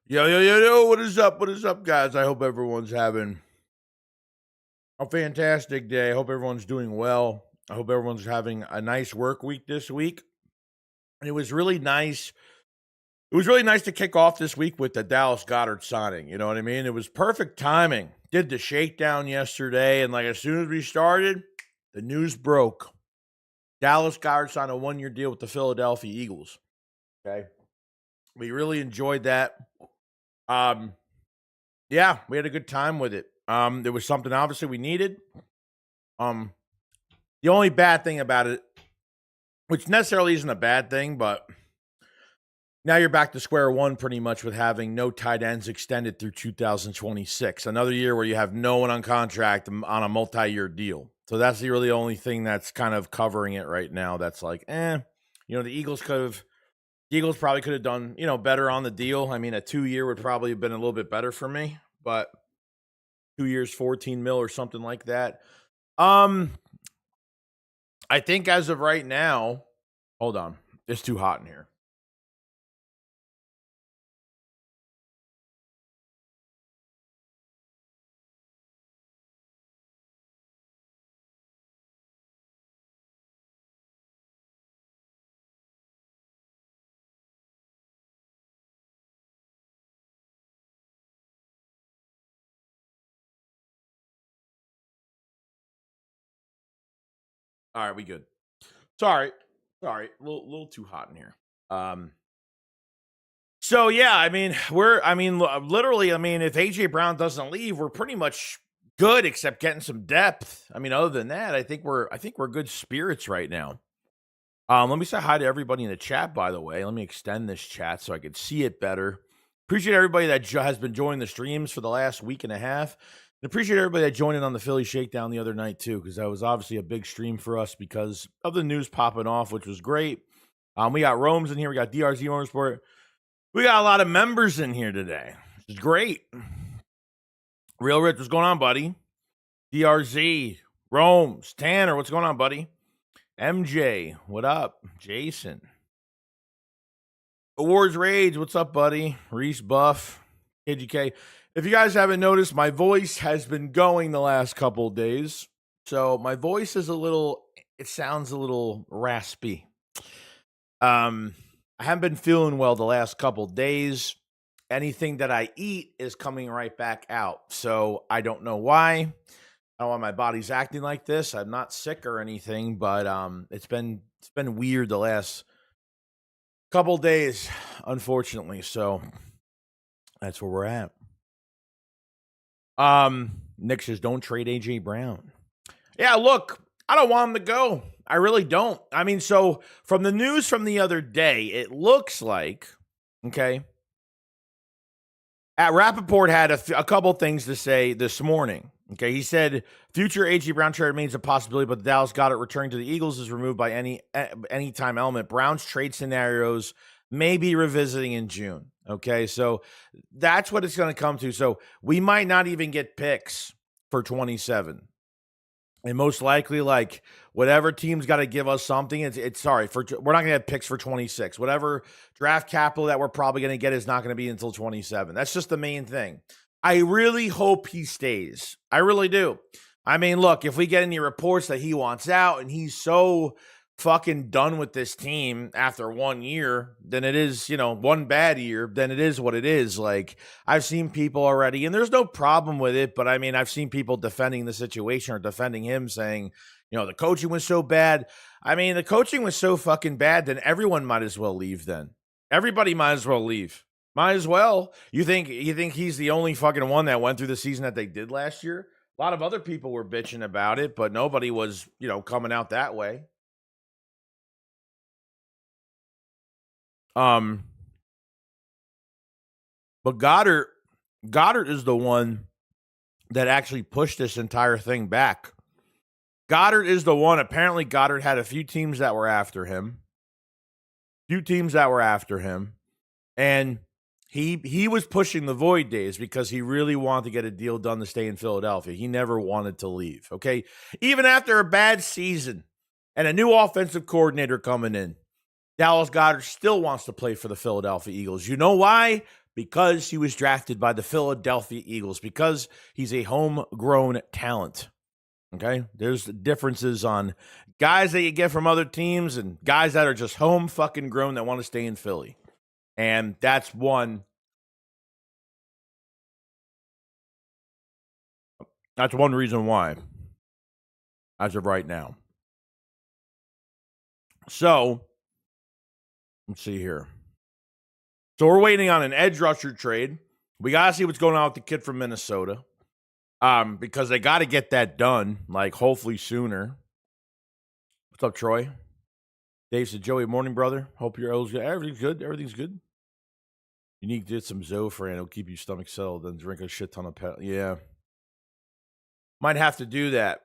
Yo, what is up? What is up, guys? I hope everyone's having a fantastic day. I hope everyone's doing well. I hope everyone's having a nice work week this week. And it was really nice. It was really nice to kick off this week with the Dallas Goedert signing. You know what I mean? It was perfect timing. Did the shakedown yesterday, and like as soon as we started, the news broke. Dallas Goedert signed a 1-year deal with the Philadelphia Eagles. Okay. We really enjoyed that. Yeah, we had a good time with it. There was something obviously we needed. The only bad thing about it, which necessarily isn't a bad thing, but now you're back to square one pretty much with having no tight ends extended through 2026. Another year where you have no one on contract on a multi-year deal. So that's the really only thing that's kind of covering it right now. That's like, the Eagles probably could have done, better on the deal. I mean, a 2-year would probably have been a little bit better for me, but 2 years, 14 mil or something like that. I think as of right now, hold on. It's too hot in here. All right, we good. Sorry, a little too hot in here. So yeah, I mean, literally, if AJ Brown doesn't leave, we're pretty much good, except getting some depth. I mean, other than that, I think we're good spirits right now. Let me say hi to everybody in the chat, by the way. Let me extend this chat so I can see it better. Appreciate everybody that has been joining the streams for the last week and a half. And appreciate everybody that joined in on the Philly Shakedown the other night, too, because that was obviously a big stream for us because of the news popping off, which was great. We got Rome's in here. We got DRZ Motorsport. We got a lot of members in here today, which is great. Real Rich, what's going on, buddy? DRZ, Rome's, Tanner, what's going on, buddy? MJ, what up? Jason. Awards Rage, what's up, buddy? Reese Buff, KGK. If you guys haven't noticed, my voice has been going the last couple of days. So my voice is it sounds a little raspy. I haven't been feeling well the last couple of days. Anything that I eat is coming right back out. So I don't know why. I don't know why my body's acting like this. I'm not sick or anything, but it's been weird the last couple days, unfortunately. So that's where we're at. Nick says, don't trade AJ Brown. Yeah, look, I don't want him to go. I really don't. I mean, so from the news from the other day, it looks like, okay, Rappaport had a couple things to say this morning. Okay, he said future AJ Brown trade remains a possibility, but the Dallas Goedert returning to the Eagles is removed by any time element. Brown's trade scenarios may be revisiting in June. Okay, so that's what it's going to come to. So we might not even get picks for 27. And most likely, like, whatever team's got to give us something, we're not going to have picks for 26. Whatever draft capital that we're probably going to get is not going to be until 27. That's just the main thing. I really hope he stays. I really do. I mean, look, if we get any reports that he wants out and he's so fucking done with this team after 1 year, then it is, one bad year, then it is what it is. Like, I've seen people already, and there's no problem with it, but I mean, I've seen people defending the situation or defending him saying, the coaching was so bad. I mean, the coaching was so fucking bad, then everyone might as well leave then. Everybody might as well leave. Might as well. You think he's the only fucking one that went through the season that they did last year? A lot of other people were bitching about it, but nobody was, coming out that way. But Goedert is the one that actually pushed this entire thing back. Goedert is the one. Apparently, Goedert had a few teams that were after him. And he was pushing the void days because he really wanted to get a deal done to stay in Philadelphia. He never wanted to leave, okay? Even after a bad season and a new offensive coordinator coming in, Dallas Goedert still wants to play for the Philadelphia Eagles. You know why? because he was drafted by the Philadelphia Eagles, because he's a homegrown talent. Okay, there's differences on guys that you get from other teams and guys that are just home fucking grown that want to stay in Philly. And that's one reason why, as of right now. So, let's see here. So we're waiting on an edge rusher trade. We got to see what's going on with the kid from Minnesota. Because they got to get that done, like, hopefully sooner. What's up, Troy? Dave said, Joey, morning, brother. Hope your L's good. Everything's good. Everything's good. You need to get some Zofran. It'll keep your stomach settled. Then drink a shit ton of Yeah. Might have to do that.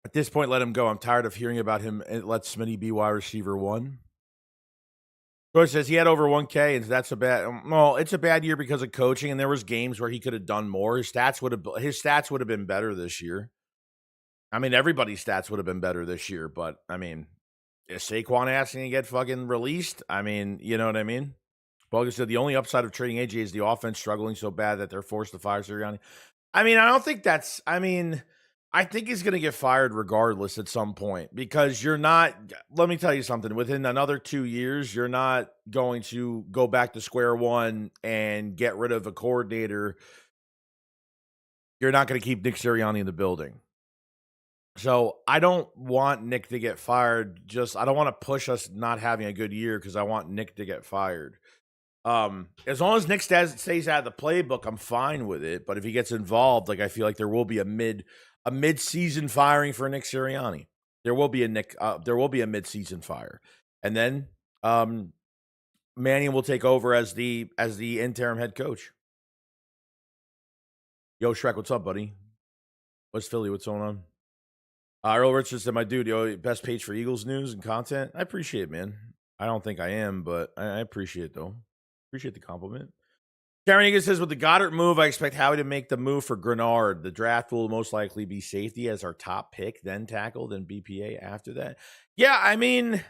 At this point, let him go. I'm tired of hearing about him. Let Smitty be wide receiver 1. Troy says he had over 1K, and that's a bad. Well, it's a bad year because of coaching, and there was games where he could have done more. His stats would have been better this year. I mean, everybody's stats would have been better this year, but I mean, is Saquon asking to get fucking released? I mean, you know what I mean? Bogus said the only upside of trading AJ is the offense struggling so bad that they're forced to fire Sirianni. I mean, I don't think that's. I mean, I think he's going to get fired regardless at some point because you're not. Let me tell you something. Within another 2 years, you're not going to go back to square one and get rid of a coordinator. You're not going to keep Nick Sirianni in the building. So I don't want Nick to get fired. I don't want to push us not having a good year because I want Nick to get fired. As long as Nick stays out of the playbook, I'm fine with it. But if he gets involved, like I feel like there will be a mid-season firing for Nick Sirianni. There will be a mid-season fire, and then Manning will take over as the interim head coach. Yo, Shrek, what's up, buddy? What's Philly? What's going on? Earl Richards said, my dude, best page for Eagles news and content. I appreciate it, man. I don't think I am, but I appreciate it, though. Appreciate the compliment. Karen Egan says, with the Goedert move, I expect Howie to make the move for Grenard. The draft will most likely be safety as our top pick, then tackle, then BPA after that. Yeah, I mean,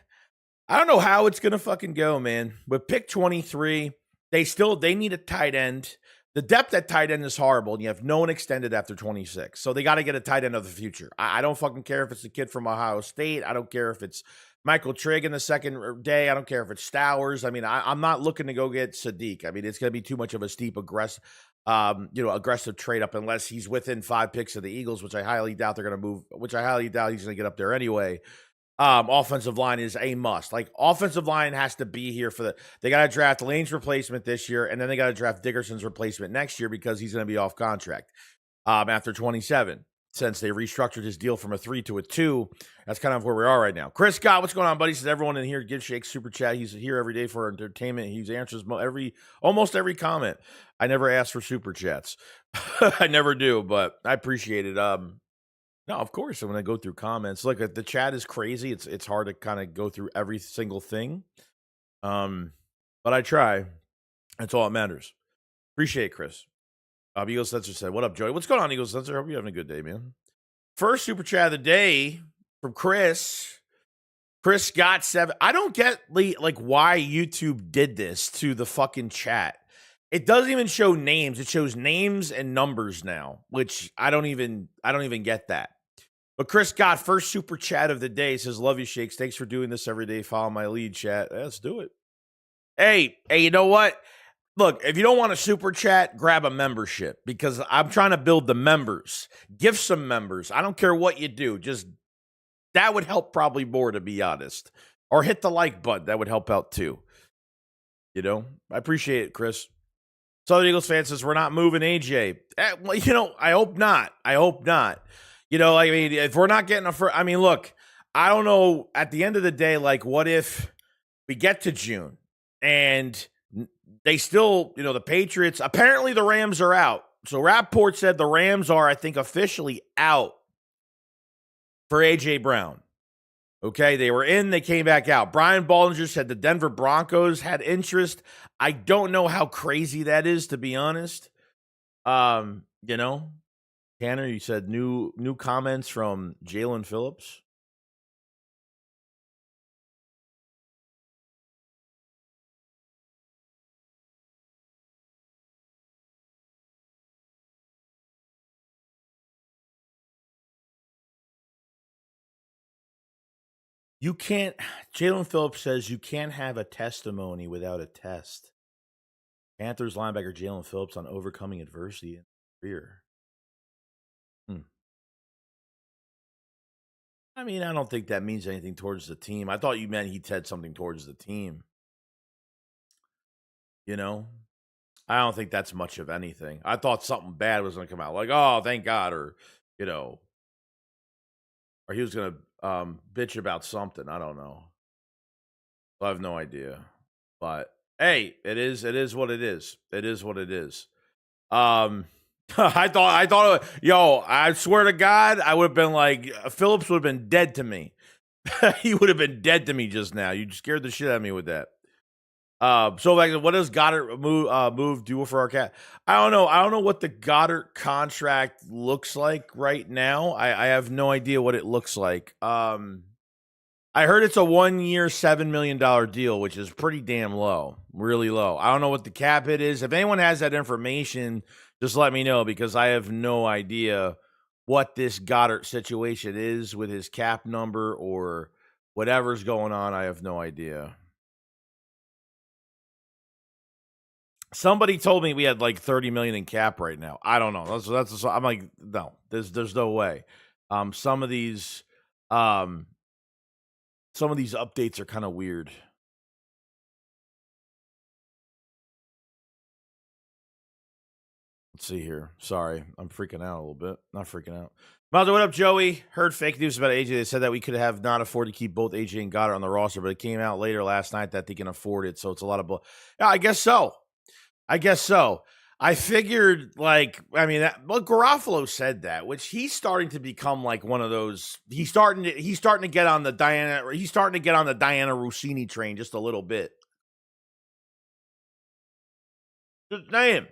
I don't know how it's going to fucking go, man. With pick 23, they need a tight end. The depth at tight end is horrible, and you have no one extended after 26. So they got to get a tight end of the future. I don't fucking care if it's the kid from Ohio State. I don't care if it's Michael Trigg in the second day. I don't care if it's Stowers. I mean, I'm not looking to go get Sadiq. I mean, it's going to be too much of a steep, aggressive trade up unless he's within 5 picks of the Eagles, which I highly doubt they're going to move, which I highly doubt he's going to get up there anyway. Offensive line is a must. Like, offensive line has to be here they got to draft Lane's replacement this year, and then they got to draft Dickerson's replacement next year because he's going to be off contract after 27. Since they restructured his deal from a 3 to a 2, that's kind of where we are right now. Chris Scott, what's going on, buddy? Says everyone in here give Shake super chat. He's here every day for entertainment. He answers almost every comment. I never ask for super chats. I never do, but I appreciate it. No, of course. When I go through comments, look, the chat is crazy. It's hard to kind of go through every single thing. But I try. That's all that matters. Appreciate it, Chris. Eagle Sensor said, what up, Joey? What's going on, Eagle Sensor? Hope you're having a good day, man. First super chat of the day from Chris. Chris Scott 7. I don't get like why YouTube did this to the fucking chat. It doesn't even show names. It shows names and numbers now, which I don't even get that. But Chris Scott, first super chat of the day, says, love you, Shakes. Thanks for doing this every day. Follow my lead, chat. Let's do it. Hey, you know what? Look, if you don't want a super chat, grab a membership because I'm trying to build the members. Give some members. I don't care what you do. Just that would help probably more, to be honest. Or hit the like button. That would help out too. You know, I appreciate it, Chris. Southern Eagles fan says, we're not moving AJ. Well, you know, I hope not. You know, I mean, if we're not getting I mean, look, I don't know. At the end of the day, like, what if we get to June and they still, you know, the Patriots, apparently the Rams are out. So Rappaport said the Rams are, I think, officially out for A.J. Brown. Okay, they were in, they came back out. Brian Baldinger said the Denver Broncos had interest. I don't know how crazy that is, to be honest. You know, Tanner, you said new comments from Jalen Phillips. You can't. Jalen Phillips says you can't have a testimony without a test. Panthers linebacker Jalen Phillips on overcoming adversity in his career. I mean, I don't think that means anything towards the team. I thought you meant he said something towards the team. You know, I don't think that's much of anything. I thought something bad was going to come out, like, oh, thank God, or, you know, or he was going to bitch about something. I don't know. I have no idea. But hey, it is what it is. It is what it is. I thought, yo, I swear to God, I would have been like, Phillips would have been dead to me. He would have been dead to me just now. You scared the shit out of me with that. So like, what does Goedert move do for our cat? I don't know. I don't know what the Goedert contract looks like right now. I have no idea what it looks like. I heard it's a 1 year, $7 million deal, which is pretty damn low, really low. I don't know what the cap hit is. If anyone has that information, just let me know, because I have no idea what this Goedert situation is with his cap number or whatever's going on. I have no idea. Somebody told me we had like 30 million in cap right now. I don't know. That's I'm like, no, there's no way. Some of these updates are kind of weird. Let's see here. Sorry, I'm freaking out a little bit. Not freaking out. Mother, what up, Joey? Heard fake news about AJ. They said that we could have not afford to keep both AJ and Goedert on the roster, but it came out later last night that they can afford it. So it's a lot of yeah, I guess so. I figured, like, I mean, Garofalo said that, which he's starting to become like one of those. He's starting to get on the Diana Rossini train just a little bit. Just name.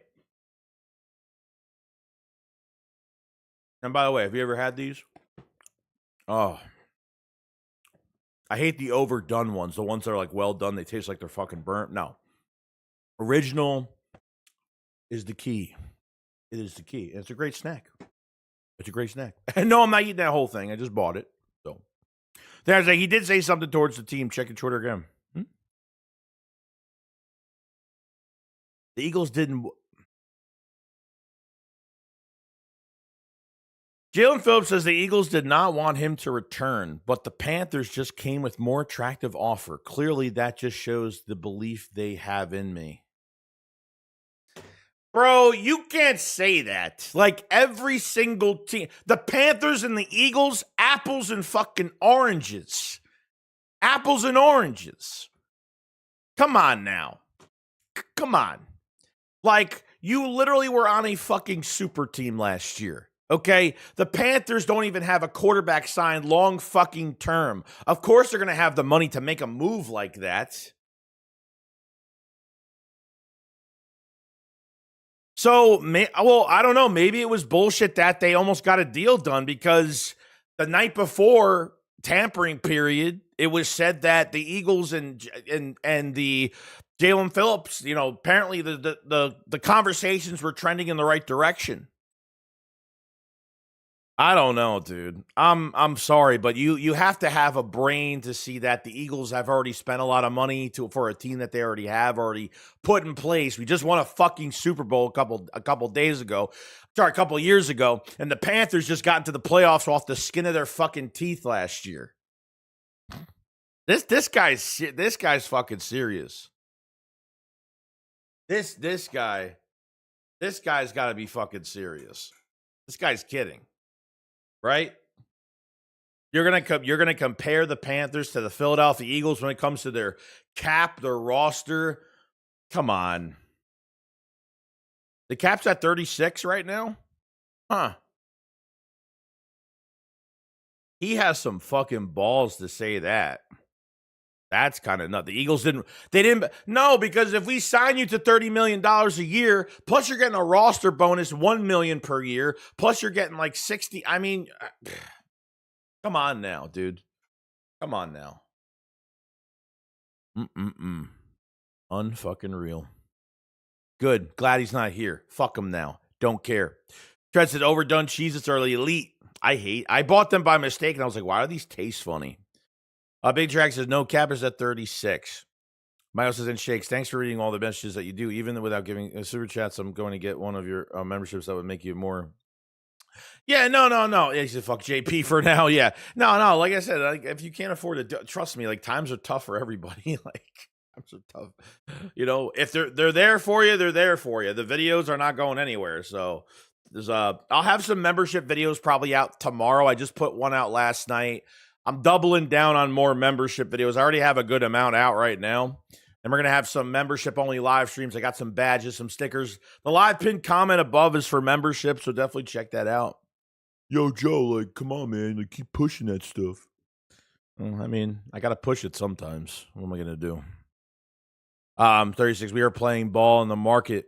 And by the way, have you ever had these? Oh, I hate the overdone ones. The ones that are like well done, they taste like they're fucking burnt. No, original is the key. It is the key. It's a great snack. And no, I'm not eating that whole thing. I just bought it. So there's he did say something towards the team. Check your Twitter again. The Eagles didn't. Jalen Phillips says the Eagles did not want him to return, but the Panthers just came with more attractive offer. Clearly, that just shows the belief they have in me. Bro, you can't say that. Like, every single team, the Panthers and the Eagles, apples and fucking oranges. Apples and oranges. Come on now. Come on. Like, you literally were on a fucking super team last year. Okay, the Panthers don't even have a quarterback signed long fucking term. Of course they're going to have the money to make a move like that. So, I don't know. Maybe it was bullshit that they almost got a deal done, because the night before tampering period, it was said that the Eagles and the Jalen Phillips, you know, apparently the conversations were trending in the right direction. I don't know, dude. I'm sorry, but you have to have a brain to see that the Eagles have already spent a lot of money for a team that they already put in place. We just won a fucking Super Bowl a couple days ago. Sorry, a couple years ago, and the Panthers just got into the playoffs off the skin of their fucking teeth last year. This guy's fucking serious. This guy's got to be fucking serious. This guy's kidding. Right? You're gonna compare the Panthers to the Philadelphia Eagles when it comes to their cap, their roster. Come on. The cap's at 36 right now? Huh. He has some fucking balls to say that. That's kind of nuts. The Eagles didn't. No, because if we sign you to $30 million a year, plus you're getting a roster bonus, $1 million per year, plus you're getting like 60. I mean, come on now, dude. Come on now. Unfucking real. Good. Glad he's not here. Fuck him now. Don't care. Tread said overdone cheese. It's early elite. I bought them by mistake, and I was like, why do these taste funny? Big Track says no cap is at 36. Miles says in shakes. Thanks for reading all the messages that you do, even without giving super chats. I'm going to get one of your memberships that would make you more. Yeah, no. Yeah, he said fuck JP for now. Yeah, no. Like I said, if you can't afford to, trust me. Like times are tough for everybody. Like times are tough. You know, if they're there for you, they're there for you. The videos are not going anywhere. So there's I'll have some membership videos probably out tomorrow. I just put one out last night. I'm doubling down on more membership videos. I already have a good amount out right now. And we're going to have some membership-only live streams. I got some badges, some stickers. The live pinned comment above is for membership, so definitely check that out. Yo, Joe, like, come on, man. Like, keep pushing that stuff. Well, I mean, I got to push it sometimes. What am I going to do? 36, we are playing ball in the market.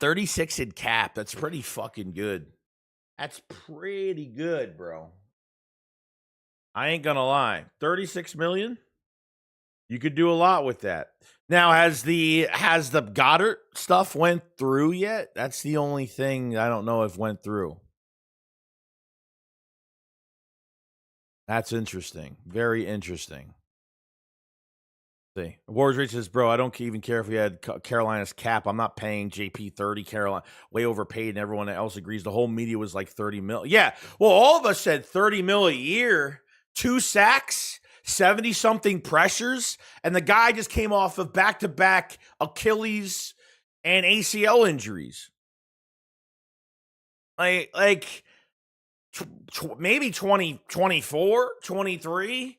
36 in cap. That's pretty fucking good. That's pretty good, bro. I ain't going to lie. 36 million? You could do a lot with that. Now, has the Goedert stuff went through yet? That's the only thing I don't know if went through. That's interesting. Very interesting. See, Wars Rich says, bro, I don't even care if we had Carolina's cap. I'm not paying JP 30. Carolina way overpaid, and everyone else agrees. The whole media was like 30 mil. Yeah, well, all of us said 30 mil a year, 2 sacks. 70-something pressures, and the guy just came off of back-to-back Achilles and ACL injuries. Like maybe 20, 24, 23,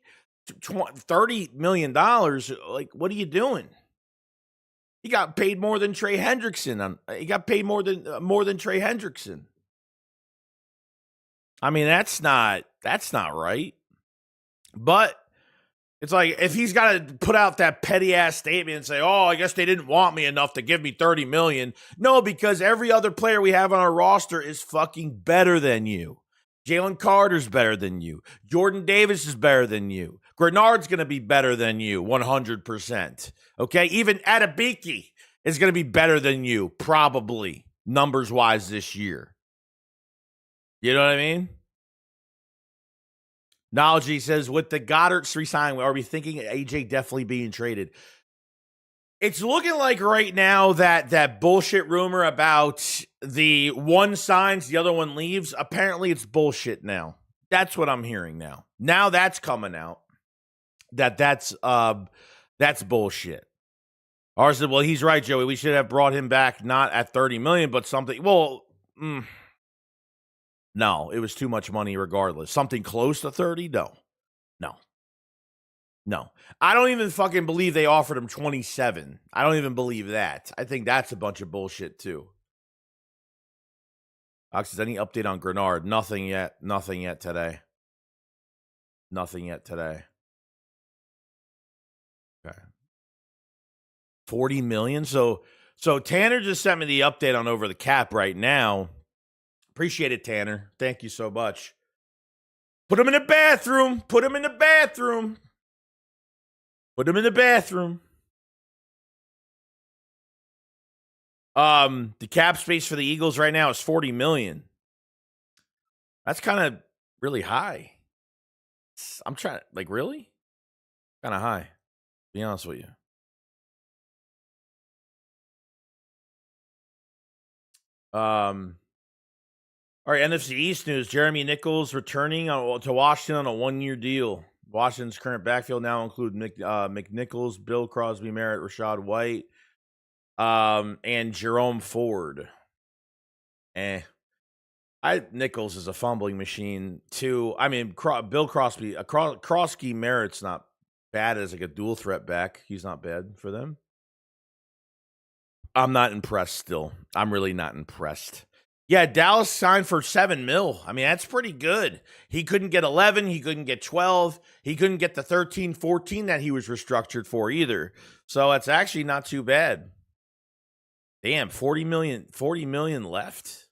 $30 million. Like, what are you doing? He got paid more than Trey Hendrickson. He got paid more than Trey Hendrickson. I mean, that's not right. But it's like if he's got to put out that petty ass statement and say, "Oh, I guess they didn't want me enough to give me 30 million." No, because every other player we have on our roster is fucking better than you. Jalen Carter's better than you. Jordan Davis is better than you. Grenard's going to be better than you 100%. Okay? Even Adebiki is going to be better than you probably numbers-wise this year. You know what I mean? Knowledge says, with the Goedert re-signing, are we thinking AJ definitely being traded? It's looking like right now that bullshit rumor about the one signs, the other one leaves, apparently it's bullshit now. That's what I'm hearing now. Now that's coming out. That's bullshit. Ours said, well, he's right, Joey. We should have brought him back not at 30 million, but something. Well, no, it was too much money regardless. Something close to 30? No. I don't even fucking believe they offered him 27. I don't even believe that. I think that's a bunch of bullshit too. Ox says, any update on Grenard? Nothing yet today. Okay. 40 million? So Tanner just sent me the update on over the cap right now. Appreciate it, Tanner. Thank you so much. Put him in the bathroom. The cap space for the Eagles right now is 40 million. That's kind of really high. I'm trying, like, really? Kind of high, to be honest with you. All right, NFC East news. Jeremy Nichols returning to Washington on a 1-year deal. Washington's current backfield now include McNichols, Bill Crosby, Merritt, Rashad White, and Jerome Ford. Nichols is a fumbling machine too. I mean, Bill Crosby, Crosby Merritt's not bad as like a dual threat back. He's not bad for them. I'm not impressed still. I'm really not impressed. Yeah, Dallas signed for $7 million. I mean, that's pretty good. He couldn't get 11. He couldn't get 12. He couldn't get the 13, 14 that he was restructured for either. So it's actually not too bad. Damn, 40 million left.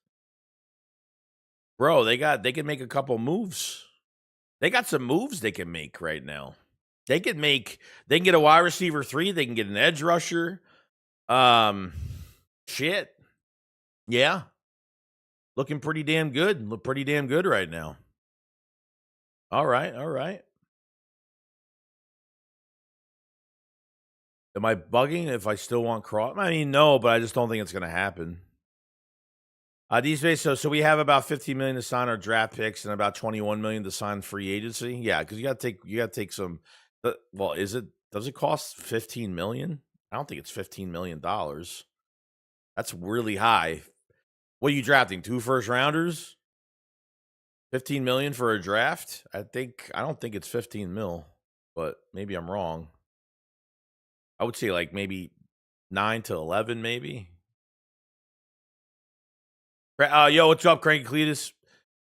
Bro, they can make a couple moves. They got some moves they can make right now. They can get a wide receiver 3. They can get an edge rusher. Shit. Yeah. Looking pretty damn good. Look pretty damn good right now. All right. Am I bugging if I still want Cross? I mean, no, but I just don't think it's going to happen. These days, so we have about 15 million to sign our draft picks and about 21 million to sign free agency. Yeah, because you got to take some. Well, does it cost 15 million? I don't think it's 15 million dollars. That's really high. What are you drafting? 2 first rounders? 15 million for a draft? I don't think it's 15 mil, but maybe I'm wrong. I would say like maybe 9 to 11, maybe. Yo, what's up, Cranky Cletus?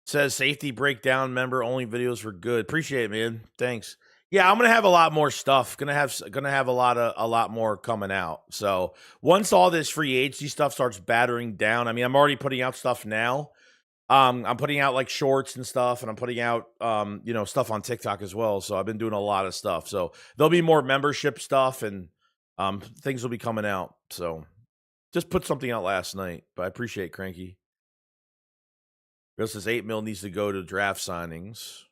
Says safety breakdown member only videos were good. Appreciate it, man. Thanks. Yeah, I'm gonna have a lot more stuff. Gonna have a lot more coming out. So once all this free agency stuff starts battering down, I mean, I'm already putting out stuff now. I'm putting out like shorts and stuff, and I'm putting out stuff on TikTok as well. So I've been doing a lot of stuff. So there'll be more membership stuff, and things will be coming out. So just put something out last night, but I appreciate Cranky. Bill says 8 mil needs to go to draft signings.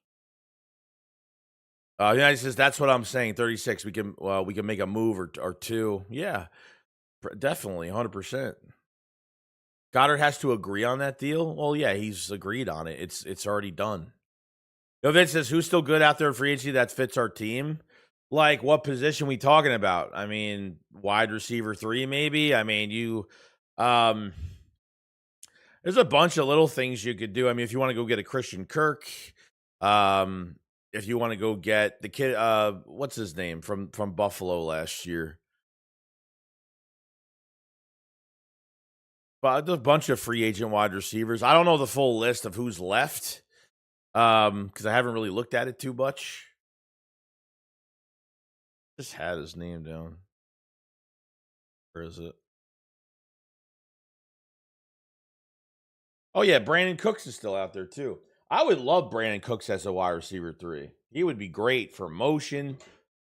He says that's what I'm saying. 36. We can make a move or two. Yeah, definitely, 100%. Goddard has to agree on that deal. Well, yeah, he's agreed on it. It's already done. Vince says who's still good out there in free agency that fits our team. Like what position we talking about? I mean, wide receiver 3, maybe. I mean, there's a bunch of little things you could do. I mean, if you want to go get a Christian Kirk, if you want to go get the kid, what's his name from Buffalo last year? But there's a bunch of free agent wide receivers. I don't know the full list of who's left, because I haven't really looked at it too much. Just had his name down. Where is it? Oh yeah, Brandon Cooks is still out there too. I would love Brandon Cooks as a wide receiver 3. He would be great for motion,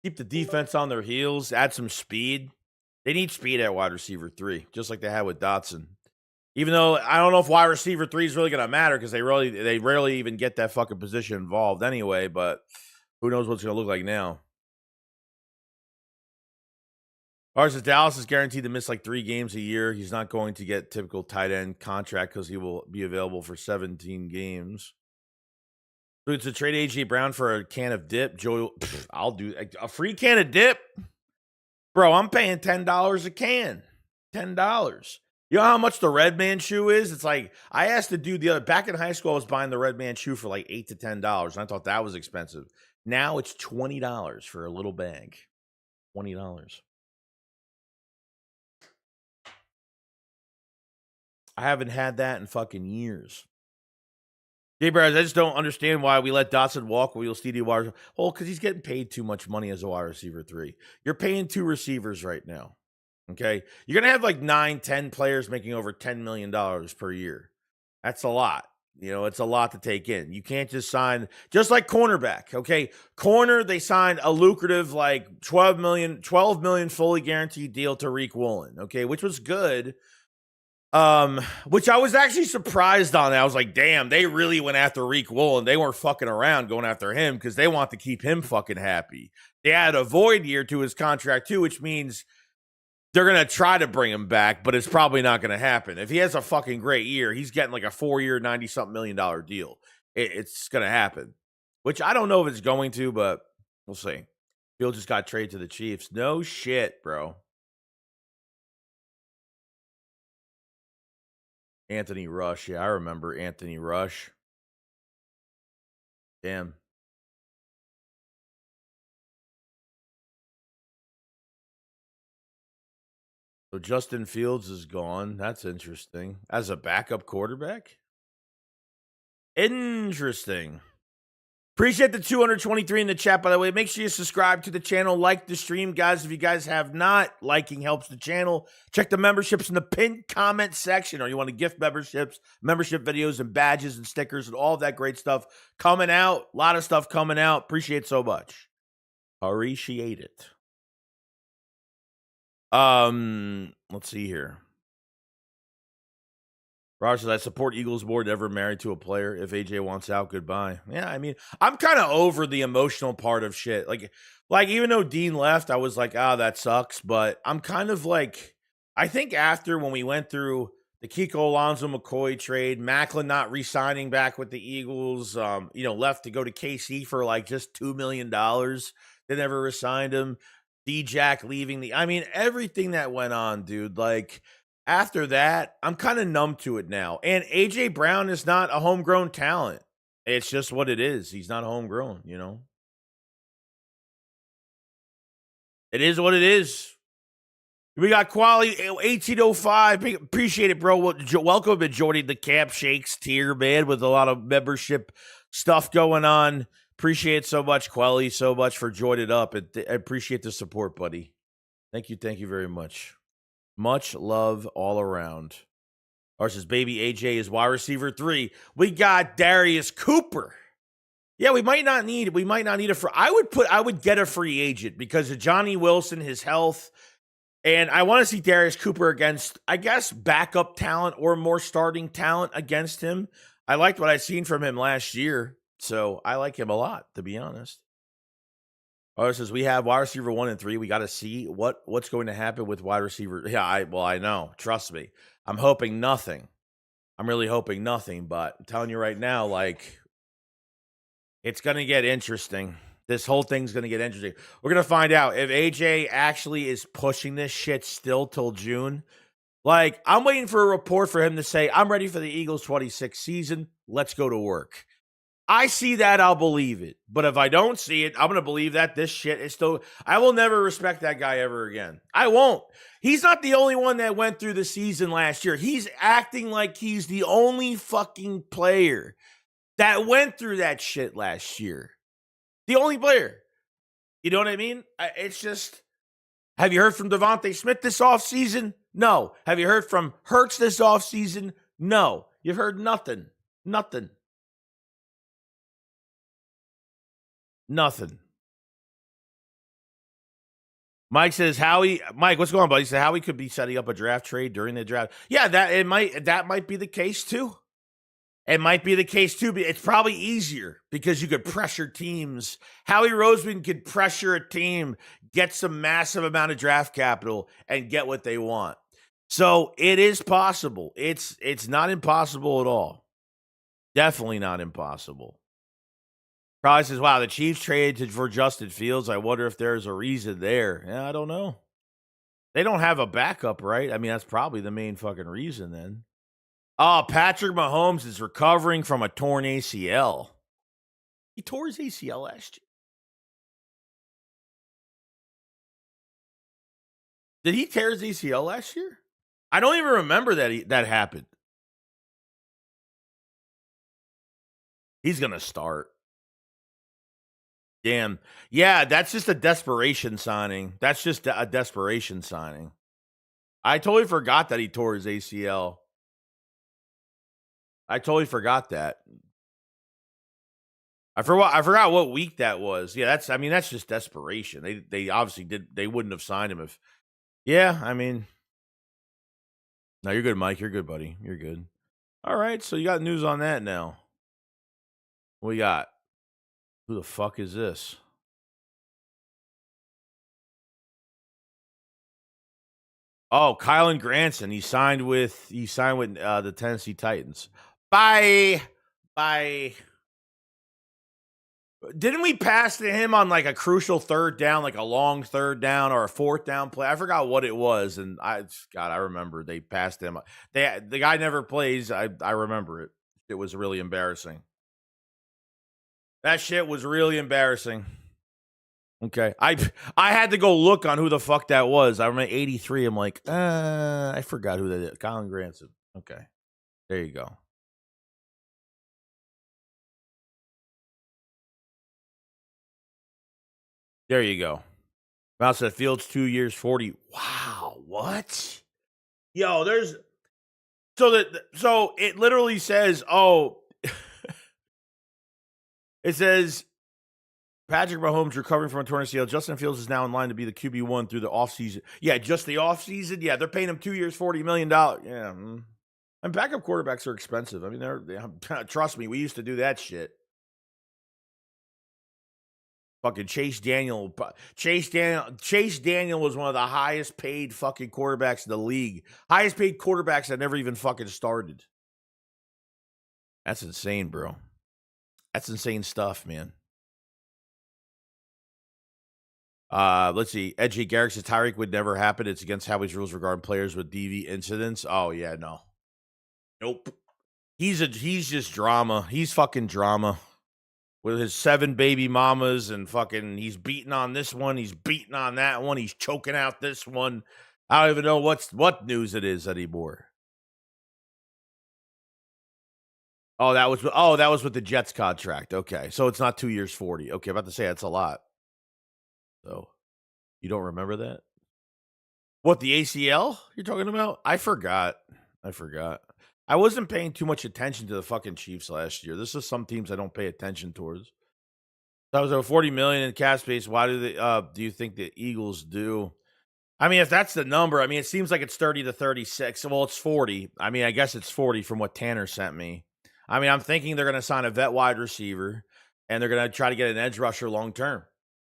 keep the defense on their heels, add some speed. They need speed at wide receiver 3, just like they had with Dotson. Even though I don't know if wide receiver 3 is really going to matter because they rarely even get that fucking position involved anyway, but who knows what's going to look like now. Ours is Dallas is guaranteed to miss like 3 games a year. He's not going to get typical tight end contract because he will be available for 17 games. So it's a trade AJ Brown for a can of dip. Joe, I'll do a free can of dip. Bro, I'm paying $10 a can. $10. You know how much the Red Man shoe is? It's like, I asked the dude back in high school, I was buying the Red Man shoe for like $8 to $10. And I thought that was expensive. Now it's $20 for a little bag. $20. I haven't had that in fucking years. J-Braz, I just don't understand why we let Dotson walk. We'll steal wide. Well, because he's getting paid too much money as a wide receiver 3. You're paying 2 receivers right now. Okay, you're gonna have like 9, 10 players making over $10 million per year. That's a lot. It's a lot to take in. You can't just sign just like cornerback. Okay, corner they signed a lucrative like 12 million fully guaranteed deal to Tariq Woolen. Okay, which was good. Which I was actually surprised on. I was like, damn, they really went after Tariq Woolen. They weren't fucking around going after him because they want to keep him fucking happy. They had a void year to his contract too, which means they're going to try to bring him back, but it's probably not going to happen. If he has a fucking great year, he's getting like a 4-year, $90-something million deal. It's going to happen, which I don't know if it's going to, but we'll see. Bill just got traded to the Chiefs. No shit, bro. Anthony Rush. Yeah, I remember Anthony Rush. Damn. So Justin Fields is gone. That's interesting. As a backup quarterback? Interesting. Appreciate the 223 in the chat, by the way. Make sure you subscribe to the channel, like the stream, guys. If you guys have not, liking helps the channel. Check the memberships in the pinned comment section, or you want to gift membership videos and badges and stickers and all of that great stuff coming out. A lot of stuff coming out. Appreciate it so much. Appreciate it. Let's see here. Roger says, I support Eagles board, never married to a player. If AJ wants out, goodbye. Yeah, I mean, I'm kind of over the emotional part of shit. Like even though Dean left, I was like, that sucks. But I'm kind of like, I think after when we went through the Kiko Alonso McCoy trade, Macklin not re-signing back with the Eagles, left to go to KC for like just $2 million. They never re-signed him. D-Jack leaving everything that went on, dude. Like, after that, I'm kind of numb to it now. And AJ Brown is not a homegrown talent. It's just what it is. He's not homegrown, It is what it is. We got quality 1805. Appreciate it, bro. Welcome to joining the Camp Shakes tier, man, with a lot of membership stuff going on. Appreciate it so much, Quelly, so much for joining up. I appreciate the support, buddy. Thank you very much. Much love all around. Says, baby AJ is wide receiver 3. We got Darius Cooper. Yeah, we might not need a free. I would get a free agent because of Johnny Wilson, his health, and I want to see Darius Cooper against, I guess, backup talent or more starting talent against him. I liked what I've seen from him last year, so I like him a lot, to be honest. Says we have wide receiver 1 and 3. We got to see what's going to happen with wide receiver. Yeah, I know. Trust me. I'm hoping nothing. I'm really hoping nothing, but I'm telling you right now, like, it's going to get interesting. This whole thing's going to get interesting. We're going to find out if AJ actually is pushing this shit still till June. Like, I'm waiting for a report for him to say, I'm ready for the Eagles 26th season. Let's go to work. I see that, I'll believe it. But if I don't see it, I'm going to believe that this shit is still... I will never respect that guy ever again. I won't. He's not the only one that went through the season last year. He's acting like he's the only fucking player that went through that shit last year. The only player. You know what I mean? It's just... Have you heard from Devontae Smith this offseason? No. Have you heard from Hurts this offseason? No. You've heard nothing. Nothing. Mike says Mike, what's going on, buddy? He said Howie could be setting up a draft trade during the draft. Yeah, that might be the case too. It might be the case too, but it's probably easier because you could pressure teams. Howie Roseman could pressure a team, get some massive amount of draft capital, and get what they want. So it is possible. It's not impossible at all. Definitely not impossible. Probably says, wow, the Chiefs traded for Justin Fields. I wonder if there's a reason there. Yeah, I don't know. They don't have a backup, right? I mean, that's probably the main fucking reason then. Oh, Patrick Mahomes is recovering from a torn ACL. He tore his ACL last year. Did he tear his ACL last year? I don't even remember that happened. He's going to start. Damn. Yeah, that's just a desperation signing. That's just a desperation signing. I totally forgot that he tore his ACL. I totally forgot that. I forgot what week that was. Yeah, that's just desperation. They obviously they wouldn't have signed him if. Yeah, I mean. No, you're good, Mike. You're good, buddy. You're good. All right, so you got news on that now. What we got? Who the fuck is this? Oh, Kylan Granson. He signed with the Tennessee Titans. Bye. Didn't we pass to him on like a crucial third down, like a long third down or a fourth down play? I forgot what it was, and I remember they passed him. The guy never plays. I remember it. It was really embarrassing. That shit was really embarrassing. Okay. I had to go look on who the fuck that was. I remember 83. I'm like, I forgot who that is. Colin Granson. Okay. There you go. There you go. Mouse said Fields 2 years, 40. Wow. What? Yo, there's so it literally says, it says Patrick Mahomes recovering from a torn ACL. Justin Fields is now in line to be the QB1 through the offseason. Yeah, just the offseason. Yeah, they're paying him 2 years, $40 million. Yeah. And backup quarterbacks are expensive. I mean, trust me, we used to do that shit. Fucking Chase Daniel was one of the highest paid fucking quarterbacks in the league. Highest paid quarterbacks that never even fucking started. That's insane, bro. That's insane stuff, man. Let's see. Edgy Garrick says Tyreek would never happen. It's against Howie's rules regarding players with DV incidents. Oh yeah, no. Nope. He's just drama. He's fucking drama. With his 7 baby mamas and fucking he's beating on this one, he's beating on that one, he's choking out this one. I don't even know what news it is anymore. Oh, that was with the Jets contract. Okay. So it's not 2 years 40. Okay, I'm about to say that's a lot. So you don't remember that? What, the ACL you're talking about? I forgot. I wasn't paying too much attention to the fucking Chiefs last year. This is some teams I don't pay attention towards. That was over $40 million in cap space. Why do you think the Eagles do? I mean, if that's the number, I mean, it seems like it's 30 to 36. Well, it's 40. I mean, I guess it's 40 from what Tanner sent me. I mean, I'm thinking they're going to sign a vet wide receiver and they're going to try to get an edge rusher long term.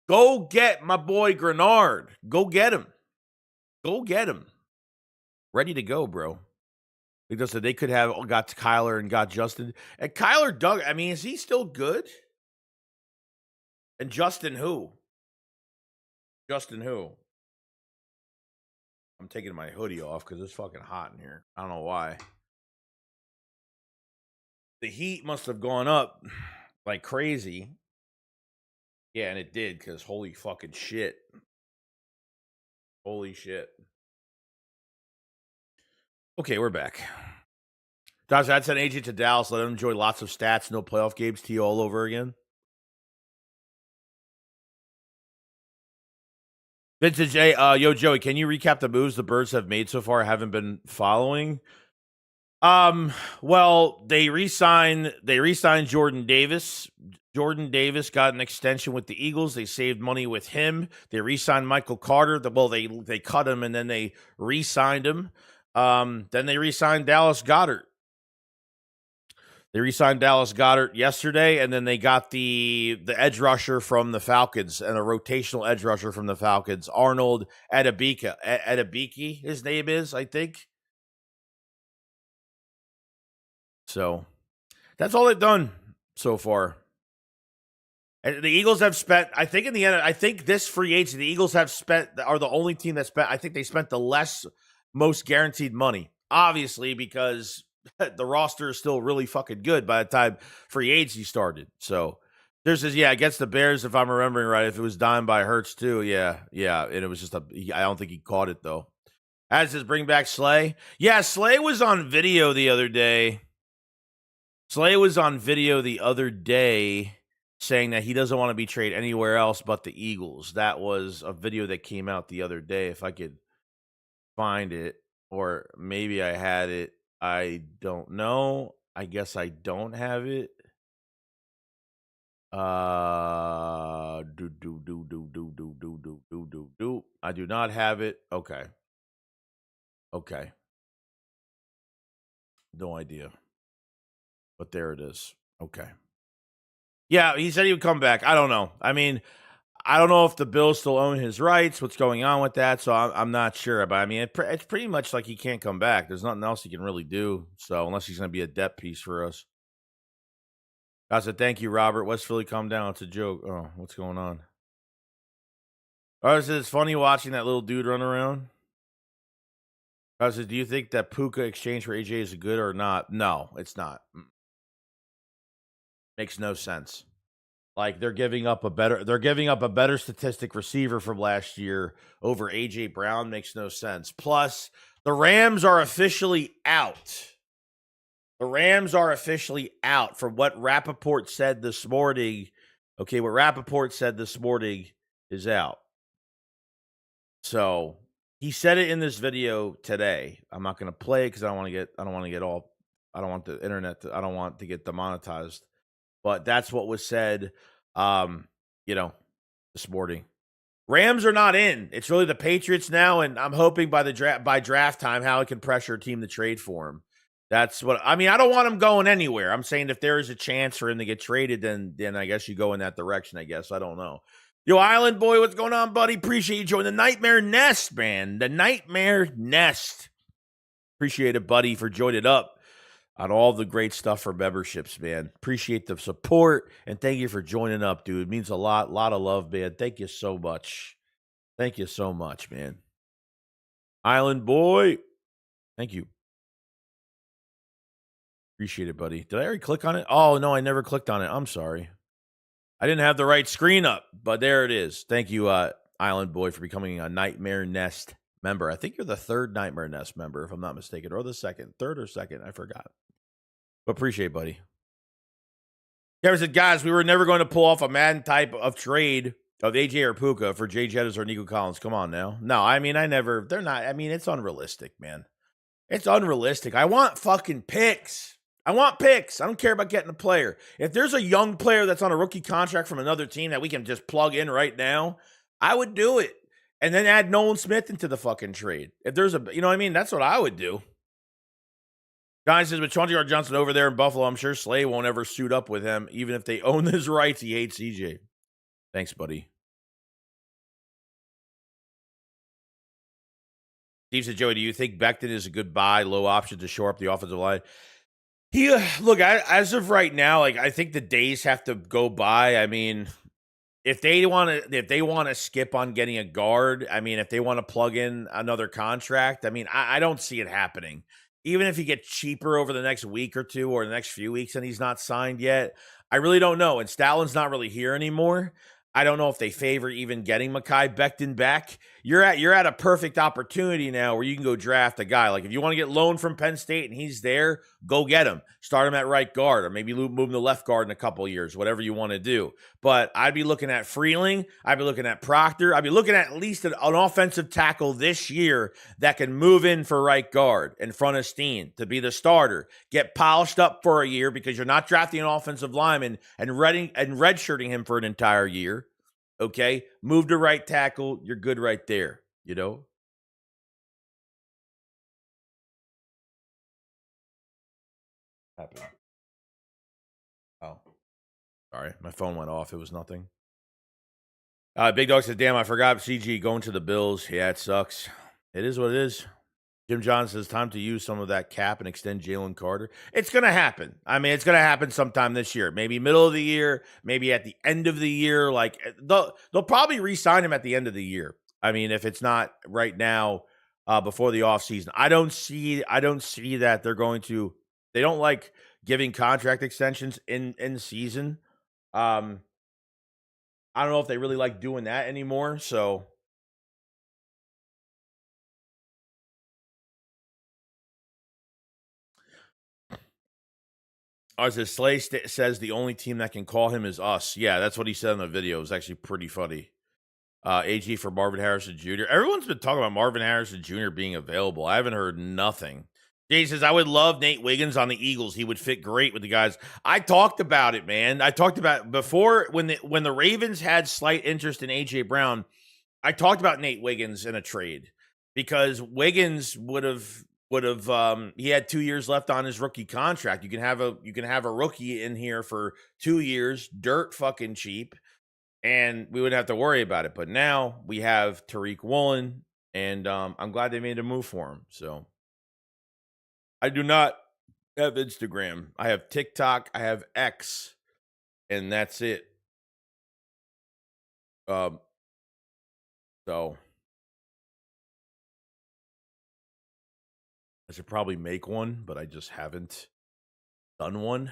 Go get my boy Grenard. Go get him. Ready to go, bro. Because they could have got Kyler and got Justin. And Kyler Doug, I mean, is he still good? And Justin who? I'm taking my hoodie off because it's fucking hot in here. I don't know why. The heat must have gone up like crazy. Yeah, and it did because holy fucking shit. Holy shit. Okay, we're back. Josh, I'd send AJ to Dallas. Let him enjoy lots of stats. No playoff games. T all over again. Vintage A, yo, Joey, can you recap the moves the Birds have made so far? I haven't been following. Well, they re-signed Jordan Davis. Jordan Davis got an extension with the Eagles. They saved money with him. They re-signed Michael Carter. They cut him and then they re-signed him. Then they re-signed Dallas Goedert. They re-signed Dallas Goedert yesterday, and then they got the edge rusher from the Falcons and a rotational edge rusher from the Falcons, Arnold Adebiki, his name is, I think. So that's all they've done so far. And the Eagles have spent, I think in the end, I think this free agency, the Eagles are the only team that spent, I think they spent the most guaranteed money. Obviously, because the roster is still really fucking good by the time free agency started. So there's this, against the Bears, if I'm remembering right, if it was dime by Hurts too. Yeah. And it was just I don't think he caught it though. As says, bring back Slay. Yeah, Slay was on video the other day. Saying that he doesn't want to be traded anywhere else but the Eagles. That was a video that came out the other day. If I could find it, or maybe I had it. I don't know. I guess I don't have it. I do not have it. Okay. No idea. But there it is. Okay. Yeah, he said he would come back. I don't know. I mean, I don't know if the Bills still own his rights, what's going on with that, so I'm not sure. But, I mean, it's pretty much like he can't come back. There's nothing else he can really do, so unless he's going to be a depth piece for us. I said, thank you, Robert. West Philly, calm down. It's a joke. Oh, what's going on? I said, it's funny watching that little dude run around. I said, do you think that Puka exchange for AJ is good or not? No, it's not. Makes no sense. Like they're giving up a better statistic receiver from last year over AJ Brown. Makes no sense. Plus, the Rams are officially out. From what Rappaport said this morning. Okay, what Rappaport said this morning is out. So he said it in this video today. I'm not going to play it because I don't want to get demonetized. But that's what was said, this morning. Rams are not in. It's really the Patriots now, and I'm hoping by draft time, Howie can pressure a team to trade for him. That's what I mean. I don't want him going anywhere. I'm saying if there is a chance for him to get traded, then I guess you go in that direction. I guess I don't know. Yo, Island Boy, what's going on, buddy? Appreciate you joining the Nightmare Nest, man. The Nightmare Nest. Appreciate it, buddy, for joining up on all the great stuff for memberships, man. Appreciate the support and thank you for joining up, dude. It means a lot of love, man. Thank you so much. Thank you so much, man. Island Boy, thank you. Appreciate it, buddy. Did I already click on it? Oh, no, I never clicked on it. I'm sorry. I didn't have the right screen up, but there it is. Thank you, Island Boy, for becoming a Nightmare Nest member. I think you're the third Nightmare Nest member, if I'm not mistaken, or the second. Third or second, I forgot. But appreciate it, buddy. Kevin said, guys, we were never going to pull off a Madden type of trade of AJ or Puka for Jay Jettis or Nico Collins. Come on now. No, I mean, they're not. I mean, it's unrealistic, man. It's unrealistic. I want fucking picks. I want picks. I don't care about getting a player. If there's a young player that's on a rookie contract from another team that we can just plug in right now, I would do it. And then add Nolan Smith into the fucking trade. If there's you know what I mean? That's what I would do. Guy says, with 20-yard Johnson over there in Buffalo, I'm sure Slay won't ever suit up with him. Even if they own his rights, he hates CJ. Thanks, buddy. Steve said, Joey, do you think Becton is a good buy, low option to shore up the offensive line? Look, as of right now, like I think the days have to go by. I mean, if they want to skip on getting a guard, I mean, if they want to plug in another contract, I mean, I don't see it happening. Even if he gets cheaper over the next week or two or the next few weeks and he's not signed yet, I really don't know. And Stallin's not really here anymore. I don't know if they favor even getting Mekhi Becton back. You're at a perfect opportunity now where you can go draft a guy. Like if you want to get loaned from Penn State and he's there, go get him. Start him at right guard or maybe move him to left guard in a couple of years, whatever you want to do. But I'd be looking at Freeling. I'd be looking at Proctor. I'd be looking at least an offensive tackle this year that can move in for right guard in front of Steen to be the starter. Get polished up for a year because you're not drafting an offensive lineman and redshirting him for an entire year. Okay, move to right tackle. You're good right there, you know? Happened. Oh, sorry. My phone went off. It was nothing. Big Dog says, damn, I forgot CG going to the Bills. Yeah, it sucks. It is what it is. Jim John says, time to use some of that cap and extend Jalen Carter. It's going to happen. I mean, it's going to happen sometime this year. Maybe middle of the year, maybe at the end of the year. Like, they'll probably re-sign him at the end of the year. I mean, if it's not right now, before the offseason. I don't see that they're going to – they don't like giving contract extensions in season. I don't know if they really like doing that anymore, so – Slay says the only team that can call him is us. Yeah, that's what he said in the video. It was actually pretty funny. AG for Marvin Harrison Jr. Everyone's been talking about Marvin Harrison Jr. being available. I haven't heard nothing. Jay says, I would love Nate Wiggins on the Eagles. He would fit great with the guys. I talked about it, man. I talked about before when the Ravens had slight interest in A.J. Brown, I talked about Nate Wiggins in a trade because Wiggins would have he had 2 years left on his rookie contract. You can have a rookie in here for 2 years, dirt fucking cheap, and we wouldn't have to worry about it. But now we have Tariq Woolen, and I'm glad they made a move for him. So I do not have Instagram. I have TikTok, I have X, and that's it. So I should probably make one, but I just haven't done one.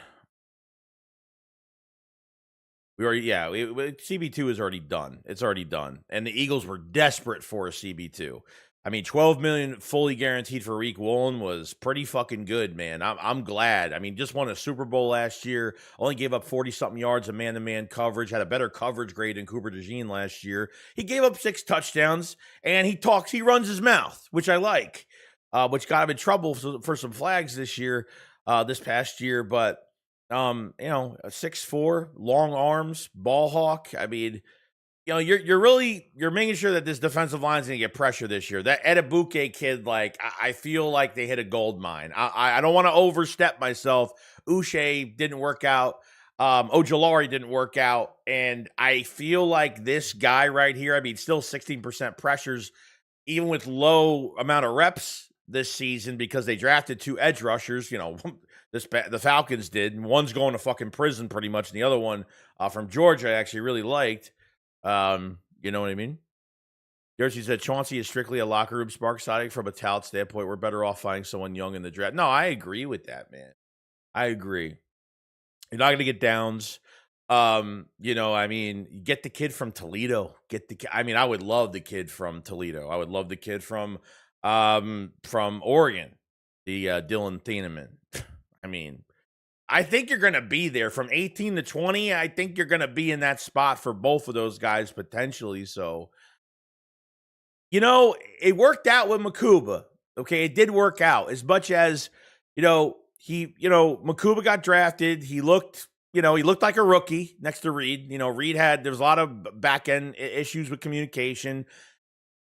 We already, CB2 is already done. It's already done. And the Eagles were desperate for a CB2. I mean, $12 million fully guaranteed for Tariq Woolen was pretty fucking good, man. I'm glad. I mean, just won a Super Bowl last year. Only gave up 40-something yards of man-to-man coverage. Had a better coverage grade than Cooper DeJean last year. He gave up 6 touchdowns, and he runs his mouth, which I like. Which got him in trouble for some flags this past year. But, 6'4", long arms, ball hawk. I mean, you're making sure that this defensive line is going to get pressure this year. That Edebuke kid, like I feel like they hit a gold mine. I don't want to overstep myself. Uche didn't work out. Ojolari didn't work out, and I feel like this guy right here. I mean, still 16% pressures, even with low amount of reps this season because they drafted 2 edge rushers. The Falcons did, and one's going to fucking prison pretty much, and the other one from Georgia I actually really liked. You know what I mean? Jersey said Chauncey is strictly a locker room spark signing from a talent standpoint. We're better off finding someone young in the draft. No, I agree with that, man. I agree. You're not gonna get Downs. I mean, get the kid from Toledo. I would love the kid from Toledo. I would love the kid from Oregon, the Dylan Thieneman. I mean, I think you're going to be there from 18 to 20. I think you're going to be in that spot for both of those guys potentially. So, it worked out with Makuba. Okay, it did work out as much as, Makuba got drafted. He looked like a rookie next to Reed. Reed there was a lot of back end issues with communication.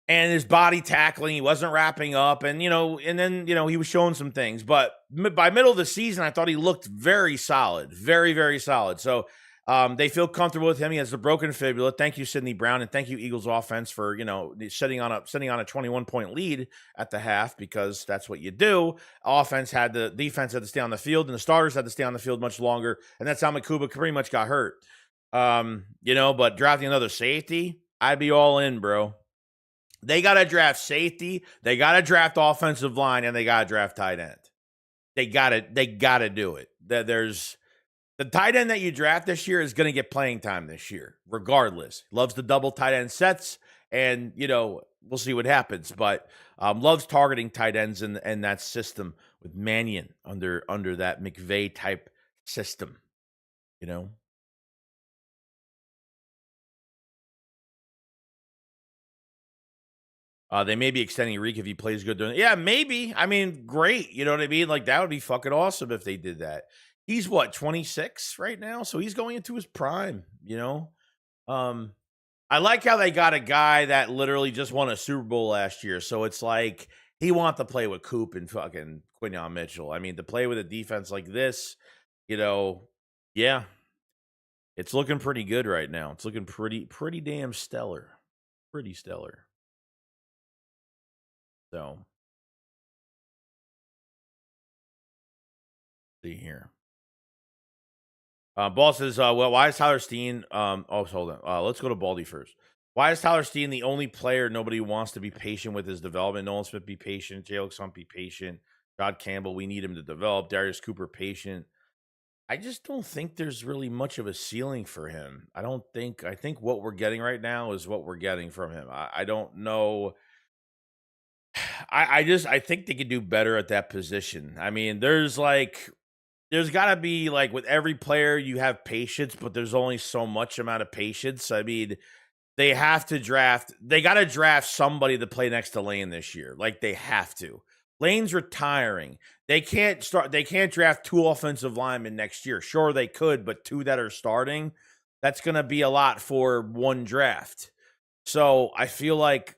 And his body tackling, he wasn't wrapping up, and he was showing some things. But by middle of the season, I thought he looked very solid, very, very solid. So they feel comfortable with him. He has the broken fibula. Thank you, Sidney Brown, and thank you, Eagles offense, for sitting on a 21-point lead at the half, because that's what you do. The defense had to stay on the field, and the starters had to stay on the field much longer, and that's how Makuba pretty much got hurt. But drafting another safety, I'd be all in, bro. They got to draft safety, they got to draft offensive line, and they got to draft tight end. They got to do it. There's the tight end that you draft this year is going to get playing time this year, regardless. Loves the double tight end sets, and we'll see what happens. But loves targeting tight ends in that system with Mannion under that McVay type system. They may be extending Reek if he plays good. Yeah, maybe. I mean, great. You know what I mean? Like, that would be fucking awesome if they did that. He's 26 right now? So he's going into his prime, I like how they got a guy that literally just won a Super Bowl last year. So it's like he wants to play with Coop and fucking Quinyon Mitchell. I mean, to play with a defense like this, yeah. It's looking pretty good right now. It's looking pretty damn stellar. Pretty stellar. So, see here. Ball says, why is Tyler Steen? Hold on. Let's go to Baldy first. Why is Tyler Steen the only player nobody wants to be patient with his development? Nolan Smith, be patient. Jalen Hunt, be patient. Rod Campbell, we need him to develop. Darius Cooper, patient. I just don't think there's really much of a ceiling for him. I think what we're getting right now is what we're getting from him. I don't know. I think they could do better at that position. I mean, there's got to be, like, with every player you have patience, but there's only so much amount of patience. I mean, they got to draft somebody to play next to Lane this year. Like, they have to. Lane's retiring. They can't draft 2 offensive linemen next year. Sure, they could, but 2 that are starting, that's going to be a lot for one draft. So I feel like,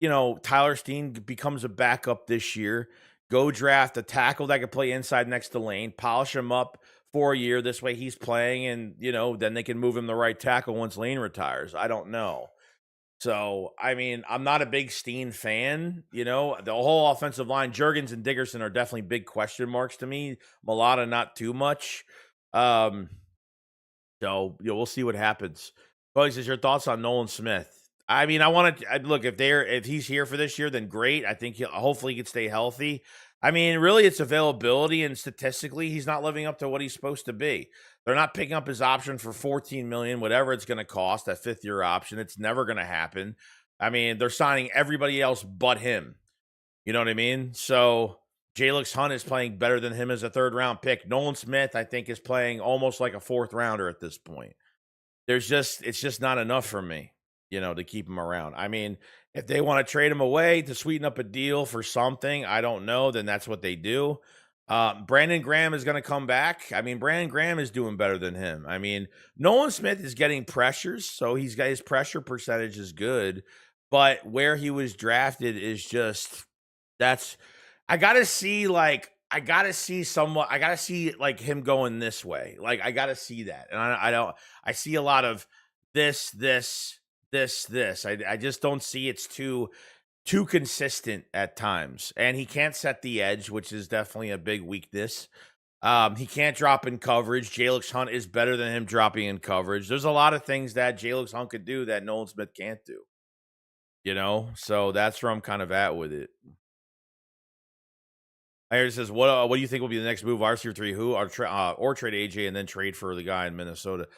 Tyler Steen becomes a backup this year. Go draft a tackle that can play inside next to Lane, polish him up for a year. This way he's playing, and, then they can move him the right tackle once Lane retires. I don't know. So, I mean, I'm not a big Steen fan. The whole offensive line, Juergens and Dickerson are definitely big question marks to me. Mulata, not too much. So, we'll see what happens. But says, your thoughts on Nolan Smith? I mean, look, if he's here for this year, then great. I think hopefully he can stay healthy. I mean, really, it's availability, and statistically, he's not living up to what he's supposed to be. They're not picking up his option for $14 million, whatever it's going to cost, that 5th-year option. It's never going to happen. I mean, they're signing everybody else but him. You know what I mean? So Jalen Hunt is playing better than him as a 3rd-round pick. Nolan Smith, I think, is playing almost like a 4th-rounder at this point. It's just not enough for me, to keep him around. I mean, if they want to trade him away to sweeten up a deal for something, I don't know, then that's what they do. Brandon Graham is going to come back. I mean, Brandon Graham is doing better than him. I mean, Nolan Smith is getting pressures, so he's got his pressure percentage is good, but where he was drafted is just that's I got to see like I got to see somewhat I got to see like him going this way. Like I got to see that. And I don't I see a lot of this. I just don't see it's too consistent at times, and he can't set the edge, which is definitely a big weakness. He can't drop in coverage. Jalen Hunt is better than him dropping in coverage. There's a lot of things that Jalen Hunt could do that Nolan Smith can't do. So that's where I'm kind of at with it. Iron says, "What do you think will be the next move? RC three who or trade AJ and then trade for the guy in Minnesota?"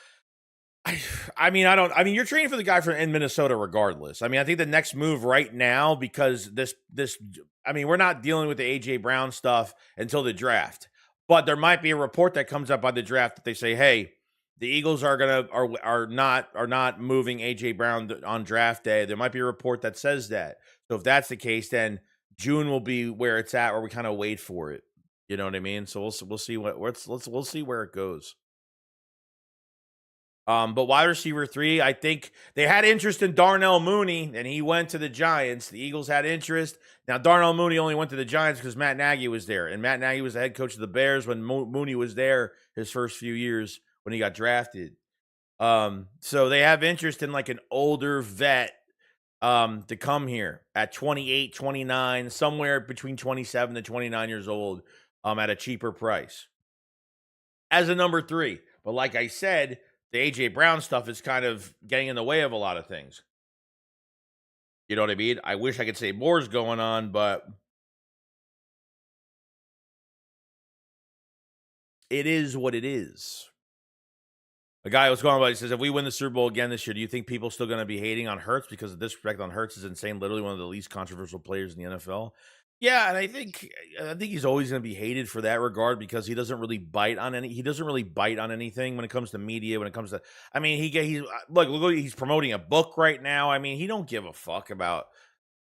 I mean, you're trading for the guy in Minnesota regardless. I mean, I think the next move right now, because we're not dealing with the AJ Brown stuff until the draft, but there might be a report that comes up on the draft that they say, hey, the Eagles are not moving AJ Brown on draft day. There might be a report that says that. So if that's the case, then June will be where it's at, where we kind of wait for it. You know what I mean? So we'll see we'll see where it goes. But wide receiver 3, I think they had interest in Darnell Mooney, and he went to the Giants. The Eagles had interest. Now, Darnell Mooney only went to the Giants because Matt Nagy was there, and Matt Nagy was the head coach of the Bears when Mooney was there his first few years when he got drafted. So they have interest in like an older vet to come here at 28, 29, somewhere between 27 to 29 years old at a cheaper price as a number 3. But like I said, the AJ Brown stuff is kind of getting in the way of a lot of things. You know what I mean? I wish I could say more is going on, but it is what it is. The guy was going on, he says, if we win the Super Bowl again this year, do you think people are still going to be hating on Hurts because the disrespect on Hurts is insane? Literally one of the least controversial players in the NFL. Yeah, and I think he's always going to be hated for that regard because he doesn't really bite on anything when it comes to media. When it comes to, I mean, look, he's promoting a book right now. I mean, he don't give a fuck about,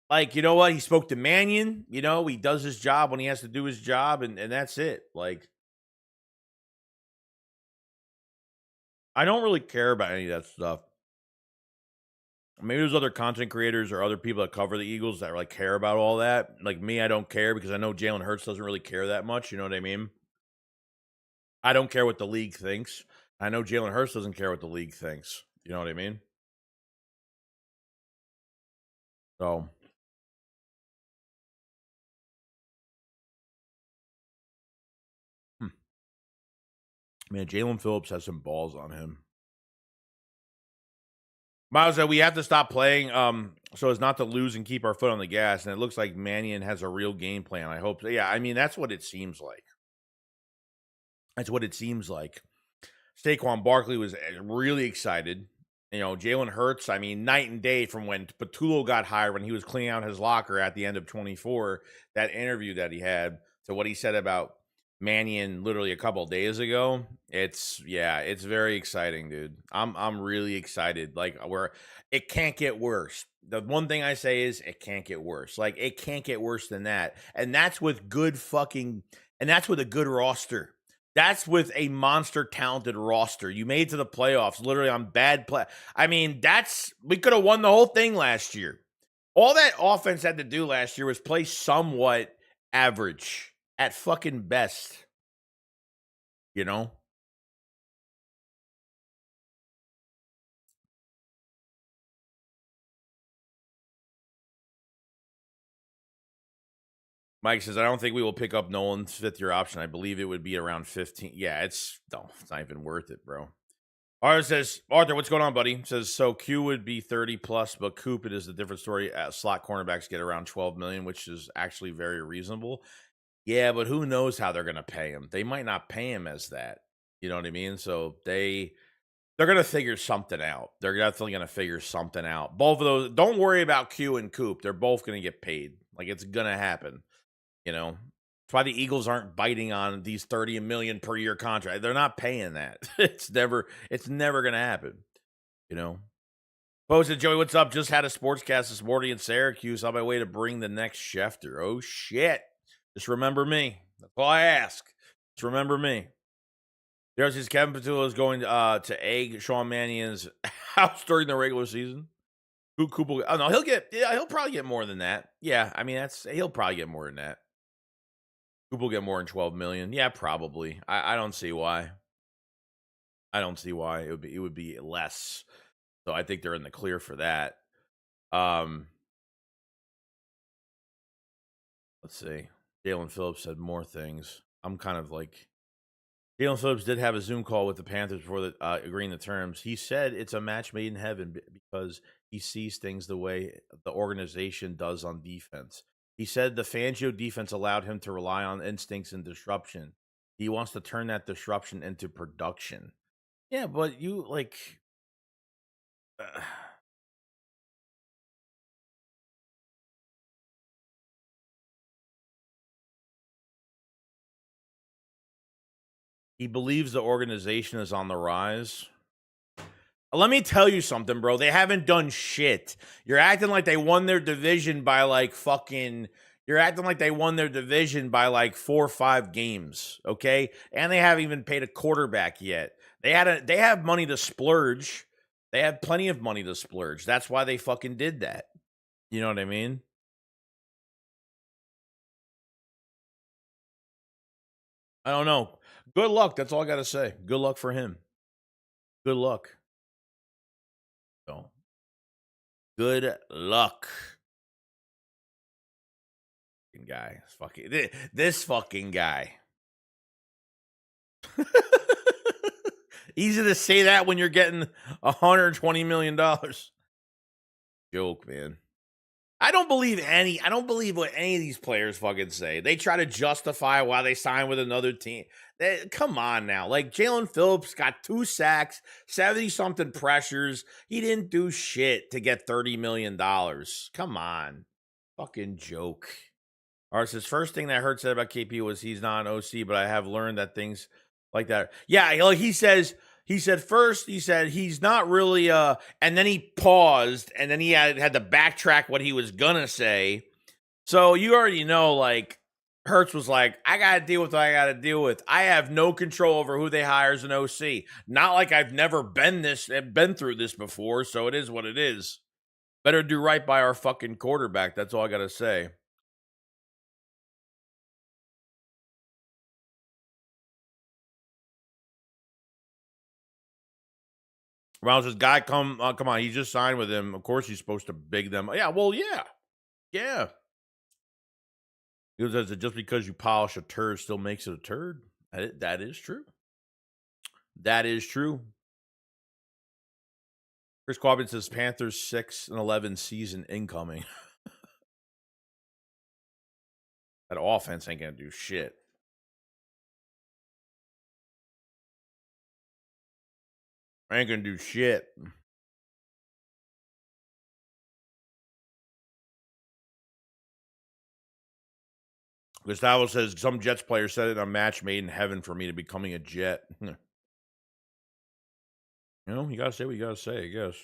like, you know what? He spoke to Mannion. He does his job when he has to do his job, and that's it. Like, I don't really care about any of that stuff. Maybe there's other content creators or other people that cover the Eagles that like care about all that. Like me, I don't care because I know Jalen Hurts doesn't really care that much. You know what I mean? I don't care what the league thinks. I know Jalen Hurts doesn't care what the league thinks. You know what I mean? So, man, Jalen Phillips has some balls on him. Miles said we have to stop playing so as not to lose and keep our foot on the gas. And it looks like Mannion has a real game plan. I hope so. Yeah, I mean, that's what it seems like. Saquon Barkley was really excited. Jalen Hurts, I mean, night and day from when Patullo got hired, when he was cleaning out his locker at the end of 24, that interview that he had, to what he said about Mannion literally a couple days ago. It's very exciting, dude. I'm really excited. Like, where it can't get worse. The one thing I say is it can't get worse. Like, it can't get worse than that. And that's with that's with a good roster. That's with a monster talented roster. You made it to the playoffs literally on bad play. I mean, we could have won the whole thing last year. All that offense had to do last year was play somewhat average at fucking best. Mike says, I don't think we will pick up Nolan's 5th-year option. I believe it would be around 15. Yeah, it's not even worth it, bro. Arthur says, what's going on, buddy? Says, so Q would be 30 plus, but Coop, it is a different story. Slot cornerbacks get around 12 million, which is actually very reasonable. Yeah, but who knows how they're going to pay him? They might not pay him as that. You know what I mean? So they're going to figure something out. They're definitely going to figure something out. Both of those, don't worry about Q and Coop. They're both going to get paid. Like, it's going to happen. That's why the Eagles aren't biting on these 30 million per year contract. They're not paying that. It's never going to happen. Posted, Joey, what's up? Just had a sportscast this morning in Syracuse on my way to bring the next Schefter. Oh, shit. Just remember me. That's all I ask. Just remember me. There's his Kevin Patullo is going to egg Sean Mannion's house during the regular season. Cooper, oh no, he'll probably get more than that. Yeah, I mean he'll probably get more than that. Cooper will get more than 12 million. Yeah, probably. I don't see why. I don't see why it would be less. So I think they're in the clear for that. Let's see. Jalen Phillips said more things. I'm kind of like Jalen Phillips did have a Zoom call with the Panthers before agreeing the terms. He said it's a match made in heaven because he sees things the way the organization does on defense. He said the Fangio defense allowed him to rely on instincts and disruption. He wants to turn that disruption into production. Yeah, but you like. He believes the organization is on the rise. Let me tell you something, bro. They haven't done shit. You're acting like they won their division by like fucking. You're acting like they won their division by like 4 or 5 games, okay? And they haven't even paid a quarterback yet. They have money to splurge. They have plenty of money to splurge. That's why they fucking did that. You know what I mean? I don't know. Good luck. That's all I got to say. Good luck for him. Good luck. So, good luck. Guy. This fucking guy. Easy to say that when you're getting $120 million. Joke, man. I don't believe what any of these players fucking say. They try to justify why they sign with another team. Come on now. Like Jalen Phillips got 2 sacks, 70-something pressures. He didn't do shit to get $30 million. Come on. Fucking joke. All right, so his first thing that Hurts said about KP was he's not an OC, but I have learned that things like that. Yeah, like he said he's not really and then he paused and then he had to backtrack what he was gonna say. So you already know, like, Hurts was like, I gotta deal with what I gotta deal with. I have no control over who they hire as an OC. Not like I've never been through this before, so it is what it is. Better do right by our fucking quarterback. That's all I gotta say. Rounds this guy come on, he just signed with him. Of course he's supposed to big them. Yeah, well, yeah. Yeah. He says that just because you polish a turd still makes it a turd. That is true. That is true. Chris Quabbin says Panthers 6-11 season incoming. That offense ain't gonna do shit. I ain't gonna do shit. Gustavo says some Jets player said it a match made in heaven for me to becoming a Jet. You know, you gotta say what you gotta say, I guess.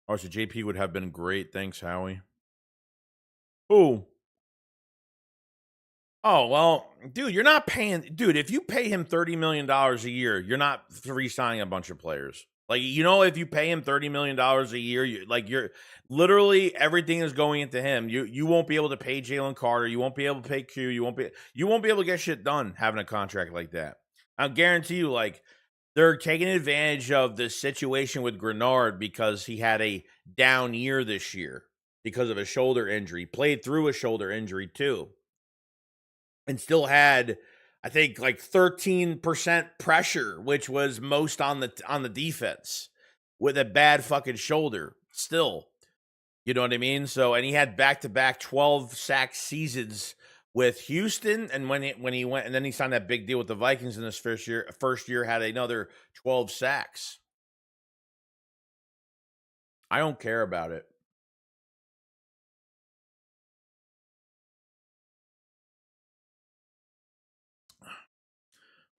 Oh, so JP would have been great. Thanks, Howie. Who? Oh, well, dude, you're not paying. Dude, if you pay him $30 million a year, you're not re-signing a bunch of players. Like, you know, if you pay him $30 million a year, you're literally everything is going into him. You won't be able to pay Jalen Carter. You won't be able to pay Q. You won't be able to get shit done having a contract like that. I'll guarantee you, like, they're taking advantage of the situation with Goedert because he had a down year this year because of a shoulder injury. Played through a shoulder injury too. And still had, I think, like 13% pressure, which was most on the defense with a bad fucking shoulder. Still, you know what I mean? So, and he had back-to-back 12 sack seasons with Houston, and when he went, and then he signed that big deal with the Vikings in his first year had another 12 sacks. I don't care about it.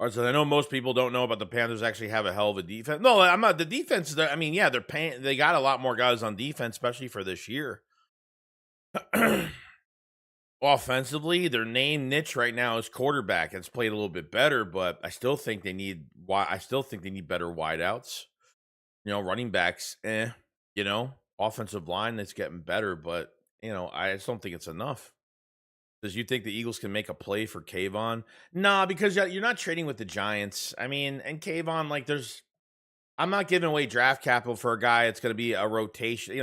All right, so I know most people don't know about the Panthers actually have a hell of a defense. No, I'm not. The defense, I mean, yeah, they're paying. They got a lot more guys on defense, especially for this year. Offensively, their main niche right now is quarterback. It's played a little bit better, but I still think they need better wideouts. Running backs, offensive line that's getting better, but I just don't think it's enough. Does you think the Eagles can make a play for Kayvon? Nah, because you're not trading with the Giants. I mean, and Kayvon, like, I'm not giving away draft capital for a guy. It's going to be a rotation,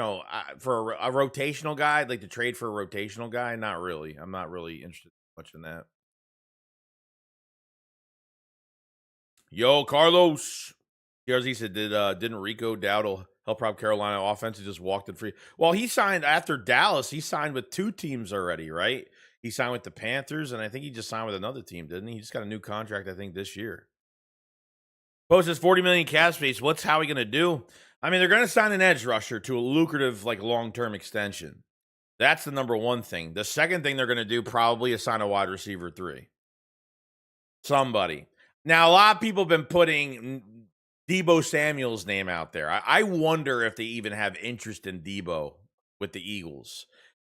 for a rotational guy. I'd like to trade for a rotational guy. Not really. I'm not really interested much in that. Yo, Carlos. Here's he said, didn't Rico Dowdle help out Carolina offense? He just walked it free. Well, he signed after Dallas. He signed with 2 teams already, right? He signed with the Panthers, and I think he just signed with another team, didn't he? He just got a new contract, I think, this year. Post says $40 million cap space. What's Howie going to do? I mean, they're going to sign an edge rusher to a lucrative, like, long-term extension. That's the number one thing. The second thing they're going to do probably is sign a wide receiver 3. Somebody. Now, a lot of people have been putting Deebo Samuel's name out there. I wonder if they even have interest in Deebo with the Eagles.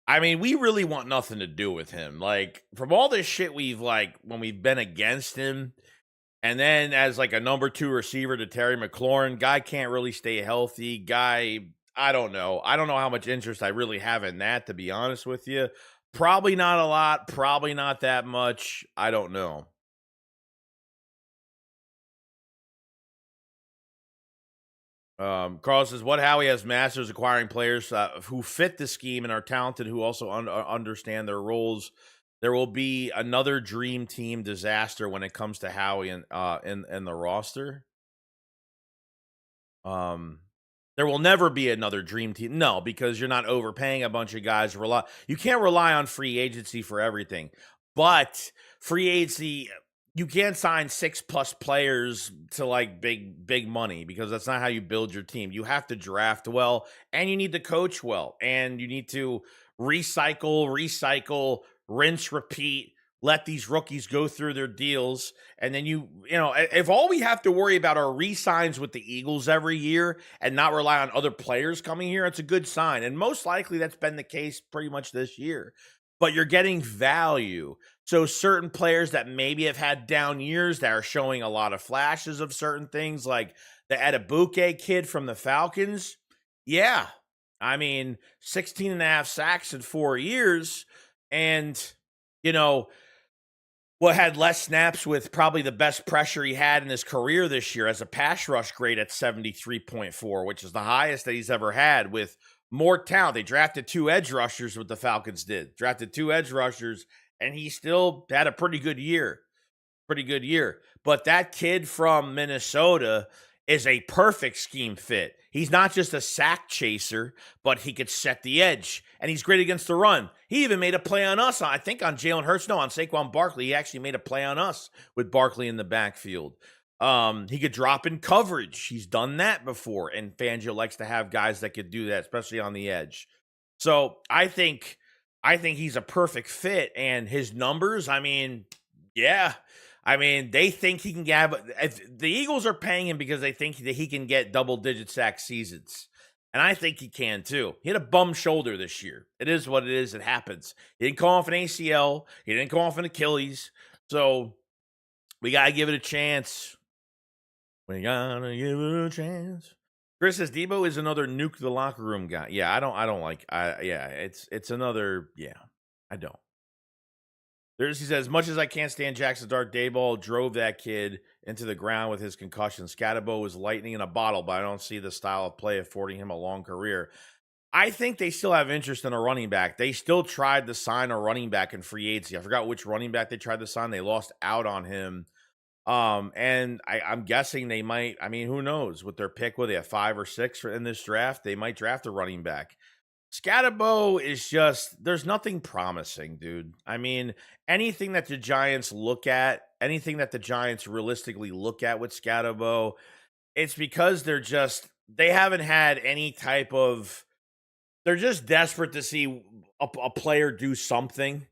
I mean, we really want nothing to do with him. Like, from all this shit when we've been against him, and then as like a number 2 receiver to Terry McLaurin, guy can't really stay healthy. Guy, I don't know. I don't know how much interest I really have in that, to be honest with you. Probably not a lot. Probably not that much. I don't know. Carl says, what Howie has masters acquiring players who fit the scheme and are talented, who also understand their roles. There will be another dream team disaster when it comes to Howie and in the roster. There will never be another dream team. No, because you're not overpaying a bunch of guys. You can't rely on free agency for everything. But free agency, you can't sign 6+ players to like big money, because that's not how you build your team. You have to draft well, and you need to coach well, and you need to recycle, rinse, repeat. Let these rookies go through their deals, and then if all we have to worry about are re-signs with the Eagles every year and not rely on other players coming here, it's a good sign. And most likely that's been the case pretty much this year. But you're getting value. So certain players that maybe have had down years that are showing a lot of flashes of certain things, like the Adebuke kid from the Falcons. Yeah. I mean, 16.5 sacks in 4 years. And, had less snaps with probably the best pressure he had in his career this year as a pass rush grade at 73.4, which is the highest that he's ever had, with more talent. They drafted 2 edge rushers, what the Falcons did. Drafted 2 edge rushers, and he still had a pretty good year. But that kid from Minnesota is a perfect scheme fit. He's not just a sack chaser, but he could set the edge, and he's great against the run. He even made a play on us, I think on Jalen Hurts. No, on Saquon Barkley. He actually made a play on us with Barkley in the backfield. He could drop in coverage. He's done that before, and Fangio likes to have guys that could do that, especially on the edge. So I think he's a perfect fit, and his numbers, I mean, yeah. I mean, they think he can get. The Eagles are paying him because they think that he can get double-digit sack seasons. And I think he can too. He had a bum shoulder this year. It is what it is. It happens. He didn't come off an ACL. He didn't come off an Achilles. So we got to give it a chance. We got to give it a chance. Chris says Deebo is another nuke the locker room guy. Yeah, I don't like. It's another. Yeah, I don't. He says, as much as I can't stand Jackson Dart, Dayball drove that kid into the ground with his concussion. Scatabo was lightning in a bottle, but I don't see the style of play affording him a long career. I think they still have interest in a running back. They still tried to sign a running back in free agency. I forgot which running back they tried to sign. They lost out on him. And I'm guessing they might, I mean, who knows? With their pick, whether they have 5 or 6 in this draft, they might draft a running back. Scatabo is just, there's nothing promising, dude. I mean, anything that the Giants realistically look at with Scatabo, it's because they haven't had any type of, they're just desperate to see a player do something.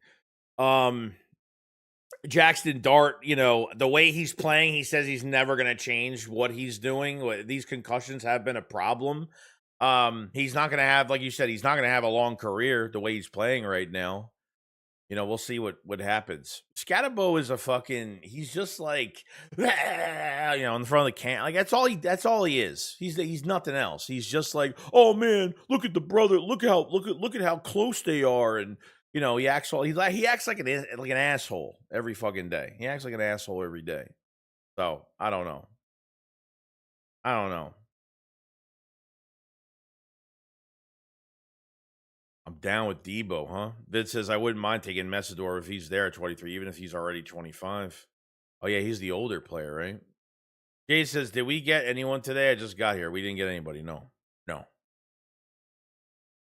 Jackson Dart, the way he's playing, he says he's never going to change what he's doing. These concussions have been a problem. He's not going to have, like you said, he's not going to have a long career the way he's playing right now. We'll see what happens. Scatabo is a fucking. He's just like, in front of the can. Like that's all he is. He's nothing else. He's just like, oh man, look at the brother. Look at how close they are, and he acts like an asshole every fucking day. He acts like an asshole every day. So I don't know. I'm down with Debo, huh? Vid says I wouldn't mind taking Messidor if he's there at 23, even if he's already 25. Oh yeah, he's the older player, right? Jay says, did we get anyone today? I just got here. We didn't get anybody. No.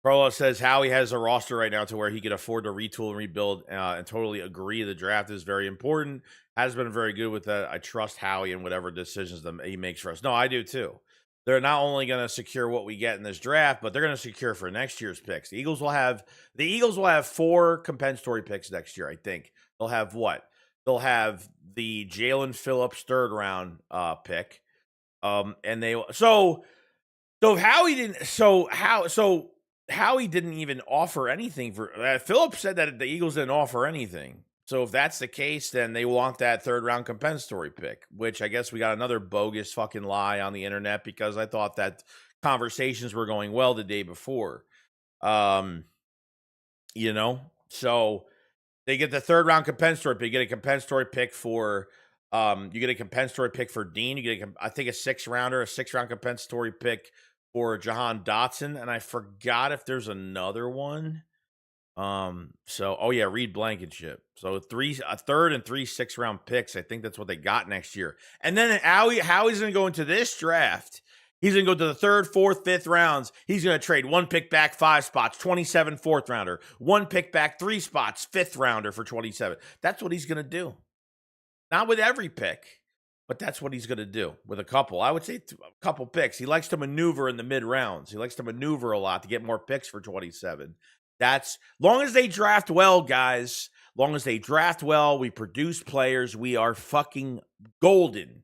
Carlos says Howie has a roster right now to where he could afford to retool and rebuild, and totally agree. The draft is very important. Has been very good with that. I trust Howie in whatever decisions he makes for us. No, I do too. They're not only going to secure what we get in this draft, but they're going to secure for next year's picks. The Eagles will have 4 compensatory picks next year. I think they'll have what? They'll have the Jalen Phillips 3rd round pick, and they so Howie didn't. Howie didn't even offer anything for Phillips said that the Eagles didn't offer anything. So if that's the case, then they want that 3rd round compensatory pick, which I guess we got another bogus fucking lie on the internet because I thought that conversations were going well the day before. So they get the 3rd round compensatory pick. You get a compensatory pick for Dean. You get I think a 6th rounder, a 6th round compensatory pick for Jahan Dotson, and I forgot if there's another one. Reed Blankenship. So a 3rd and 3 6th round picks. I think that's what they got next year. And then Howie's going to go into this draft. He's going to go to the 3rd, 4th, 5th rounds. He's going to trade 1 pick back, 5 spots, 27 4th rounder, 1 pick back, 3 spots, 5th rounder for 27. That's what he's going to do. Not with every pick, but that's what he's going to do with a couple. I would say a couple picks. He likes to maneuver in the mid rounds. He likes to maneuver a lot to get more picks for 27. That's long as they draft well, guys. Long as they draft well, we produce players. We are fucking golden.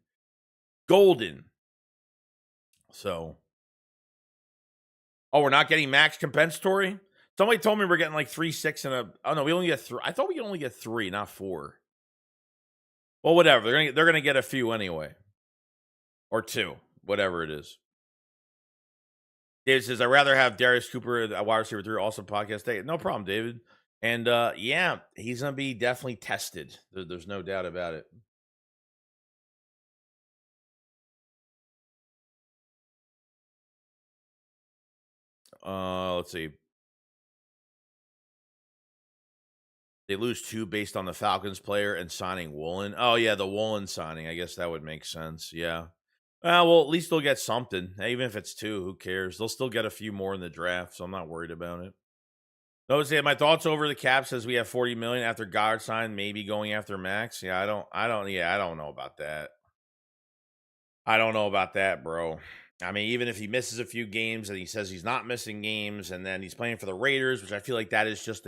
So, we're not getting max compensatory? Somebody told me we're getting like 3, 6, and a. Oh no, we only get 3. I thought we could only get 3, not 4. Well, whatever. They're gonna get a few anyway, or 2, whatever it is. David says, I'd rather have Darius Cooper at wide receiver 3, also podcast day. No problem, David. And he's going to be definitely tested. There's no doubt about it. Let's see. They lose 2 based on the Falcons player and signing Woolen. Oh, yeah, the Woolen signing. I guess that would make sense. Yeah. Well, at least they'll get something. Even if it's 2, who cares? They'll still get a few more in the draft, so I'm not worried about it. Notice my thoughts over the cap says we have 40 million after Goddard signed, maybe going after Max. Yeah, I don't know about that. I don't know about that, bro. I mean, even if he misses a few games and he says he's not missing games and then he's playing for the Raiders, which I feel like that is just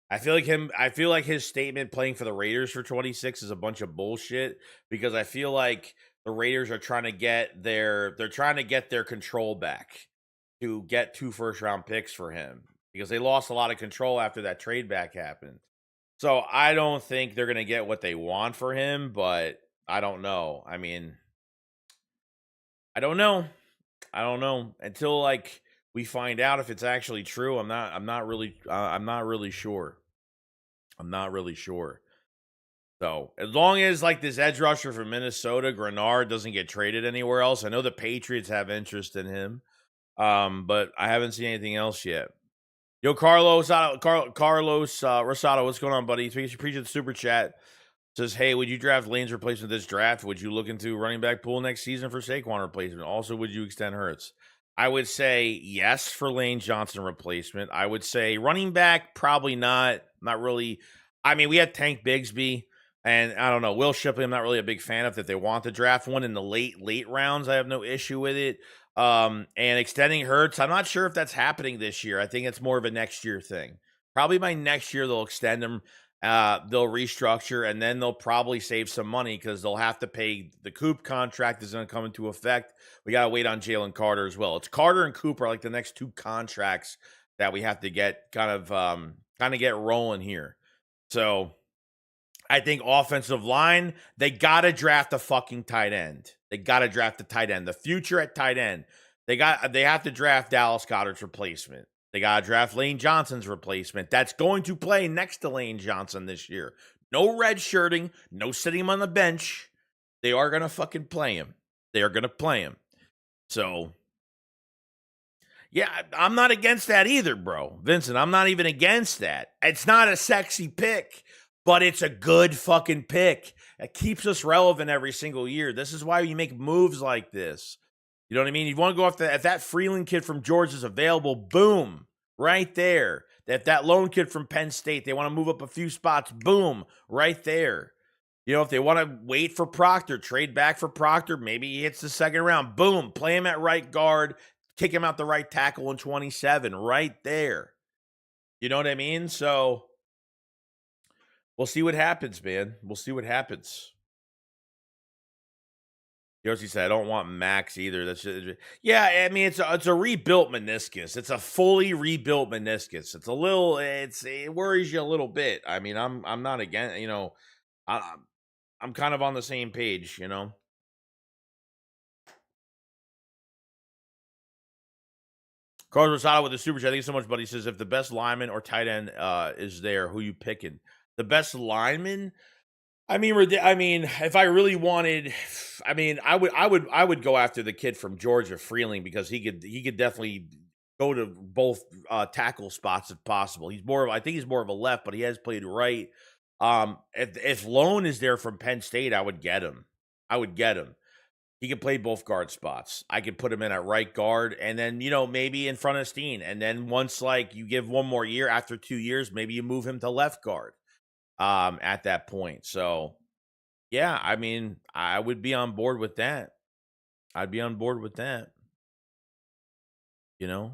I feel like his statement playing for the Raiders for 26 is a bunch of bullshit because I feel like the Raiders are trying to get their control back to get 2 first-round picks for him because they lost a lot of control after that trade back happened. So I don't think they're going to get what they want for him, but I don't know. I mean, I don't know until we find out if it's actually true. I'm not really sure. So as long as this edge rusher from Minnesota, Grenard, doesn't get traded anywhere else, I know the Patriots have interest in him, but I haven't seen anything else yet. Yo, Carlos Rosado, what's going on, buddy? Appreciate the super chat. Says, hey, would you draft Lane's replacement this draft? Would you look into running back pool next season for Saquon replacement? Also, would you extend Hurts? I would say yes for Lane Johnson replacement. I would say running back, probably not. Not really. I mean, we had Tank Bigsby, and I don't know. Will Shipley, I'm not really a big fan of. If they want to draft one in the late rounds, I have no issue with it. And extending Hurts, I'm not sure if that's happening this year. I think it's more of a next year thing. Probably by next year, they'll extend him. They'll restructure, and then they'll probably save some money because they'll have to pay the Coop contract is going to come into effect. We got to wait on Jalen Carter as well. It's Carter and Cooper like the next 2 contracts that we have to get kind of get rolling here. So I think offensive line, they got to draft a fucking tight end. They got to draft a tight end. The future at tight end, they have to draft Dallas Goedert's replacement. They got to draft Lane Johnson's replacement. That's going to play next to Lane Johnson this year. No red shirting, no sitting him on the bench. They are going to fucking play him. They are going to play him. So, yeah, I'm not against that either, bro. Vincent, I'm not even against that. It's not a sexy pick, but it's a good fucking pick. It keeps us relevant every single year. This is why you make moves like this. You know what I mean? You want to go off if that Freeland kid from Georgia is available, boom, right there. If that lone kid from Penn State, they want to move up a few spots, boom, right there. You know, if they want to wait for Proctor, trade back for Proctor, maybe he hits the second round, boom, play him at right guard, kick him out the right tackle in 27, right there. You know what I mean? So we'll see what happens, man. We'll see what happens. Yoshi said, I don't want Max either. That's just, yeah, I mean, it's a rebuilt meniscus. It's a fully rebuilt meniscus. It's a little, it worries you a little bit. I mean, I'm not against, you know, I'm kind of on the same page, you know. Carlos Rosado with the super chat. Thank you so much, buddy. He says, if the best lineman or tight end is there, who you picking? The best lineman? I mean, if I really wanted, I mean, I would go after the kid from Georgia, Freeling, because he could definitely go to both tackle spots if possible. I think he's more of a left, but he has played right. If Lone is there from Penn State, I would get him. He can play both guard spots. I could put him in at right guard, and then, you know, maybe in front of Steen. And then once, like, you give one more year, after 2 years, maybe you move him to left guard at that point. So, yeah, I mean, I would be on board with that. I'd be on board with that. You know?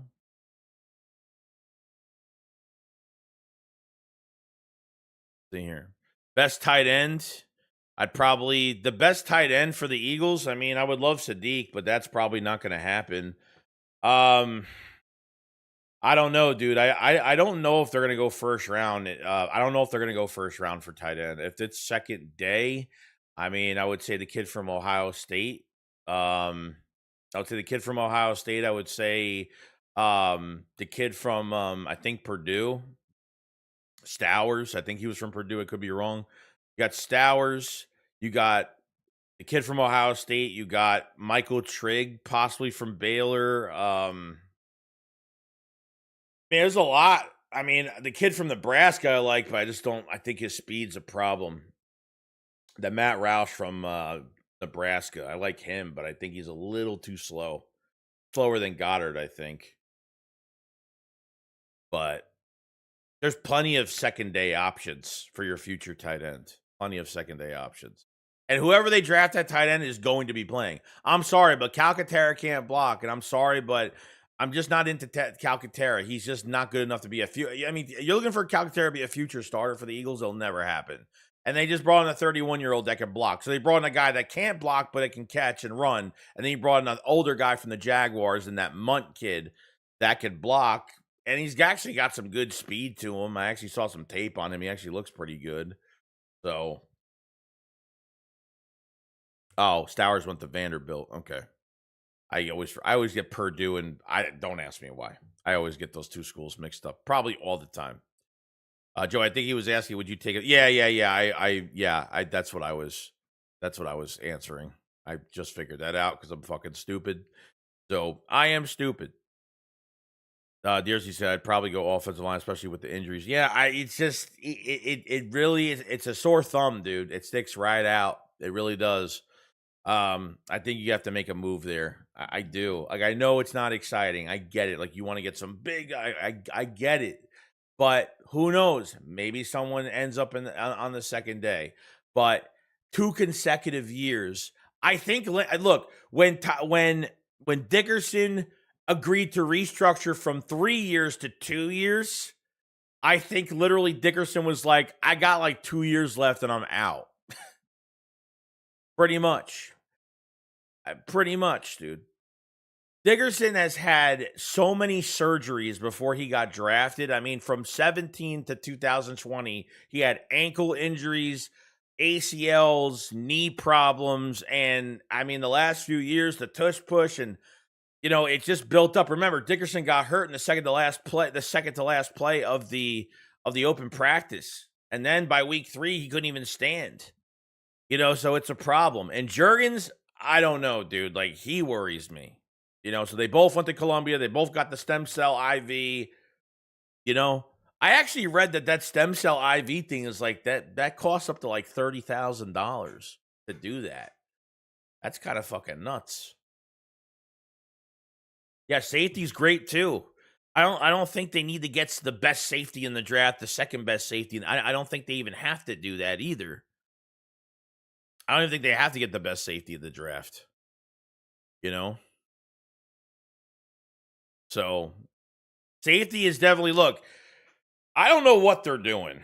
See here. Best tight end. The best tight end for the Eagles. I mean, I would love Sadiq, but that's probably not going to happen. I don't know, dude. I don't know if they're going to go first round. I don't know if they're going to go first round for tight end. If it's second day, I mean, I would say the kid from Ohio State. I would say the kid from Ohio State. I would say the kid from I think Purdue. Stowers. I think he was from Purdue. I could be wrong. You got Stowers. You got the kid from Ohio State. You got Michael Trigg, possibly from Baylor. Man, there's a lot. I mean, the kid from Nebraska I like, but I think his speed's a problem. The Matt Roush from Nebraska. I like him, but I think he's a little too slow. Slower than Goedert, I think. But there's plenty of second day options for your future tight end. Plenty of second day options. And whoever they draft at tight end is going to be playing. I'm sorry, but Calcaterra can't block. And I'm sorry, but I'm just not into Calcaterra. He's just not good enough to be I mean, you're looking for Calcaterra to be a future starter for the Eagles. It'll never happen. And they just brought in a 31-year-old that can block. So they brought in a guy that can't block, but it can catch and run. And then he brought in an older guy from the Jaguars and that Munt kid that could block. And he's actually got some good speed to him. I actually saw some tape on him. He actually looks pretty good. So, Stowers went to Vanderbilt. Okay. I always get Purdue, and don't ask me why. I always get those two schools mixed up, probably all the time. Joe, I think he was asking, would you take it? Yeah. That's what I was answering. I just figured that out because I'm fucking stupid. So I am stupid. Dearsy said I'd probably go offensive line, especially with the injuries. Yeah, it's just it really is. It's a sore thumb, dude. It sticks right out. It really does. I think you have to make a move there. I do. Like, I know it's not exciting. I get it. Like, you want to get some big. I get it. But who knows? Maybe someone ends up on the second day. But 2 consecutive years. I think. Look, when Dickerson agreed to restructure from 3 years to 2 years, I think literally Dickerson was like, I got like 2 years left and I'm out. Pretty much, dude. Dickerson has had so many surgeries before he got drafted. I mean, from 17 to 2020, he had ankle injuries, ACLs, knee problems, and I mean, the last few years, the tush push, and it just built up. Remember, Dickerson got hurt in the second to last play of the open practice, and then by week 3, he couldn't even stand. So it's a problem. And Juergens, I don't know, dude. Like, he worries me. So they both went to Columbia. They both got the stem cell IV. I actually read that stem cell IV thing is like that costs up to like $30,000 to do that. That's kind of fucking nuts. Yeah, safety's great too. I don't think they need to get the best safety in the draft, the second best safety. I don't think they even have to do that either. I don't even think they have to get the best safety in the draft. So safety is definitely, look, I don't know what they're doing.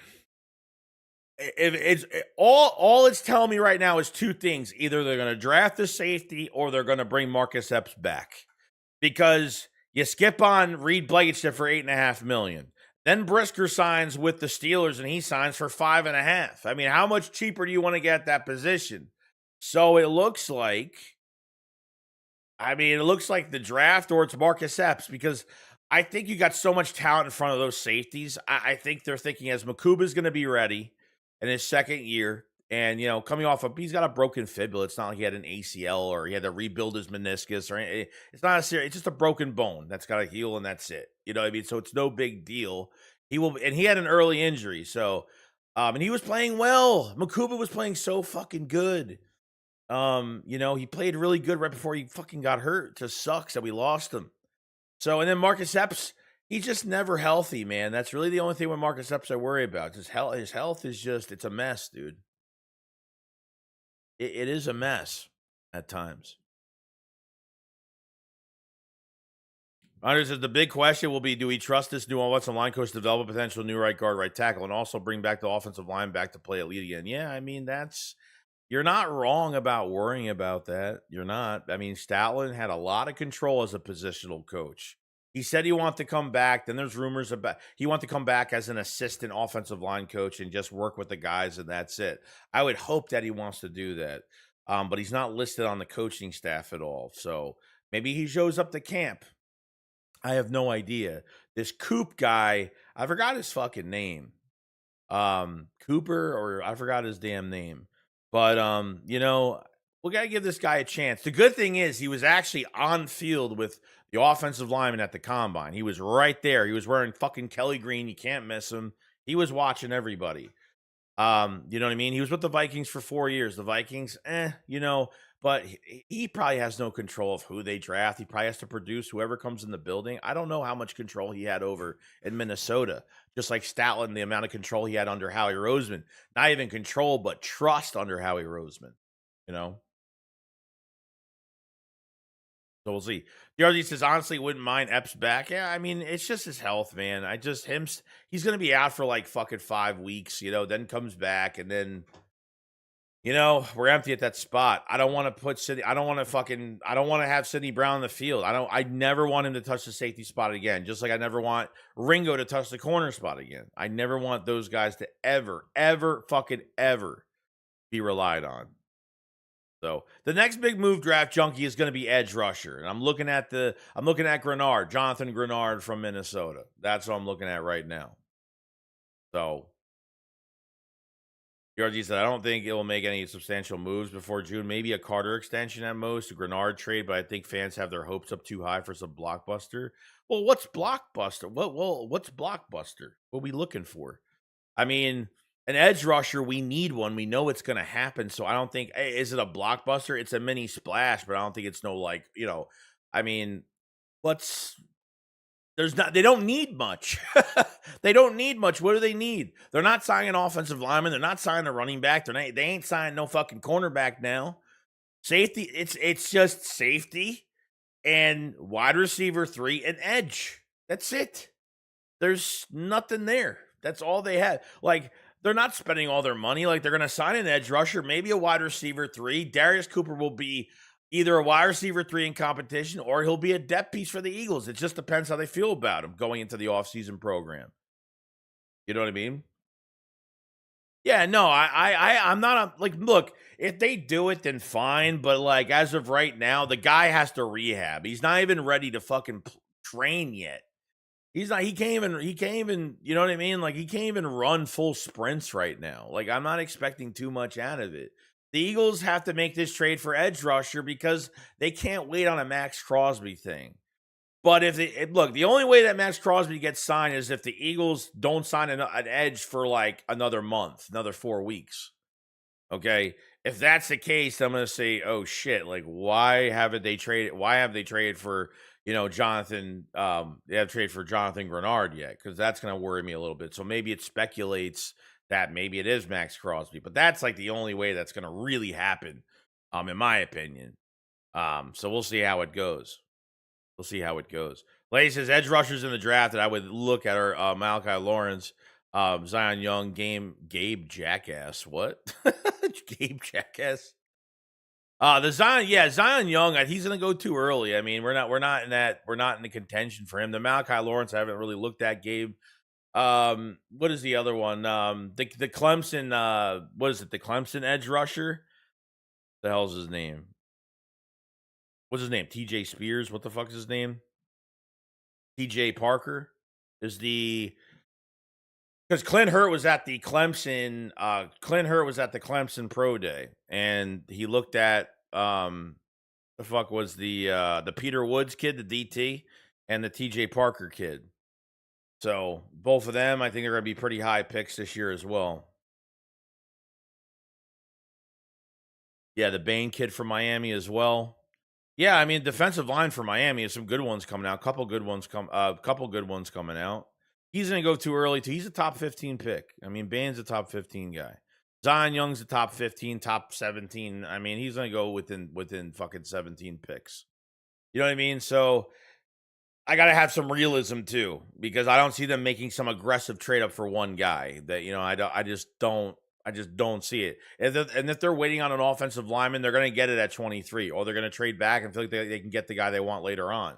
If it's all it's telling me right now is two things. Either they're going to draft the safety or they're going to bring Marcus Epps back. Because you skip on Reed Blankenship for $8.5 million. Then Brisker signs with the Steelers and he signs for $5.5. I mean, how much cheaper do you want to get that position? So it looks like the draft or it's Marcus Epps, because I think you got so much talent in front of those safeties. I think they're thinking as Makuba's going to be ready in his second year, and coming off he's got a broken fibula. It's not like he had an ACL or he had to rebuild his meniscus or anything. It's not it's just a broken bone that's got to heal, and that's it. You know what I mean? So it's no big deal. He had an early injury, so and he was playing well. Makuba was playing so fucking good. He played really good right before he fucking got hurt. It just sucks that we lost him. So, and then Marcus Epps, he's just never healthy, man. That's really the only thing with Marcus Epps I worry about. His health is just, it's a mess, dude. It is a mess at times. Andre says the big question will be, do we trust this new offensive line coach to develop a potential new right guard, right tackle, and also bring back the offensive line back to play elite again? Yeah, I mean, you're not wrong about worrying about that. You're not. I mean, Stoutland had a lot of control as a positional coach. He said he wanted to come back. Then there's rumors about he wanted to come back as an assistant offensive line coach and just work with the guys, and that's it. I would hope that he wants to do that. But he's not listed on the coaching staff at all. So maybe he shows up to camp. I have no idea. This Coop guy, I forgot his fucking name. Cooper, or I forgot his damn name. But, we got to give this guy a chance. The good thing is he was actually on field with the offensive lineman at the combine. He was right there. He was wearing fucking Kelly Green. You can't miss him. He was watching everybody. You know what I mean? He was with the Vikings for 4 years. The Vikings, but he probably has no control of who they draft. He probably has to produce whoever comes in the building. I don't know how much control he had over in Minnesota. Just like Stoutland, the amount of control he had under Howie Roseman. Not even control, but trust under Howie Roseman. So we'll see. DRZ says, honestly, wouldn't mind Epps back. Yeah, I mean, it's just his health, man. He's going to be out for like fucking 5 weeks, then comes back, and then, we're empty at that spot. I don't want to put Sidney. I don't want to have Sidney Brown in the field. I never want him to touch the safety spot again. Just like I never want Ringo to touch the corner spot again. I never want those guys to ever be relied on. So the next big move, draft junkie, is going to be edge rusher. And I'm looking at Grenard, Jonathan Grenard from Minnesota. That's what I'm looking at right now. So DRG said, I don't think it will make any substantial moves before June. Maybe a Carter extension at most, a Grenard trade, but I think fans have their hopes up too high for some blockbuster. Well, what's blockbuster? What's blockbuster? What are we looking for? I mean, an edge rusher, we need one. We know it's going to happen. So I don't think, is it a blockbuster? It's a mini splash, but I don't think it's they don't need much. They don't need much. What do they need? They're not signing an offensive lineman. They're not signing a running back. They ain't signing no fucking cornerback now. Safety, it's just safety and wide receiver 3 and edge. That's it. There's nothing there. That's all they had. Like, they're not spending all their money. Like, they're going to sign an edge rusher, maybe a wide receiver 3. Darius Cooper will be either a wide receiver 3 in competition or he'll be a depth piece for the Eagles. It just depends how they feel about him going into the offseason program. You know what I mean? Yeah, no, I'm not like, look, if they do it, then fine. But like, as of right now, the guy has to rehab. He's not even ready to fucking train yet. He's not. He can't even. You know what I mean? Like, he can't even run full sprints right now. Like, I'm not expecting too much out of it. The Eagles have to make this trade for edge rusher because they can't wait on a Max Crosby thing. But if they look, the only way that Max Crosby gets signed is if the Eagles don't sign an edge for like another month, another 4 weeks. Okay, if that's the case, I'm going to say, oh shit, like why haven't they traded? Why have they traded for Jonathan? They have traded for Jonathan Grenard yet? Because that's going to worry me a little bit. So maybe it speculates that maybe it is Max Crosby, but that's like the only way that's going to really happen, in my opinion. So we'll see how it goes. We'll see how it goes. Lady says edge rushers in the draft that I would look at are Malachi Lawrence, Zion Young, Gabe Jackass. What? Gabe Jackass. The Zion Young, he's gonna go too early. I mean, we're not in the contention for him. The Malachi Lawrence, I haven't really looked at. Gabe. What is the other one? The Clemson, what is it? The Clemson edge rusher? The hell's his name? What's his name? TJ Spears. What the fuck is his name? TJ Parker is because Clint Hurt was at the Clemson. Clint Hurt was at the Clemson Pro Day, and he looked at the fuck was the Peter Woods kid, the DT, and the TJ Parker kid. So both of them, I think, are going to be pretty high picks this year as well. Yeah, the Bain kid from Miami as well. Yeah, I mean, defensive line for Miami has some good ones coming out. Couple good ones coming out. He's going to go too early too. He's a top 15 pick. I mean, Bain's a top 15 guy. Zion Young's a top 15, top 17. I mean, he's going to go within fucking 17 picks. You know what I mean? So I got to have some realism too, because I don't see them making some aggressive trade up for one guy. That I just don't see it. And if they're waiting on an offensive lineman, they're going to get it at 23, or they're going to trade back and feel like they can get the guy they want later on.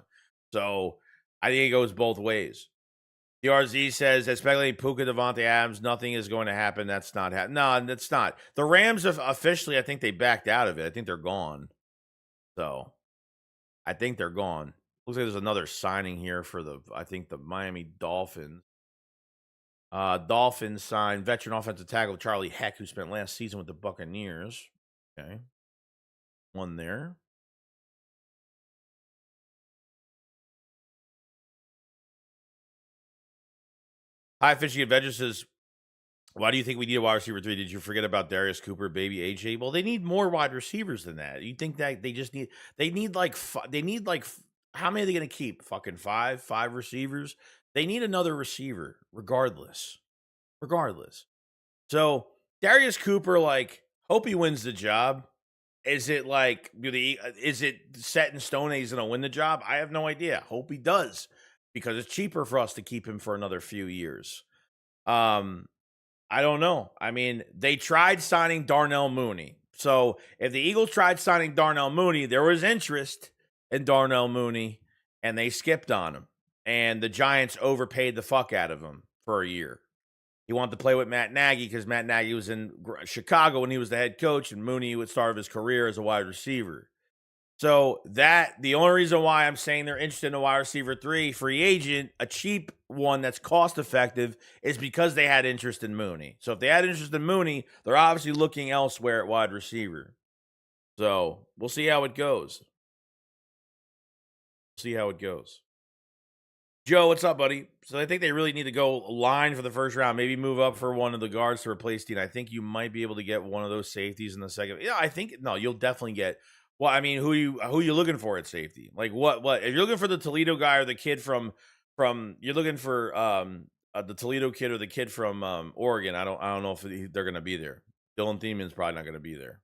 So I think it goes both ways. The RZ says, especially Puka, Devontae Adams, nothing is going to happen. That's not happening. No, that's not. The Rams have officially, I think they backed out of it. I think they're gone. So I think they're gone. Looks like there's another signing here for the Miami Dolphins. Dolphins signed veteran offensive tackle Charlie Heck, who spent last season with the Buccaneers. Okay. One there. Hi, Fishy Adventure says, why do you think we need a wide receiver 3? Did you forget about Darius Cooper, baby AJ? Well, they need more wide receivers than that. You think that they need like how many are they going to keep? Fucking five receivers. They need another receiver regardless. So Darius Cooper, like, hope he wins the job. Is it like, is it set in stone that he's going to win the job? I have no idea. Hope he does, because it's cheaper for us to keep him for another few years. I don't know. I mean, they tried signing Darnell Mooney. So if the Eagles tried signing Darnell Mooney, there was interest in Darnell Mooney, and they skipped on him. And the Giants overpaid the fuck out of him for a year. He wanted to play with Matt Nagy because Matt Nagy was in Chicago when he was the head coach, and Mooney would start his career as a wide receiver. So the only reason why I'm saying they're interested in a wide receiver 3 free agent, a cheap one that's cost effective, is because they had interest in Mooney. So if they had interest in Mooney, they're obviously looking elsewhere at wide receiver. So we'll see how it goes. Joe, what's up, buddy? So I think they really need to go line for the first round. Maybe move up for one of the guards to replace Dean. I think you might be able to get one of those safeties in the second. Yeah, I think you'll definitely get. Well, I mean, who you looking for at safety? Like what? If you're looking for the Toledo guy or the kid from you're looking for the Toledo kid or the kid from Oregon. I don't know if they're going to be there. Dylan Thieman's probably not going to be there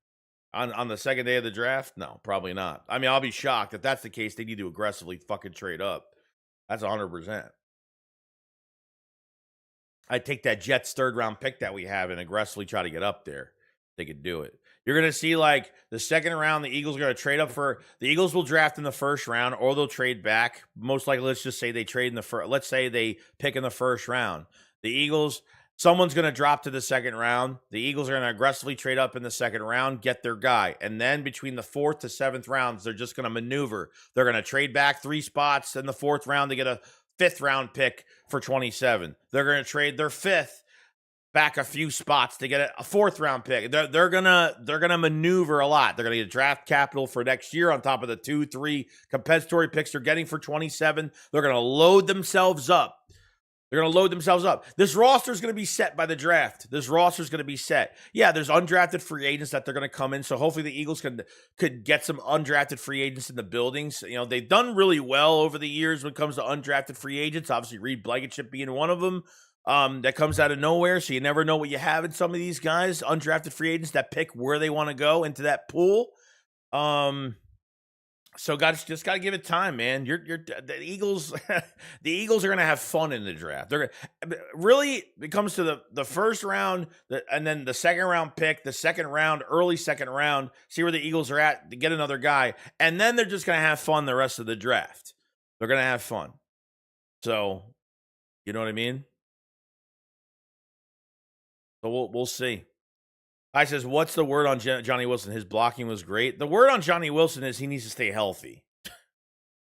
on the second day of the draft. No, probably not. I mean, I'll be shocked if that's the case. They need to aggressively fucking trade up. That's 100%. I'd take that Jets third round pick that we have and aggressively try to get up there. They could do it. You're going to see like the second round, the Eagles are going to trade up for the Eagles will draft in the first round or they'll trade back. Most likely, let's just say they trade in the first. Let's say they pick in the first round. The Eagles, someone's going to drop to the second round. The Eagles are going to aggressively trade up in the second round, get their guy. And then between the 4th to 7th rounds, they're just going to maneuver. They're going to trade back 3 spots in the 4th round to get a 5th round pick for 27. They're going to trade their 5th back a few spots to get a 4th round pick. They're gonna maneuver a lot. They're gonna get draft capital for next year on top of the 2-3 compensatory picks they're getting for 27. They're gonna load themselves up. This roster is going to be set by the draft. This roster is going to be set. Yeah, there's undrafted free agents that they're going to come in. So hopefully the Eagles could get some undrafted free agents in the buildings. You know, they've done really well over the years when it comes to undrafted free agents. Obviously, Reed Blankenship being one of them. That comes out of nowhere. So you never know what you have in some of these guys, undrafted free agents that pick where they want to go into that pool. So guys, just got to give it time, man. The Eagles. The Eagles are going to have fun in the draft. They're really. It comes to the first round, and then the second round pick, the second round, early second round. See where the Eagles are at to get another guy, and then they're just going to have fun the rest of the draft. They're going to have fun. So, you know what I mean? So we'll see. I says, what's the word on Johnny Wilson? His blocking was great. The word on Johnny Wilson is he needs to stay healthy.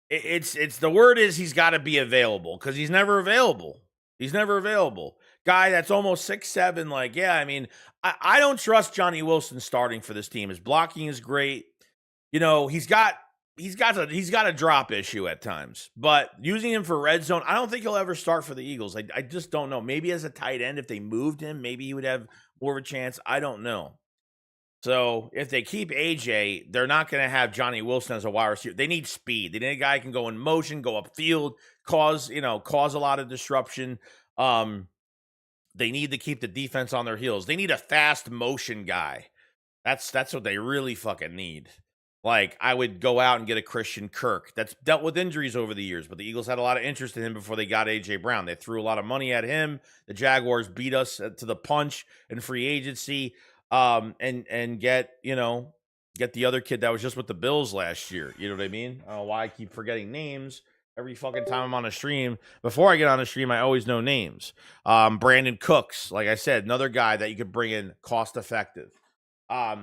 It's the word is he's got to be available because he's never available. Guy that's almost 6'7". Like, yeah, I mean, I don't trust Johnny Wilson starting for this team. His blocking is great. You know, he's got a drop issue at times, but using him for red zone, I don't think he'll ever start for the Eagles. I just don't know. Maybe as a tight end, if they moved him, maybe he would have more of a chance. I don't know. So if they keep AJ, they're not going to have Johnny Wilson as a wide receiver. They need speed. They need a guy who can go in motion, go upfield, cause a lot of disruption. They need to keep the defense on their heels. They need a fast motion guy. That's what they really fucking need. Like, I would go out and get a Christian Kirk that's dealt with injuries over the years, but the Eagles had a lot of interest in him before they got A.J. Brown. They threw a lot of money at him. The Jaguars beat us to the punch in free agency and get the other kid that was just with the Bills last year. You know what I mean? I don't know why I keep forgetting names. Every fucking time I'm on a stream, before I get on a stream, I always know names. Brandon Cooks, like I said, another guy that you could bring in cost effective.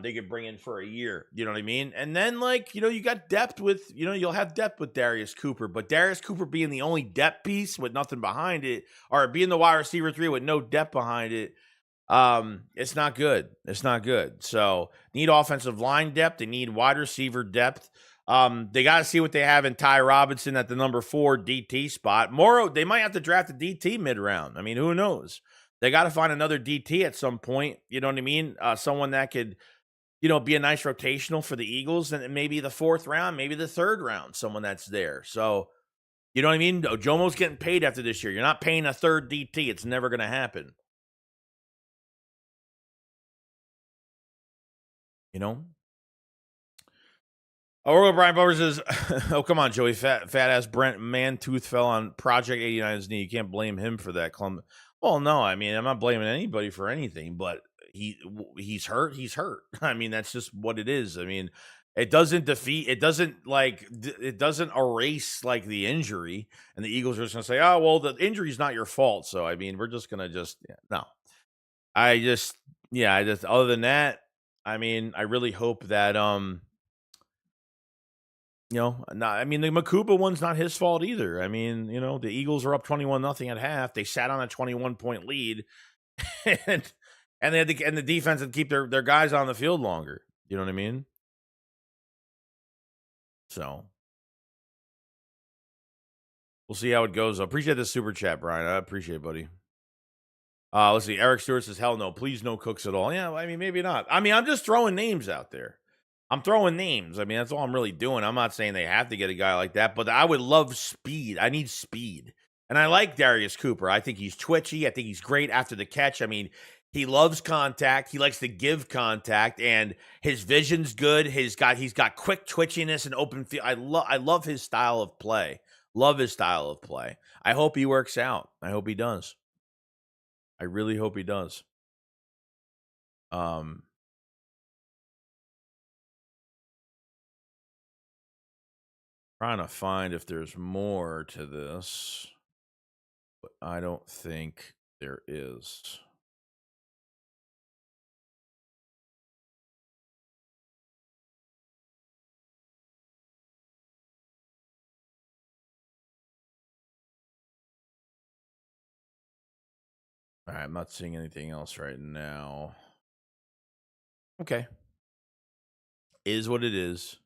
They could bring in for a year, you know what I mean? And then, you got depth with, you'll have depth with Darius Cooper, but Darius Cooper being the only depth piece with nothing behind it, or being the wide receiver 3 with no depth behind it, it's not good. It's not good. So, need offensive line depth. They need wide receiver depth. They got to see what they have in Ty Robinson at the number 4 DT spot. They might have to draft a DT mid-round. I mean, who knows? They got to find another DT at some point. You know what I mean? Someone that could, be a nice rotational for the Eagles, and maybe the 4th round, maybe the 3rd round, someone that's there. So, you know what I mean? Jomo's getting paid after this year. You're not paying a 3rd DT. It's never going to happen. You know? Oh, Brian Bowers says, oh, come on, Joey. Fat ass Brent man tooth fell on Project 89's knee. You can't blame him for that. Well, no, I mean, I'm not blaming anybody for anything, but he's hurt. He's hurt. I mean, that's just what it is. I mean, it doesn't erase like the injury, and the Eagles are just gonna say, oh, well, the injury's not your fault. So, I mean, we're just gonna no. Other than that, I mean, I really hope that the Makuba one's not his fault either. I mean, the Eagles are up 21-0 at half. They sat on a 21-point lead, and they had the defense had to keep their guys on the field longer. You know what I mean? So we'll see how it goes. I appreciate the super chat, Brian. I appreciate it, buddy. Let's see. Eric Stewart says, hell no, please no Cooks at all. Yeah, I mean, maybe not. I mean, I'm just throwing names out there. I'm throwing names. I mean, that's all I'm really doing. I'm not saying they have to get a guy like that, but I would love speed. I need speed. And I like Darius Cooper. I think he's twitchy. I think he's great after the catch. I mean, he loves contact. He likes to give contact, and his vision's good. He's got quick twitchiness and open field. I love his style of play. I hope he works out. I hope he does. I really hope he does. Trying to find if there's more to this, but I don't think there is. All right, I'm not seeing anything else right now. Okay. Is what it is.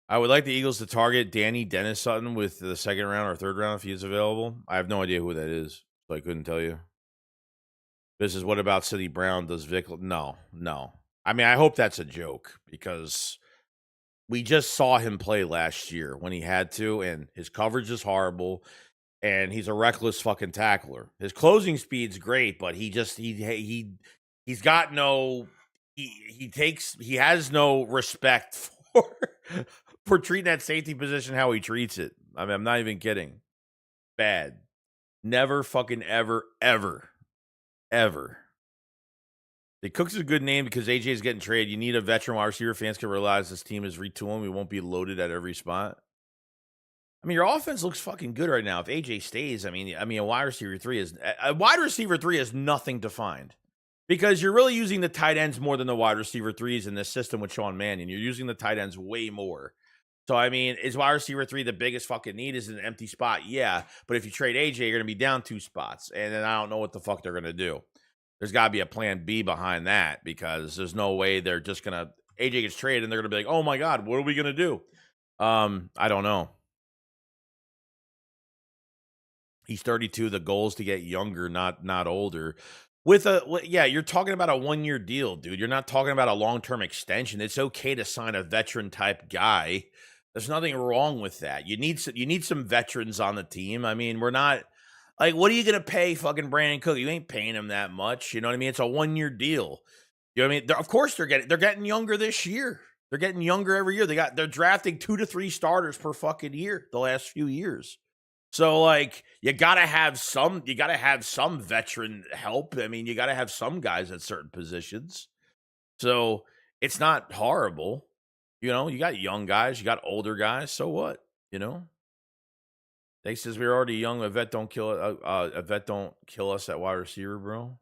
I would like the Eagles to target Danny Dennis Sutton with the second round or third round if he is available. I have no idea who that is, so I couldn't tell you. This is what about City Brown? Does Vic? No, no. I mean, I hope that's a joke because we just saw him play last year when he had to, and his coverage is horrible, and he's a reckless fucking tackler. His closing speed's great, but he's got no he has no respect for for treating that safety position how he treats it. I mean, I'm not even kidding. Bad. Never fucking ever. The Cooks is a good name because AJ is getting traded. You need a veteran wide receiver. Fans can realize this team is retooling. We won't be loaded at every spot. I mean, your offense looks fucking good right now. If AJ stays, I mean, a wide receiver three is nothing to find because you're really using the tight ends more than the wide receiver threes in this system with Sean Mannion. You're using the tight ends way more. So, I mean, is wide receiver three the biggest fucking need? Is it an empty spot? Yeah. But if you trade AJ, you're going to be down 2 spots. And then I don't know what the fuck they're going to do. There's got to be a plan B behind that because there's no way they're just going to – AJ gets traded and they're going to be like, oh, my God, what are we going to do? I don't know. He's 32. The goal is to get younger, not older. You're talking about a 1-year deal, dude. You're not talking about a long-term extension. It's okay to sign a veteran type guy. There's nothing wrong with that. You need some veterans on the team. I mean, we're not like, what are you gonna pay fucking Brandon Cook? You ain't paying him that much. You know what I mean? It's a 1-year deal. You know what I mean? Of course they're getting younger this year. They're getting younger every year. They're drafting 2 to 3 starters per fucking year the last few years. So like you gotta have some veteran help. I mean, you gotta have some guys at certain positions. So it's not horrible. You know, you got young guys, you got older guys. So what? You know? They says we're already young. A vet don't kill us at wide receiver, bro.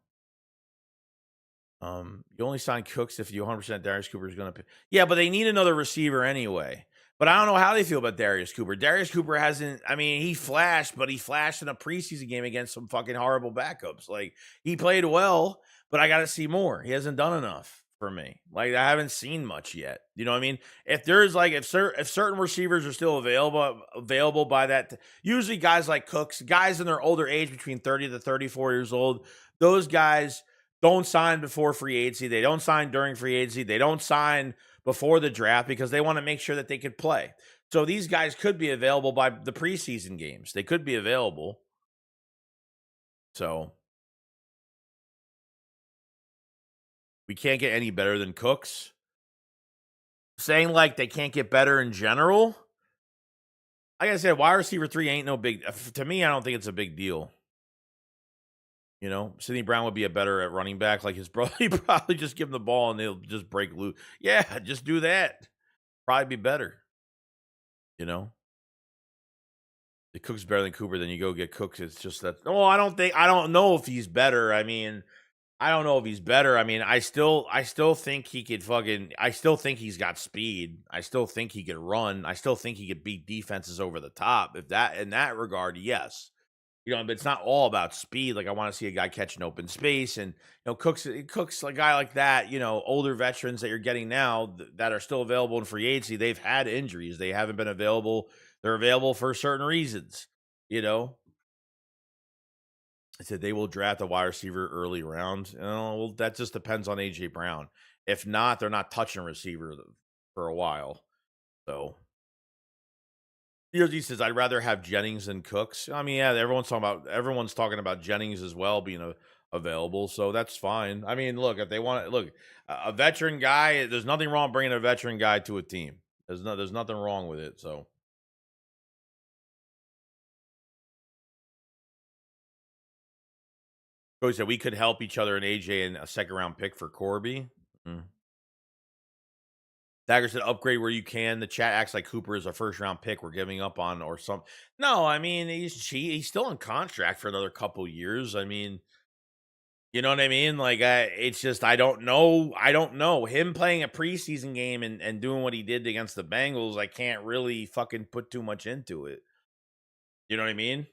You only sign Cooks if you 100% Darius Cooper is going to. Yeah, but they need another receiver anyway. But I don't know how they feel about Darius Cooper. Darius Cooper hasn't. I mean, he flashed, but he flashed in a preseason game against some fucking horrible backups. Like he played well, but I got to see more. He hasn't done enough for me. Like I haven't seen much yet. You know what I mean? If there's like if certain receivers are still available by that, usually guys like Cooks, guys in their older age between 30 to 34 years old, those guys don't sign before free agency. They don't sign during free agency. They don't sign before the draft because they want to make sure that they could play. So these guys could be available by the preseason games. They could be available. So we can't get any better than Cooks. Saying like they can't get better in general. Like I said, wide receiver 3 ain't no big. To me, I don't think it's a big deal. You know, Sidney Brown would be a better at running back like his brother. He'd probably just give him the ball and they'll just break loose. Yeah, just do that. Probably be better. You know? The Cook's better than Cooper, then you go get Cooks. It's just that. Oh, I don't know if he's better. I mean, I don't know if he's better. I mean, I still think he could I still think he's got speed. I still think he could run. I still think he could beat defenses over the top. If that, in that regard, yes. You know, but it's not all about speed. Like I want to see a guy catch an open space, and Cooks a guy like that. You know, older veterans that you're getting now that are still available in free agency. They've had injuries. They haven't been available. They're available for certain reasons. You know, I said they will draft a wide receiver early round. Well, that just depends on AJ Brown. If not, they're not touching a receiver for a while. So DOG says, I'd rather have Jennings than Cooks. I mean, yeah, everyone's talking about Jennings as well being available, so that's fine. I mean, look, if they want a veteran guy, there's nothing wrong bringing a veteran guy to a team. There's nothing wrong with it. So, Coach said we could help each other and AJ and a second round pick for Corby. Dagger said, upgrade where you can. The chat acts like Cooper is a first round pick we're giving up on or something. No, I mean, he's still in contract for another couple years. I mean, you know what I mean? Like, it's just, I don't know. I don't know. Him playing a preseason game and doing what he did against the Bengals, I can't really fucking put too much into it. You know what I mean?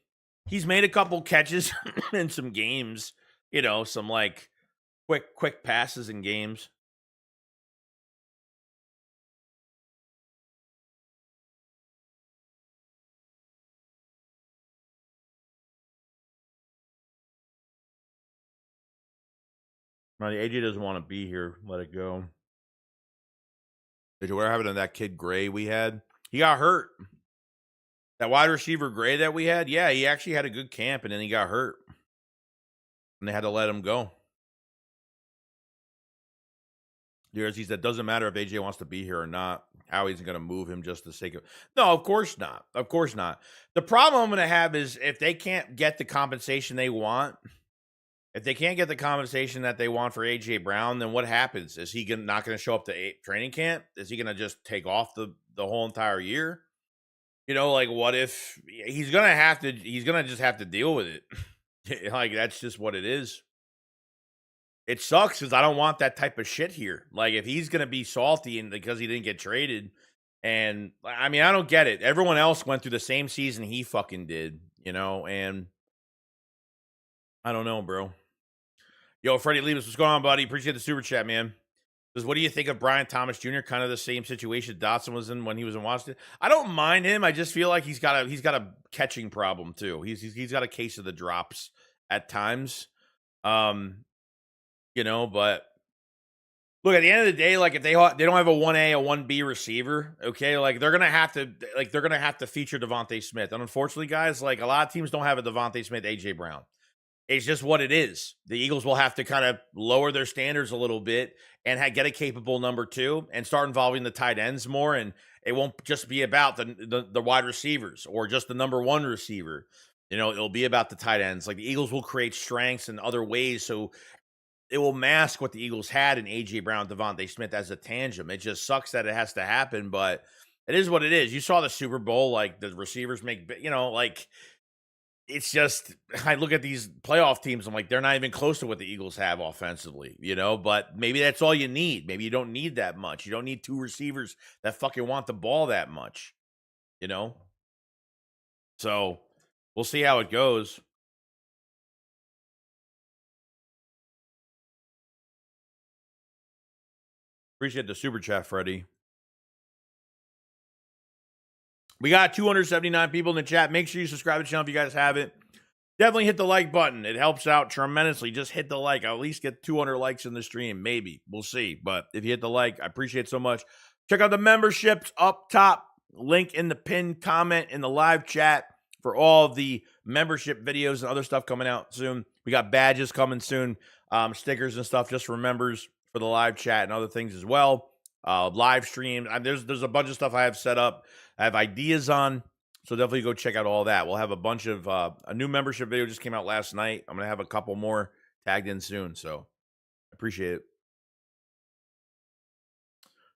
He's made a couple catches in some games, you know, some like quick passes in games. No, the AJ doesn't want to be here. Let it go. Did you ever have it on that kid Gray we had? He got hurt. That wide receiver Gray that we had, yeah, he actually had a good camp and then he got hurt. And they had to let him go. He said, doesn't matter if AJ wants to be here or not. Howie's going to move him just for the sake of. No, of course not. Of course not. The problem I'm going to have is if they can't get the compensation they want, if they can't get the compensation that they want for AJ Brown, then what happens? Is he not going to show up to training camp? Is he going to just take off the whole entire year? You know, like what if he's going to just have to deal with it. Like that's just what it is. It sucks because I don't want that type of shit here. Like if he's going to be salty and because he didn't get traded, and I mean, I don't get it. Everyone else went through the same season he fucking did, you know, and I don't know, bro. Yo, Freddie Leibus, what's going on, buddy? Appreciate the super chat, man. Says, what do you think of Brian Thomas Jr.? Kind of the same situation Dotson was in when he was in Washington. I don't mind him. I just feel like he's got a catching problem too. He's got a case of the drops at times. You know, but look, at the end of the day, like if they don't have a 1A, a 1B receiver, okay, like they're gonna have to feature Devontae Smith. And unfortunately, guys, like a lot of teams don't have a Devontae Smith, AJ Brown. It's just what it is. The Eagles will have to kind of lower their standards a little bit and get a capable number 2 and start involving the tight ends more. And it won't just be about the wide receivers or just the number 1 receiver. You know, it'll be about the tight ends. Like the Eagles will create strengths in other ways, so it will mask what the Eagles had in AJ Brown, Devontae Smith as a tandem. It just sucks that it has to happen, but it is what it is. You saw the Super Bowl, like the receivers make, you know, like. It's just, I look at these playoff teams, I'm like, they're not even close to what the Eagles have offensively, you know, but maybe that's all you need. Maybe you don't need that much. You don't need 2 receivers that fucking want the ball that much, you know? So we'll see how it goes. Appreciate the super chat, Freddie. We got 279 people in the chat. Make sure you subscribe to the channel if you guys haven't. Definitely hit the like button. It helps out tremendously. Just hit the like. I'll at least get 200 likes in the stream. Maybe. We'll see. But if you hit the like, I appreciate it so much. Check out the memberships up top. Link in the pinned comment in the live chat for all of the membership videos and other stuff coming out soon. We got badges coming soon. Stickers and stuff just for members for the live chat and other things as well. Live stream. There's a bunch of stuff I have set up. I have ideas on, so definitely go check out all that. We'll have a bunch of a new membership video just came out last night. I'm gonna have a couple more tagged in soon, so appreciate it.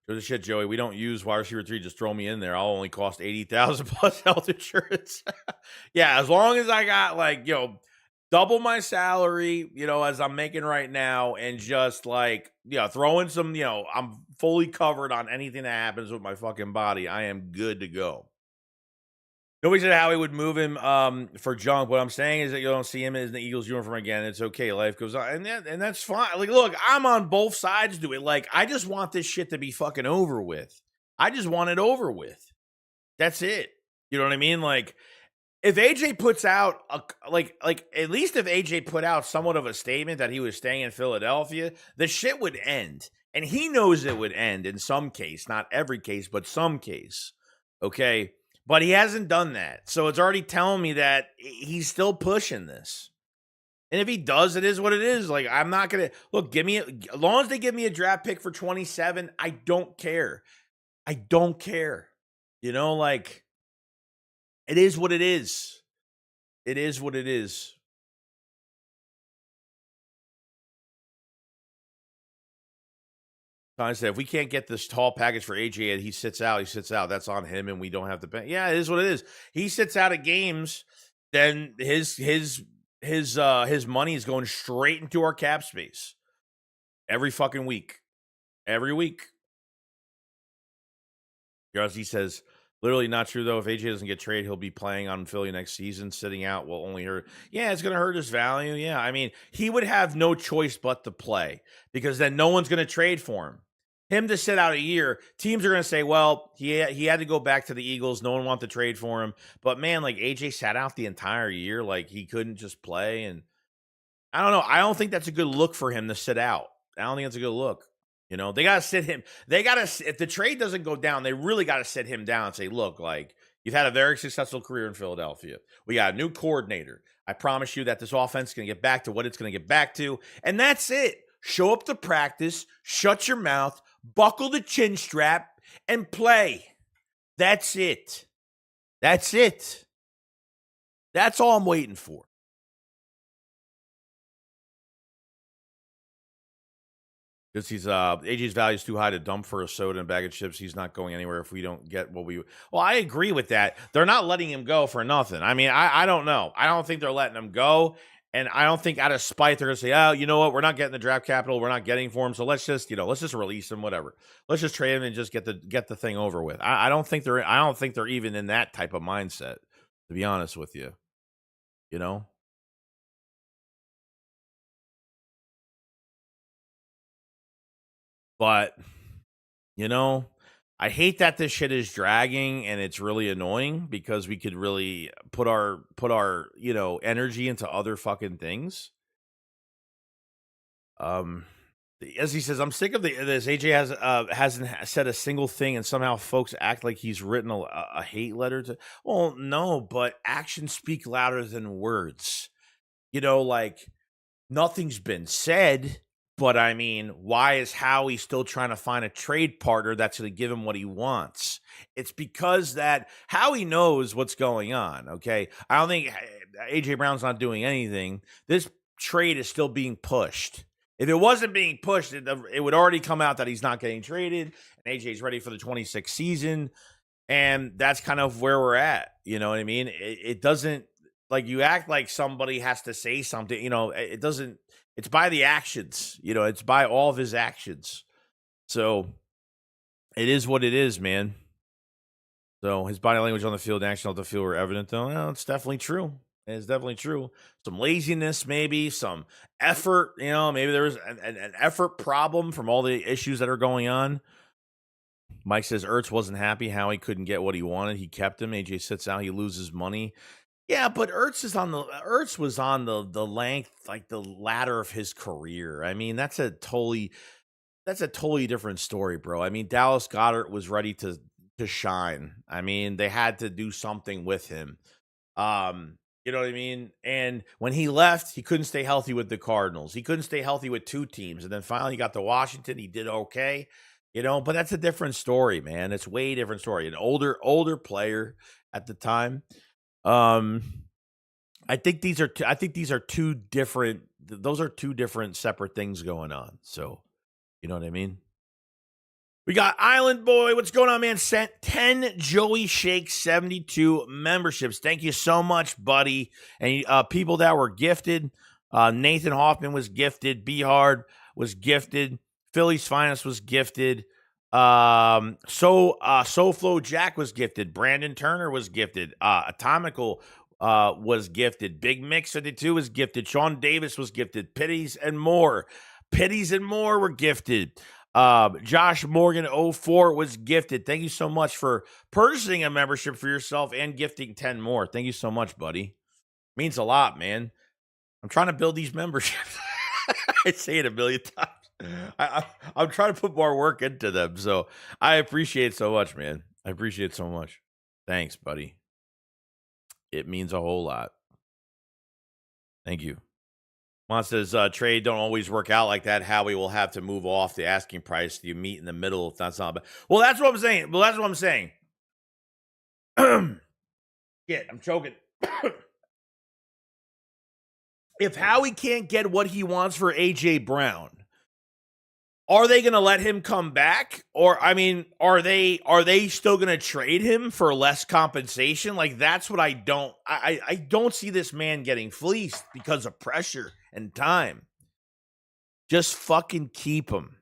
Go to shit, Joey. We don't use wide receiver 3. Just throw me in there. I'll only cost $80,000 plus health insurance. Yeah, as long as I got like double my salary, as I'm making right now, and just like throw in some, I'm fully covered on anything that happens with my fucking body. I am good to go. Nobody said how he would move him for junk. What I'm saying is that you don't see him in the Eagles uniform again. It's okay. Life goes on. And that's fine. Like, look, I'm on both sides to it. Like, I just want this shit to be fucking over with. I just want it over with. That's it. You know what I mean? Like, if AJ puts out, at least if AJ put out somewhat of a statement that he was staying in Philadelphia, the shit would end. And he knows it would end in some case. Not every case, but some case. Okay? But he hasn't done that. So it's already telling me that he's still pushing this. And if he does, it is what it is. Like, I'm not going to look, as long as they give me a draft pick for 27, I don't care. I don't care. Like, it is what it is. It is what it is. I said, if we can't get this tall package for AJ and he sits out, he sits out. That's on him, and we don't have to pay. Yeah, it is what it is. He sits out of games, then his money is going straight into our cap space every fucking week. Every week. He says, literally not true, though. If AJ doesn't get traded, he'll be playing on Philly next season. Sitting out will only hurt. Yeah, it's going to hurt his value. Yeah, I mean, he would have no choice but to play because then no one's going to trade for him. Him to sit out a year, teams are going to say, well, he had to go back to the Eagles. No one wanted to trade for him. But, man, like, AJ sat out the entire year. Like, he couldn't just play. And I don't know. I don't think that's a good look for him to sit out. I don't think that's a good look. You know, they got to sit him. They got to, if the trade doesn't go down, they really got to sit him down and say, look, like, you've had a very successful career in Philadelphia. We got a new coordinator. I promise you that this offense is going to get back to what it's going to get back to. And that's it. Show up to practice, shut your mouth, buckle the chin strap, and play. That's it. That's it. That's all I'm waiting for. Because he's AJ's value is too high to dump for a soda and a bag of chips. He's not going anywhere if we don't get what we. Well, I agree with that. They're not letting him go for nothing. I mean, I don't know. I don't think they're letting him go, and I don't think out of spite they're gonna say, oh, you know what? We're not getting the draft capital. We're not getting for him. So let's just release him. Whatever. Let's just trade him and just get the thing over with. I don't think they're even in that type of mindset. To be honest with you, you know. But, you know, I hate that this shit is dragging and it's really annoying because we could really put our, energy into other fucking things. As he says, I'm sick of this. AJ hasn't said a single thing, and somehow folks act like he's written a hate letter to. Well, no, but actions speak louder than words. Like nothing's been said. But I mean, why is Howie still trying to find a trade partner that's going to give him what he wants? It's because that Howie knows what's going on. Okay, I don't think AJ Brown's not doing anything. This trade is still being pushed. If it wasn't being pushed, it would already come out that he's not getting traded, and AJ's ready for the 26th season, and that's kind of where we're at. You know what I mean? It doesn't, like, you act like somebody has to say something. It doesn't. It's by the actions. It's by all of his actions. So it is what it is, man. So his body language on the field and action on the field were evident, though. Well, it's definitely true. It's definitely true. Some laziness, maybe some effort. Maybe there was an effort problem from all the issues that are going on. Mike says Ertz wasn't happy how he couldn't get what he wanted. He kept him. AJ sits out. He loses money. Yeah, but Ertz was on the length, like the ladder of his career. I mean, that's a totally different story, bro. I mean, Dallas Goedert was ready to shine. I mean, they had to do something with him. You know what I mean? And when he left, he couldn't stay healthy with the Cardinals. He couldn't stay healthy with two teams. And then finally he got to Washington. He did okay, but that's a different story, man. It's way different story. An older player at the time. I think these are two different. Those are two different separate things going on. So, you know what I mean? We got Island Boy. What's going on, man? Sent 10 Joey Shake 72 memberships. Thank you so much, buddy. And people that were gifted. Nathan Hoffman was gifted. B Hard was gifted. Philly's Finest was gifted. SoFlo Jack was gifted. Brandon Turner was gifted. Atomical was gifted. Big Mix 52 was gifted. Sean Davis was gifted. Pitties and more were gifted. Josh Morgan 04 was gifted. Thank you so much for purchasing a membership for yourself and gifting 10 more. Thank you so much, buddy. Means a lot, man. I'm trying to build these memberships. I say it a million times. I'm trying to put more work into them. So I appreciate it so much, man. I appreciate it so much. Thanks, buddy. It means a whole lot. Thank you. Mon says, trade don't always work out like that. Howie will have to move off the asking price. You meet in the middle if that's not bad. Well, that's what I'm saying. Shit, I'm choking. If Howie can't get what he wants for AJ Brown, Are they going to let him come back? Or I mean, are they still going to trade him for less compensation? Like that's what I don't see this man getting fleeced because of pressure and time. Just fucking keep him.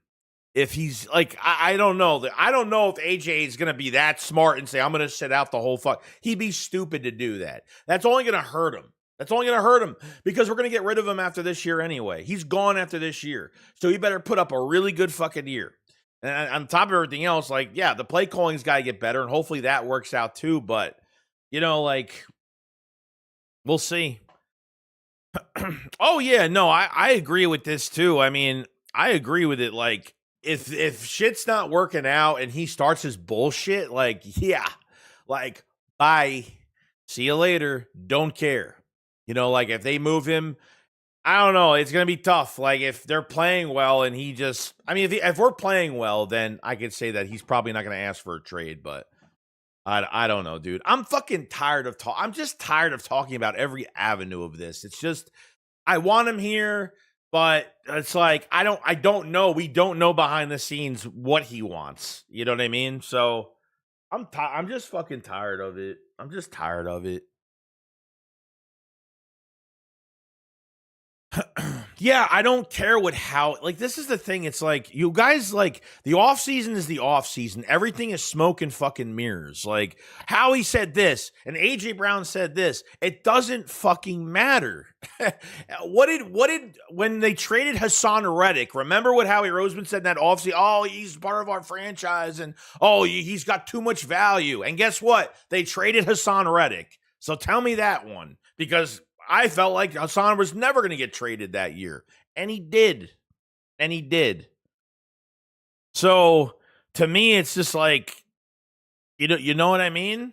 If he's like, I don't know. I don't know if AJ is going to be that smart and say, I'm going to sit out the whole fuck. He'd be stupid to do that. That's only going to hurt him. That's only going to hurt him because we're going to get rid of him after this year anyway. He's gone after this year. So he better put up a really good fucking year. And on top of everything else, like, yeah, the play calling's got to get better. And hopefully that works out too. But, you know, like, we'll see. Oh, yeah. No, I agree with this too. I mean, I agree with it. Like, if shit's not working out and he starts his bullshit, like, yeah, like, bye. See you later. Don't care. You know, like if they move him, I don't know. It's going to be tough. Like if they're playing well and he just, I mean, if we're playing well, then I could say that he's probably not going to ask for a trade, but I don't know, dude. I'm fucking tired of I'm just tired of talking about every avenue of this. It's just, I want him here, but it's like, I don't know. We don't know behind the scenes what he wants. You know what I mean? So I'm just fucking tired of it. I'm just tired of it. Yeah, I don't care like this is the thing. It's like you guys like the off season is the off season. Everything is smoke and fucking mirrors. Like Howie said this and AJ Brown said this. It doesn't fucking matter. What did when they traded Hassan Reddick? Remember what Howie Roseman said in that offseason? Oh, he's part of our franchise and oh, he's got too much value. And guess what? They traded Hassan Reddick. So tell me that one because I felt like Hassan was never going to get traded that year. And he did. And he did. So to me, it's just like, you know what I mean?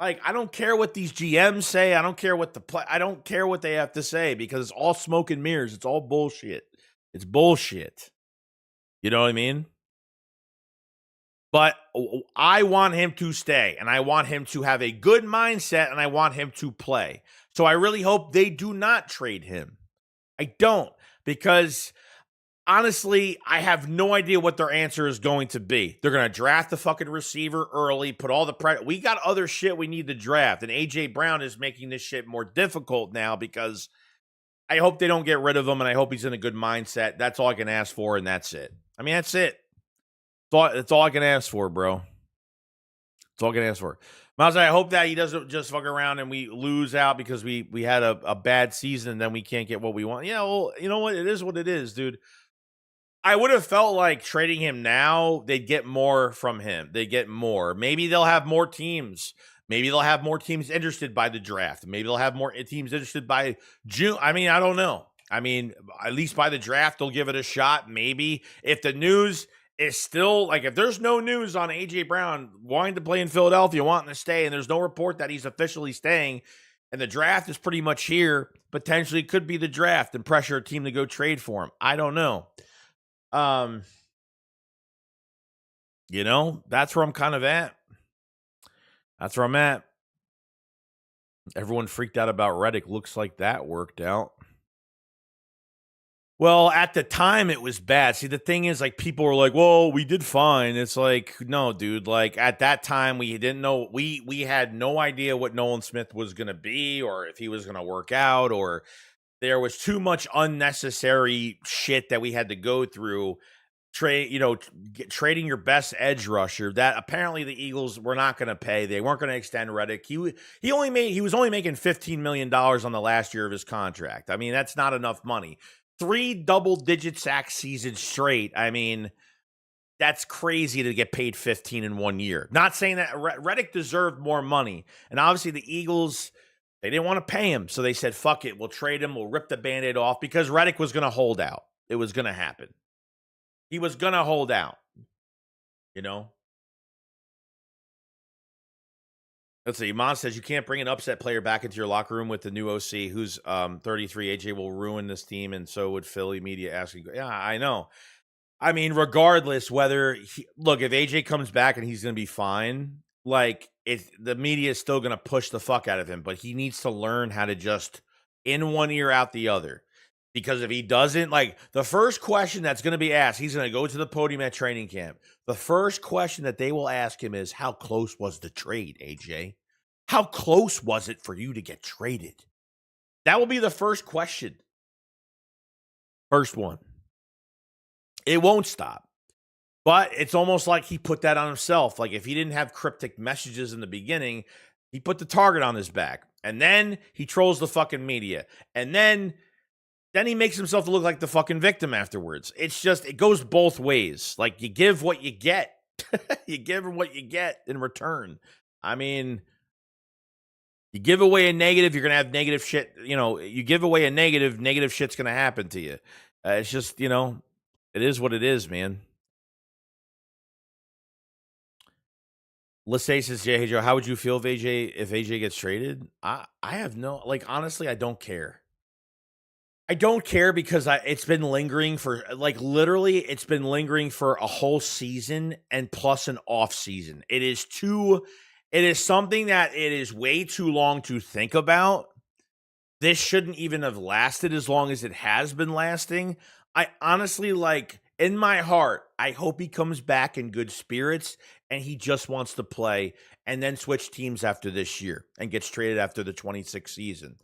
Like, I don't care what these GMs say. I don't care what I don't care what they have to say because it's all smoke and mirrors. It's all bullshit. It's bullshit. You know what I mean? But I want him to stay and I want him to have a good mindset and I want him to play. So I really hope they do not trade him. I don't because honestly, I have no idea what their answer is going to be. They're going to draft the fucking receiver early, put all the we got other shit we need to draft. And AJ Brown is making this shit more difficult now because I hope they don't get rid of him and I hope he's in a good mindset. That's all I can ask for and that's it. I mean, that's it. That's all I can ask for, bro. That's all I can ask for. Miles, I hope that he doesn't just fuck around and we lose out because we had a bad season and then we can't get what we want. Yeah, well, you know what? It is what it is, dude. I would have felt like trading him now, they'd get more from him. They get more. Maybe they'll have more teams. Maybe they'll have more teams interested by the draft. Maybe they'll have more teams interested by June. I mean, I don't know. I mean, at least by the draft, they'll give it a shot. Maybe if the news is still like if there's no news on AJ Brown wanting to play in Philadelphia, wanting to stay, and there's no report that he's officially staying, and the draft is pretty much here, potentially could be the draft and pressure a team to go trade for him. I don't know. You know, that's where I'm kind of at. That's where I'm at. Everyone freaked out about Reddick. Looks like that worked out. Well, at the time, it was bad. See, the thing is, like, people were like, well, we did fine. It's like, no, dude. Like, at that time, we didn't know. We had no idea what Nolan Smith was going to be or if he was going to work out or there was too much unnecessary shit that we had to go through. Trading your best edge rusher that apparently the Eagles were not going to pay. They weren't going to extend Reddick. He was only making $15 million on the last year of his contract. I mean, that's not enough money. 3 double-digit sack seasons straight. I mean, that's crazy to get paid 15 in 1 year. Not saying that Reddick deserved more money. And obviously the Eagles, they didn't want to pay him. So they said, fuck it. We'll trade him. We'll rip the Band-Aid off because Reddick was going to hold out. It was going to happen. He was going to hold out. You know? Let's see. Iman says you can't bring an upset player back into your locker room with the new OC who's 33. AJ will ruin this team, and so would Philly media asking. Yeah, I know. I mean, regardless whether if AJ comes back and he's going to be fine, like the media is still going to push the fuck out of him, but he needs to learn how to just in one ear out the other. Because if he doesn't, like, the first question that's going to be asked, he's going to go to the podium at training camp. The first question that they will ask him is, how close was the trade, AJ? How close was it for you to get traded? That will be the first question. First one. It won't stop. But it's almost like he put that on himself. Like, if he didn't have cryptic messages in the beginning, he put the target on his back. And then he trolls the fucking media. And then he makes himself look like the fucking victim afterwards. It's just, it goes both ways. Like, you give what you get. You give what you get in return. I mean, you give away a negative, you're going to have negative shit. You know, you give away a negative shit's going to happen to you. It's just, you know, it is what it is, man. Lissay says, hey, Joe, how would you feel if AJ gets traded? I have no, like, honestly, I don't care. I don't care because it's been lingering for, like, literally, it's been lingering for a whole season and plus an off season. It is something that it is way too long to think about. This shouldn't even have lasted as long as it has been lasting. I honestly, like, in my heart, I hope he comes back in good spirits and he just wants to play and then switch teams after this year and gets traded after the 26th season.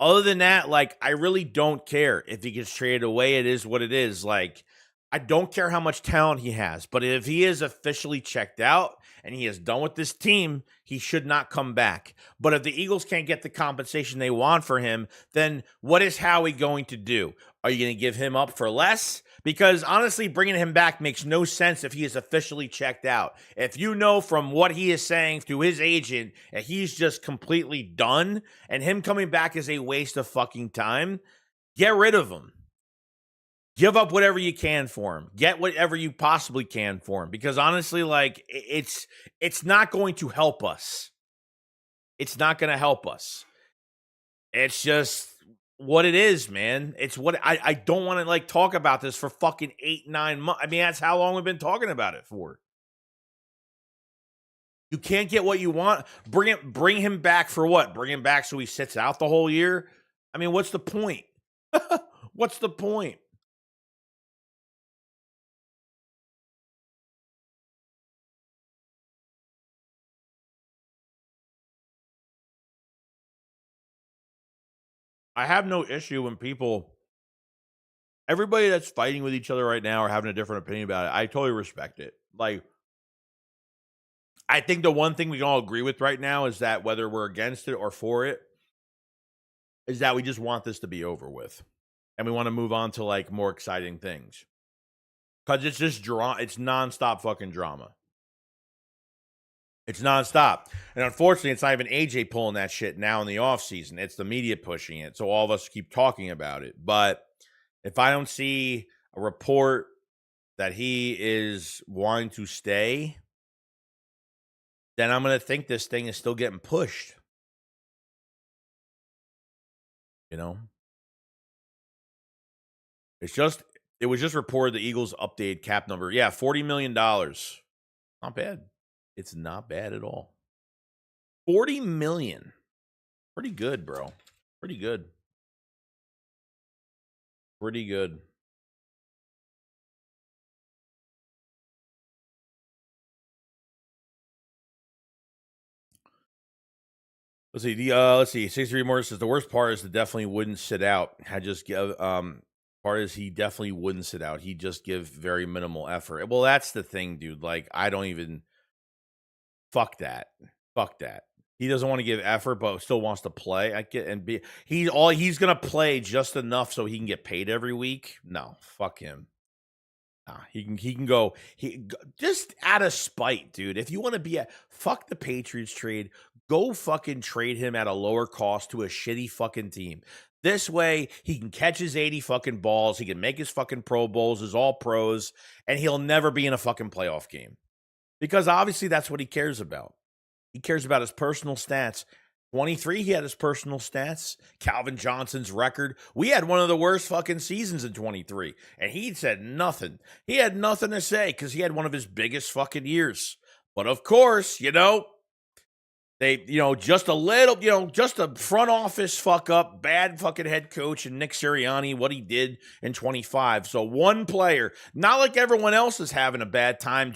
Other than that, like, I really don't care if he gets traded away. It is what it is. Like, I don't care how much talent he has, but if he is officially checked out and he is done with this team, he should not come back. But if the Eagles can't get the compensation they want for him, then what is Howie going to do? Are you going to give him up for less? Because honestly, bringing him back makes no sense if he is officially checked out. If you know from what he is saying to his agent that he's just completely done and him coming back is a waste of fucking time, get rid of him. Give up whatever you can for him. Get whatever you possibly can for him. Because honestly, like, it's not going to help us. It's not going to help us. It's just what it is, man. It's what I don't want to, like, talk about this for fucking 8-9 months. I mean, that's how long we've been talking about it for. You can't get what you want. Bring him back for what? Bring him back so he sits out the whole year? I mean, what's the point? What's the point? I have no issue when everybody that's fighting with each other right now or having a different opinion about it. I totally respect it. Like, I think the one thing we can all agree with right now is that whether we're against it or for it, is that we just want this to be over with. And we want to move on to, like, more exciting things. Because it's just it's nonstop fucking drama. It's nonstop. And unfortunately, it's not even AJ pulling that shit now in the offseason. It's the media pushing it. So all of us keep talking about it. But if I don't see a report that he is wanting to stay, then I'm going to think this thing is still getting pushed. You know? It was just reported the Eagles updated cap number. Yeah, $40 million. Not bad. It's not bad at all. 40 million. Pretty good, bro. Pretty good. Pretty good. Let's see. 63 more says the worst part is that definitely wouldn't sit out. I just give part is he definitely wouldn't sit out. He just give very minimal effort. Well, that's the thing, dude. Like, I don't even fuck that. Fuck that. He doesn't want to give effort, but still wants to play. He's gonna play just enough so he can get paid every week. No, fuck him. Nah, he can go. Just out of spite, dude. If you want to be fuck the Patriots trade, go fucking trade him at a lower cost to a shitty fucking team. This way, he can catch his 80 fucking balls. He can make his fucking Pro Bowls, his all pros, and he'll never be in a fucking playoff game. Because obviously that's what he cares about. He cares about his personal stats. 23, he had his personal stats. Calvin Johnson's record. We had one of the worst fucking seasons in 23, and he said nothing. He had nothing to say because he had one of his biggest fucking years. But of course, you know, They, just a little, just a front office fuck up, bad fucking head coach and Nick Sirianni, what he did in 25. So one player, not like everyone else is having a bad time.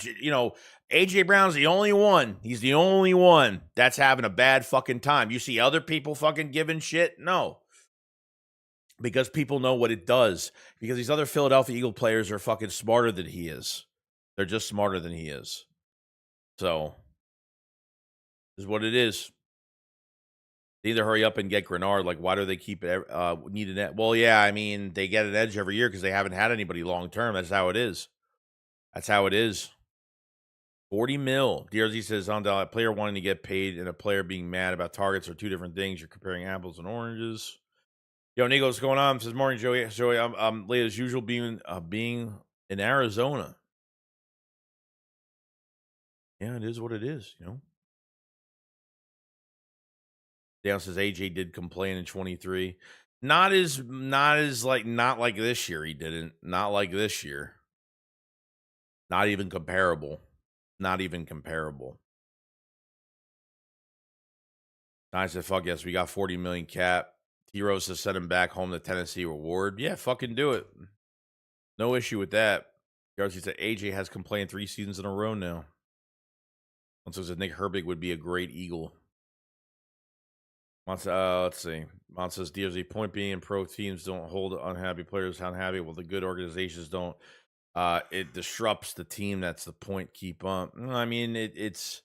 AJ Brown's the only one. He's the only one that's having a bad fucking time. You see other people fucking giving shit? No. Because people know what it does. Because these other Philadelphia Eagle players are fucking smarter than he is. They're just smarter than he is. So, is what it is. They either hurry up and get Grenard. Like, why do they keep need an edge? Well, yeah, I mean, they get an edge every year because they haven't had anybody long term. That's how it is. That's how it is. 40 mil. DRZ says on a player wanting to get paid and a player being mad about targets are two different things. You're comparing apples and oranges. Yo, Nico, what's going on? Says morning, Joey. Joey, I'm late as usual, being in Arizona. Yeah, it is what it is. Dan says AJ did complain in 23. Not like this year. He didn't. Not like this year. Not even comparable. Not even comparable. I said, fuck yes, we got 40 million cap. T-Rose to send him back home to Tennessee reward. Yeah, fucking do it. No issue with that. Darcy said AJ has complained 3 seasons in a row now. One says that Nick Herbig would be a great Eagle. Let's see. Mont says DFZ point being pro teams don't hold unhappy players unhappy. Well, the good organizations don't. It disrupts the team. That's the point. Keep up. I mean, it's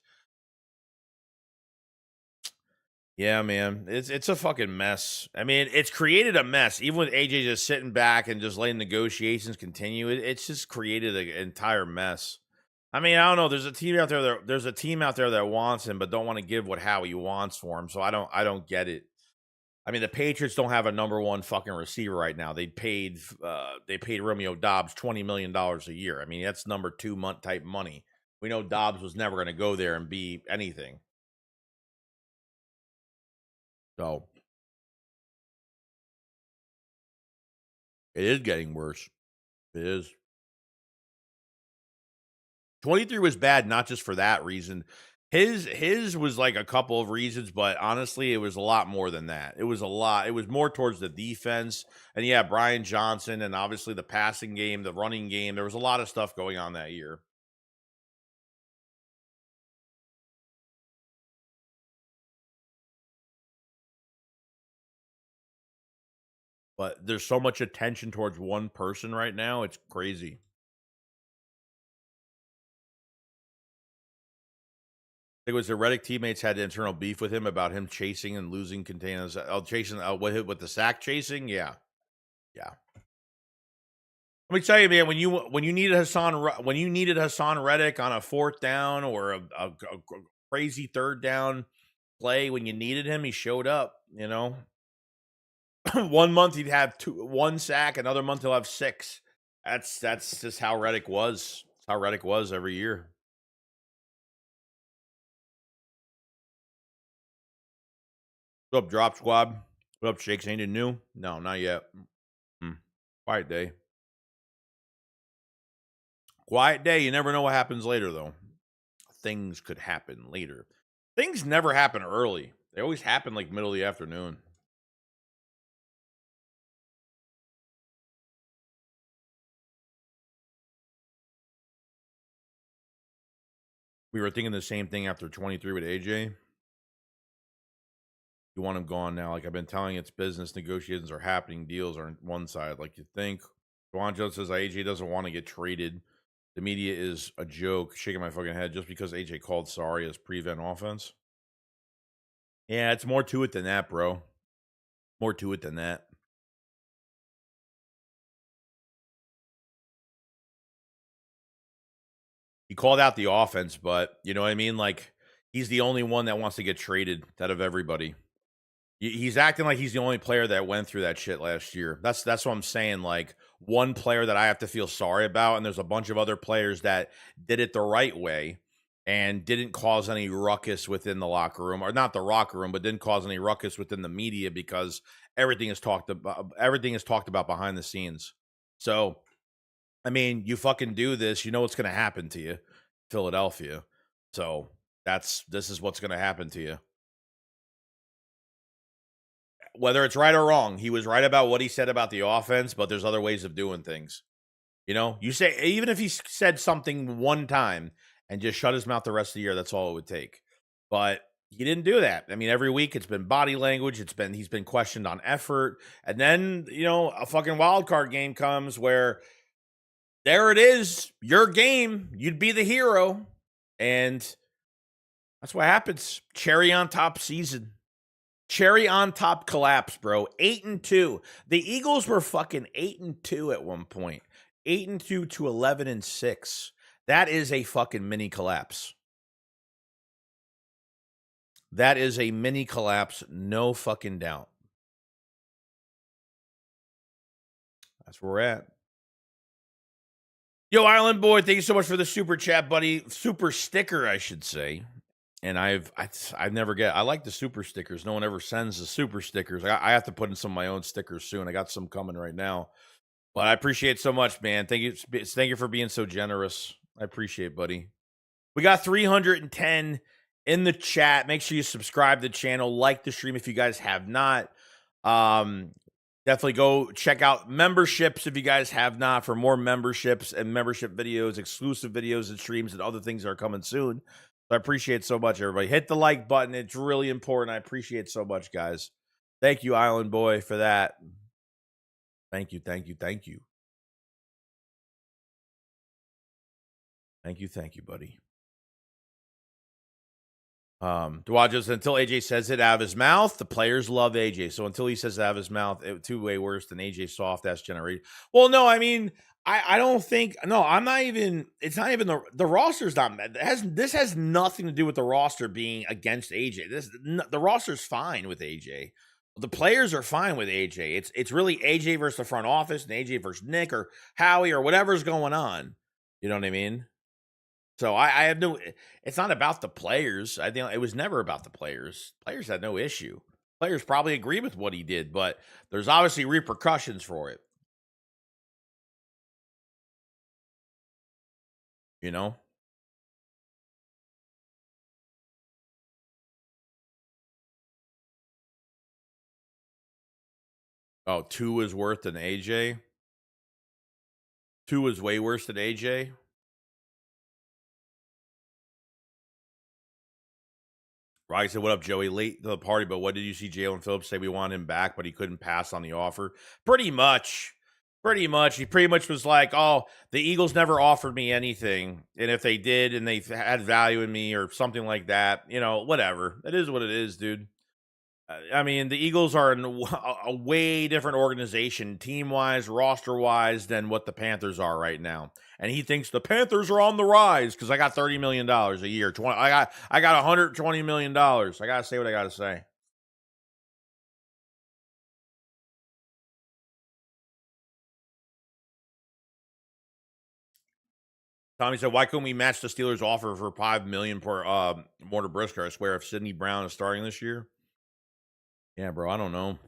yeah, man. It's a fucking mess. I mean, it's created a mess. Even with AJ just sitting back and just letting negotiations continue, it's just created an entire mess. I mean, I don't know. There's a team out there that wants him, but don't want to give what Howie wants for him. So I don't get it. I mean, the Patriots don't have a number one fucking receiver right now. They paid Romeo Dobbs $20 million a year. I mean, that's number 2 month type money. We know Dobbs was never going to go there and be anything. So it is getting worse. It is. 23 was bad, not just for that reason. His was like a couple of reasons, but honestly, it was a lot more than that. It was a lot. It was more towards the defense. And yeah, Brian Johnson and obviously the passing game, the running game. There was a lot of stuff going on that year. But there's so much attention towards one person right now. It's crazy. It was the Reddick teammates had internal beef with him about him chasing and losing containers. Chasing with the sack chasing. Yeah. Let me tell you, man. When you needed Hassan Reddick on a 4th down or a crazy 3rd down play, when you needed him, he showed up. 1 month he'd have 1 sack, another month he'll have 6. That's just how Reddick was. That's how Reddick was every year. What up, Drop Squad? What up, Shakes? Anything new? No, not yet. Quiet day. Quiet day. You never know what happens later, though. Things could happen later. Things never happen early. They always happen like middle of the afternoon. We were thinking the same thing after 23 with AJ. You want him gone now. Like I've been telling, it's business. Negotiations are happening. Deals are on one side. Like you think. Juan Jones says AJ doesn't want to get traded. The media is a joke. Shaking my fucking head just because AJ called sorry as prevent offense. Yeah, it's more to it than that, bro. More to it than that. He called out the offense, but you know what I mean? Like he's the only one that wants to get traded out of everybody. He's acting like he's the only player that went through that shit last year. That's what I'm saying. Like one player that I have to feel sorry about, and there's a bunch of other players that did it the right way and didn't cause any ruckus within the locker room, or not the locker room, but didn't cause any ruckus within the media because everything is talked about behind the scenes. So, I mean, you fucking do this, you know what's going to happen to you, Philadelphia. So this is what's going to happen to you. whether it's right or wrong, he was right about what he said about the offense, but there's other ways of doing things. You know, you say, even if he said something one time and just shut his mouth the rest of the year, that's all it would take. But he didn't do that. I mean, every week it's been body language. He's been questioned on effort. And then, you know, a fucking wild card game comes where there it is, your game. You'd be the hero. And that's what happens. Cherry on top season. Cherry on top collapse, bro. 8-2. The Eagles were fucking 8-2 at one point. 8-2 to 11-6. That is a fucking mini collapse. That is a mini collapse, no fucking doubt. That's where we're at. Yo, Island Boy, thank you so much for the super chat, buddy. Super sticker, I should say. And I like the super stickers. No one ever sends the super stickers. I have to put in some of my own stickers soon. I got some coming right now. But I appreciate it so much, man. Thank you for being so generous. I appreciate it, buddy. We got 310 in the chat. Make sure you subscribe to the channel, like the stream if you guys have not. Definitely go check out memberships if you guys have not, for more memberships and membership videos, exclusive videos and streams and other things that are coming soon. So I appreciate it so much, everybody. Hit the like button. It's really important. I appreciate it so much, guys. Thank you, Island Boy, for that. Thank you, thank you, thank you. Thank you, buddy. Dwajas, until AJ says it out of his mouth, the players love AJ. So until he says it out of his mouth, it two way worse than AJ soft ass generation. Well, no, I mean, I don't think, no, I'm not even, it's not even the roster's not, this has nothing to do with the roster being against AJ. The roster's fine with AJ. The players are fine with AJ. It's really AJ versus the front office and AJ versus Nick or Howie or whatever's going on. You know what I mean? So I have no, it's not about the players. I think it was never about the players. Players had no issue. Players probably agree with what he did, but there's obviously repercussions for it. You know? Oh, 2 is worse than AJ? 2 is way worse than AJ? Right, said, what up, Joey? Late to the party, but what did you see Jalen Phillips say? We want him back, but he couldn't pass on the offer. Pretty much. He pretty much was like, oh, the Eagles never offered me anything. And if they did and they had value in me or something like that, you know, whatever. It is what it is, dude. I mean, the Eagles are a way different organization, team-wise, roster-wise, than what the Panthers are right now. And he thinks the Panthers are on the rise because I got $30 million a year. I got $120 million. I got to say what I got to say. Tommy said, why couldn't we match the Steelers' offer for $5 million per Mortar Brisker? I swear, if Sidney Brown is starting this year. Yeah, bro, I don't know.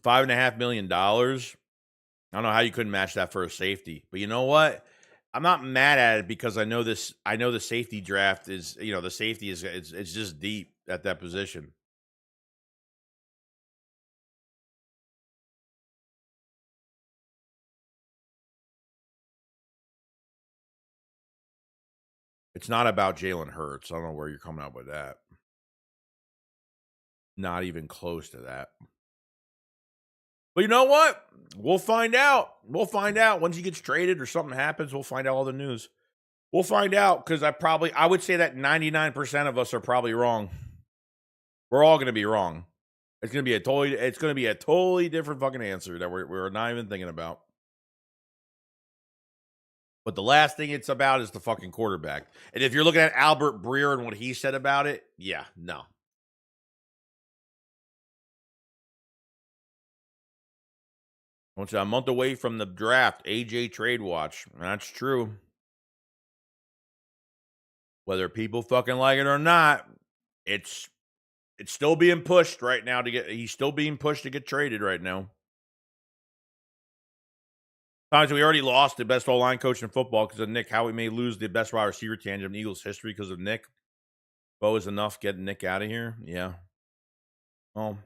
$5.5 million. I don't know how you couldn't match that for a safety. But you know what? I'm not mad at it because I know this. I know the safety draft is, you know, the safety is it's just deep at that position. It's not about Jalen Hurts. I don't know where you're coming up with that. Not even close to that. But you know what? We'll find out. We'll find out once he gets traded or something happens. We'll find out all the news. We'll find out because I would say that 99% of us are probably wrong. We're all going to be wrong. It's going to be a totally different fucking answer that we're not even thinking about. But the last thing it's about is the fucking quarterback. And if you're looking at Albert Breer and what he said about it, yeah, no. A month away from the draft, AJ trade watch. That's true. Whether people fucking like it or not, it's still being pushed right now he's still being pushed to get traded right now. Times we already lost the best O-line coach in football because of Nick. How we may lose the best wide receiver tandem in Eagles history because of Nick. Bo is enough getting Nick out of here. Yeah. Well,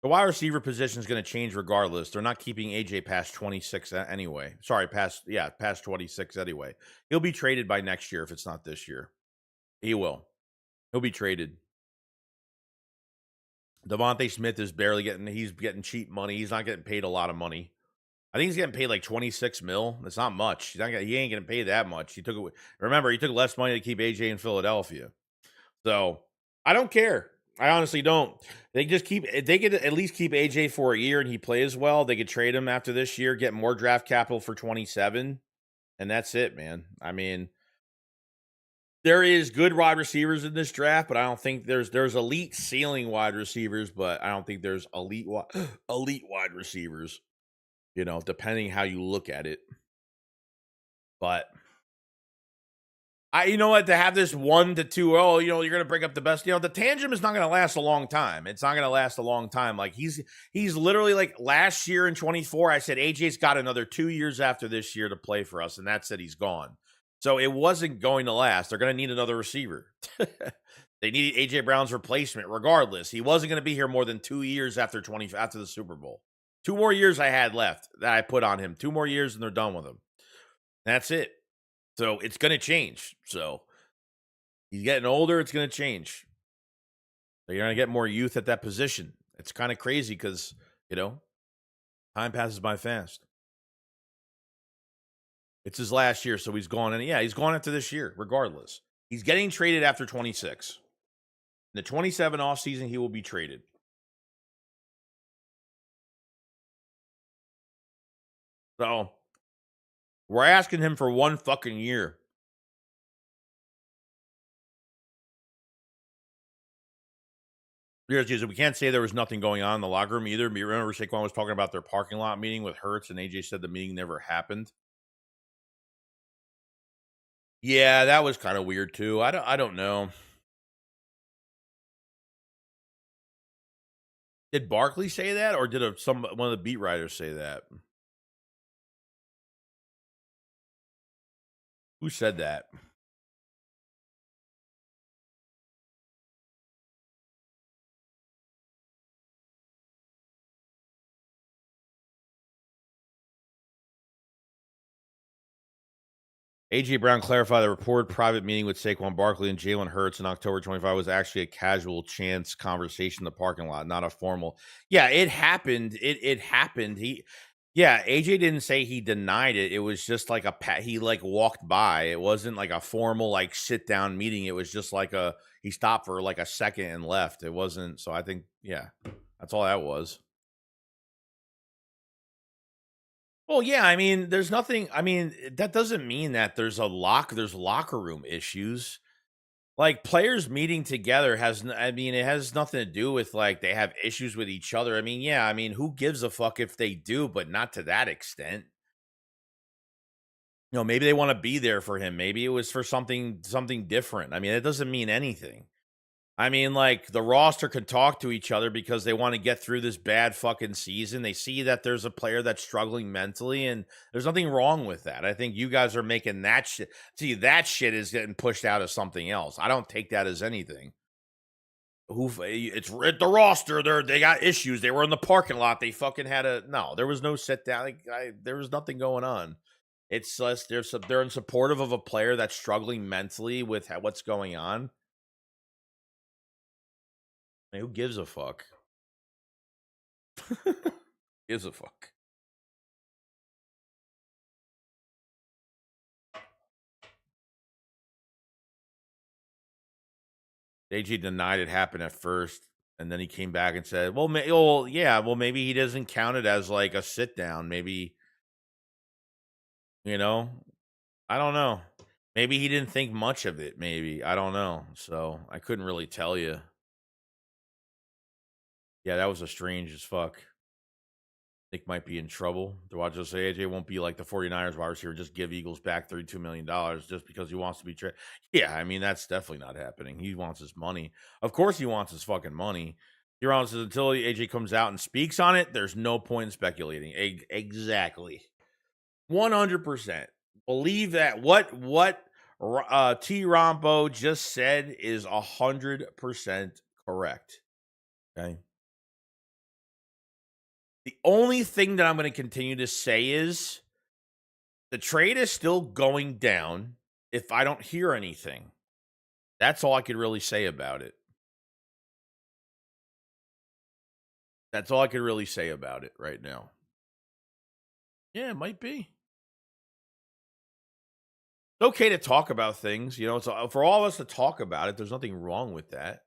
The wide receiver position is going to change regardless. They're not keeping AJ past 26 anyway. Sorry, past 26 anyway. He'll be traded by next year if it's not this year. He will. He'll be traded. Devontae Smith is he's getting cheap money. He's not getting paid a lot of money. I think he's getting paid like 26 mil. That's not much. He ain't getting paid that much. He took less money to keep AJ in Philadelphia. So I don't care. I honestly don't. They could at least keep AJ for a year and he plays well. They could trade him after this year, get more draft capital for 27. And that's it, man. I mean, there is good wide receivers in this draft, but I don't think there's elite ceiling wide receivers, but I don't think there's elite wide receivers, depending how you look at it. But you know what, to have this 1 to 2, you're going to bring up the best, the tangent is not going to last a long time. It's not going to last a long time. Like he's literally like last year in 24, I said, AJ's got another 2 years after this year to play for us. And that's it. He's gone. So it wasn't going to last. They're going to need another receiver. They needed AJ Brown's replacement regardless. He wasn't going to be here more than 2 years after the Super Bowl. 2 more years I had left that I put on him. 2 more years and they're done with him. That's it. So it's going to change. So he's getting older. It's going to change. So you're going to get more youth at that position. It's kind of crazy because, time passes by fast. It's his last year, so he's gone. And he's gone after this year, regardless. He's getting traded after 26. In the 27 offseason, he will be traded. So we're asking him for 1 fucking year. We can't say there was nothing going on in the locker room either. Remember Saquon was talking about their parking lot meeting with Hurts, and AJ said the meeting never happened. Yeah, that was kind of weird too. I don't know. Did Barkley say that, or did one of the beat writers say that? Who said that? A.J. Brown clarified the reported private meeting with Saquon Barkley and Jalen Hurts in October 25 was actually a casual chance conversation in the parking lot, not a formal. Yeah, it happened. It happened. AJ didn't say he denied it. It was just like he like walked by. It wasn't like a formal like sit down meeting. It was just like he stopped for like a second and left. It wasn't. So I think, that's all that was. Well, yeah, I mean, there's nothing. I mean, that doesn't mean that there's locker room issues. Like players meeting together it has nothing to do with like they have issues with each other. I mean, who gives a fuck if they do, but not to that extent. Maybe they want to be there for him. Maybe it was for something different. I mean, it doesn't mean anything. I mean, like the roster could talk to each other because they want to get through this bad fucking season. They see that there's a player that's struggling mentally, and there's nothing wrong with that. I think you guys are making that shit. See, that shit is getting pushed out as something else. I don't take that as anything. It's the roster. They got issues. They were in the parking lot. They fucking no. There was no sit down. There was nothing going on. It's just they're in supportive of a player that's struggling mentally with what's going on. Man, who gives a fuck? Gives a fuck. AJ denied it happened at first, and then he came back and said, well, maybe he doesn't count it as like a sit down. Maybe, I don't know. Maybe he didn't think much of it. Maybe. I don't know. So I couldn't really tell you. Yeah, that was a strange as fuck. Nick might be in trouble. Do I just say AJ won't be like the 49ers wide receiver, just give Eagles back $32 million just because he wants to be traded? Yeah, I mean, that's definitely not happening. He wants his money. Of course he wants his fucking money. You're honest, until AJ comes out and speaks on it, there's no point in speculating. Exactly. 100%. Believe that what T. Rompo just said is 100% correct. Okay. The only thing that I'm going to continue to say is the trade is still going down if I don't hear anything. That's all I could really say about it. That's all I could really say about it right now. Yeah, it might be. It's okay to talk about things, you know. It's for all of us to talk about it. There's nothing wrong with that.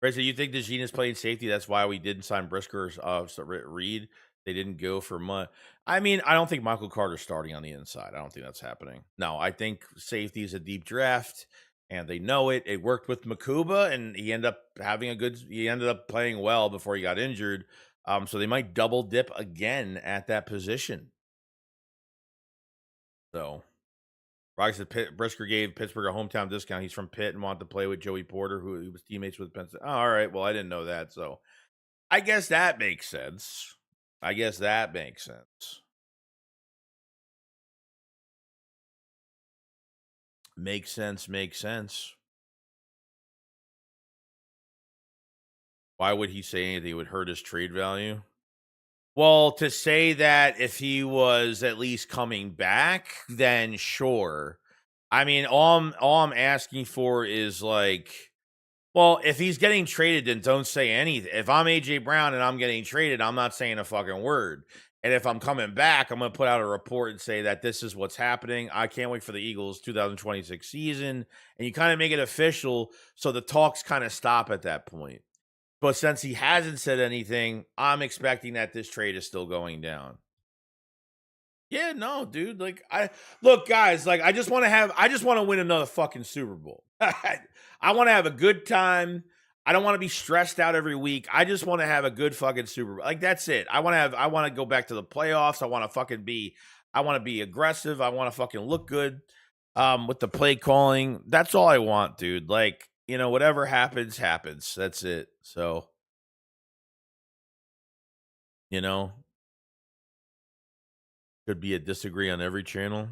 Right, so you think DeGene is playing safety? That's why we didn't sign Brisker or Reed. They didn't go for money. I mean, I don't think Michael Carter's starting on the inside. I don't think that's happening. No, I think safety is a deep draft, and they know it. It worked with Makuba, and he ended up playing well before he got injured. So they might double dip again at that position. So, Rocky said Brisker gave Pittsburgh a hometown discount. He's from Pitt and wanted to play with Joey Porter, who he was teammates with Penn State. Oh, all right. Well, I didn't know that. So I guess that makes sense. Makes sense. Makes sense. Why would he say anything that would hurt his trade value? Well, to say that if he was at least coming back, then sure. I mean, all I'm asking for is like, well, if he's getting traded, then don't say anything. If I'm AJ Brown and I'm getting traded, I'm not saying a fucking word. And if I'm coming back, I'm going to put out a report and say that this is what's happening. I can't wait for the Eagles 2026 season. And you kind of make it official so the talks kind of stop at that point. But since he hasn't said anything, I'm expecting that this trade is still going down. Yeah, no, dude. Like, look, guys. Like, I just want to win another fucking Super Bowl. I want to have a good time. I don't want to be stressed out every week. I just want to have a good fucking Super Bowl. Like, that's it. I want to go back to the playoffs. I want to be aggressive. I want to fucking look good with the play calling. That's all I want, dude. Like, you know, whatever happens, happens. That's it. So, you know, could be a disagree on every channel.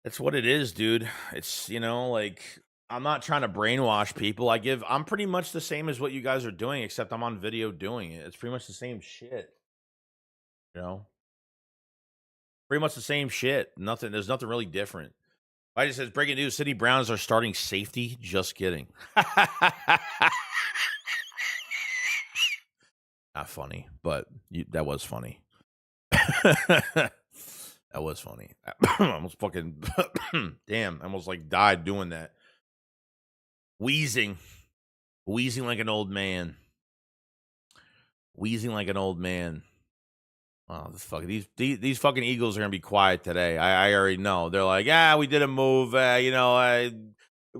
That's what it is, dude. It's, you know, like, I'm not trying to brainwash people. I'm pretty much the same as what you guys are doing, except I'm on video doing it. It's pretty much the same shit. You know? Pretty much the same shit. There's nothing really different. I just says breaking news: City Browns are starting safety. Just kidding. Not funny, but that was funny. That was funny. I almost fucking damn. I almost like died doing that. Wheezing like an old man. Oh, these fucking Eagles are gonna be quiet today. I already know. They're like, we did a move.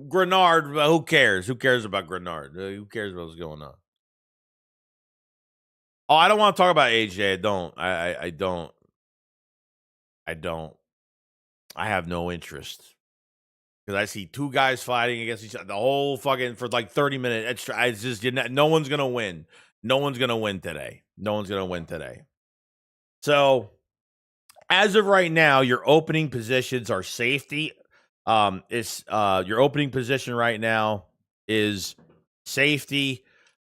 Grenard. Who cares? Who cares about Grenard? Who cares about what's going on? Oh, I don't want to talk about AJ. I don't. I don't. I have no interest because I see two guys fighting against each other the whole fucking for like 30 minutes. It's just no one's gonna win. No one's gonna win today. So, as of right now, your opening positions are safety. Your opening position right now is safety,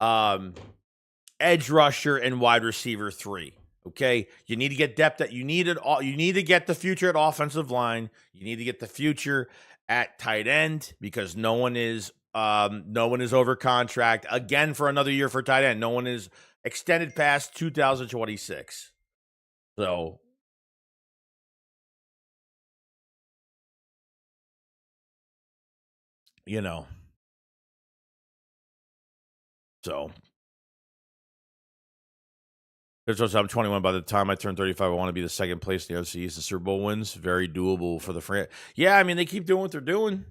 edge rusher, and wide receiver 3. Okay, you need to get depth. You need to get the future at offensive line. You need to get the future at tight end because no one is over contract again for another year for tight end. No one is extended past 2026. So, you know, I'm 21. By the time I turn 35, I want to be the second place in the NFC East. The Super Bowl wins. Very doable for the franchise. Yeah, I mean, they keep doing what they're doing.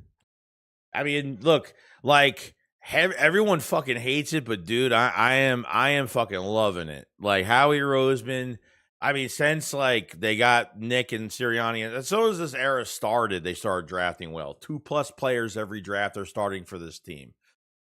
I mean, look, like everyone fucking hates it, but dude, I am fucking loving it. Like Howie Roseman. I mean, since like they got Nick and Sirianni, and so as this era started, they started drafting well. 2+ players every draft are starting for this team.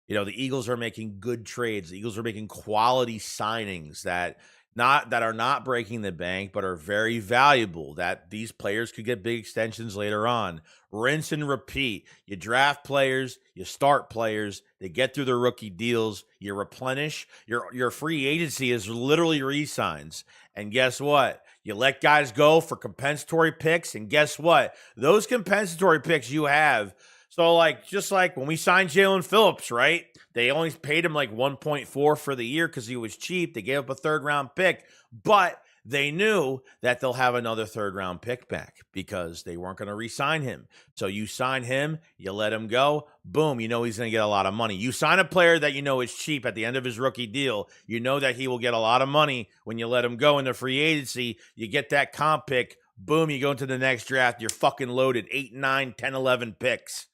You know, the Eagles are making good trades. The Eagles are making quality signings that that are not breaking the bank, but are very valuable, that these players could get big extensions later on. Rinse and repeat. You draft players, you start players, they get through their rookie deals, you replenish. Your free agency is literally re-signs. And guess what? You let guys go for compensatory picks, and guess what? Those compensatory picks you have. So, like, just like when we signed Jalen Phillips, right? They only paid him like 1.4 for the year because he was cheap. They gave up a third-round pick, but they knew that they'll have another third-round pick back because they weren't going to re-sign him. So you sign him, you let him go, boom, you know he's going to get a lot of money. You sign a player that you know is cheap at the end of his rookie deal, you know that he will get a lot of money when you let him go in the free agency. You get that comp pick, boom, you go into the next draft, you're fucking loaded, 8, 9, 10, 11 picks.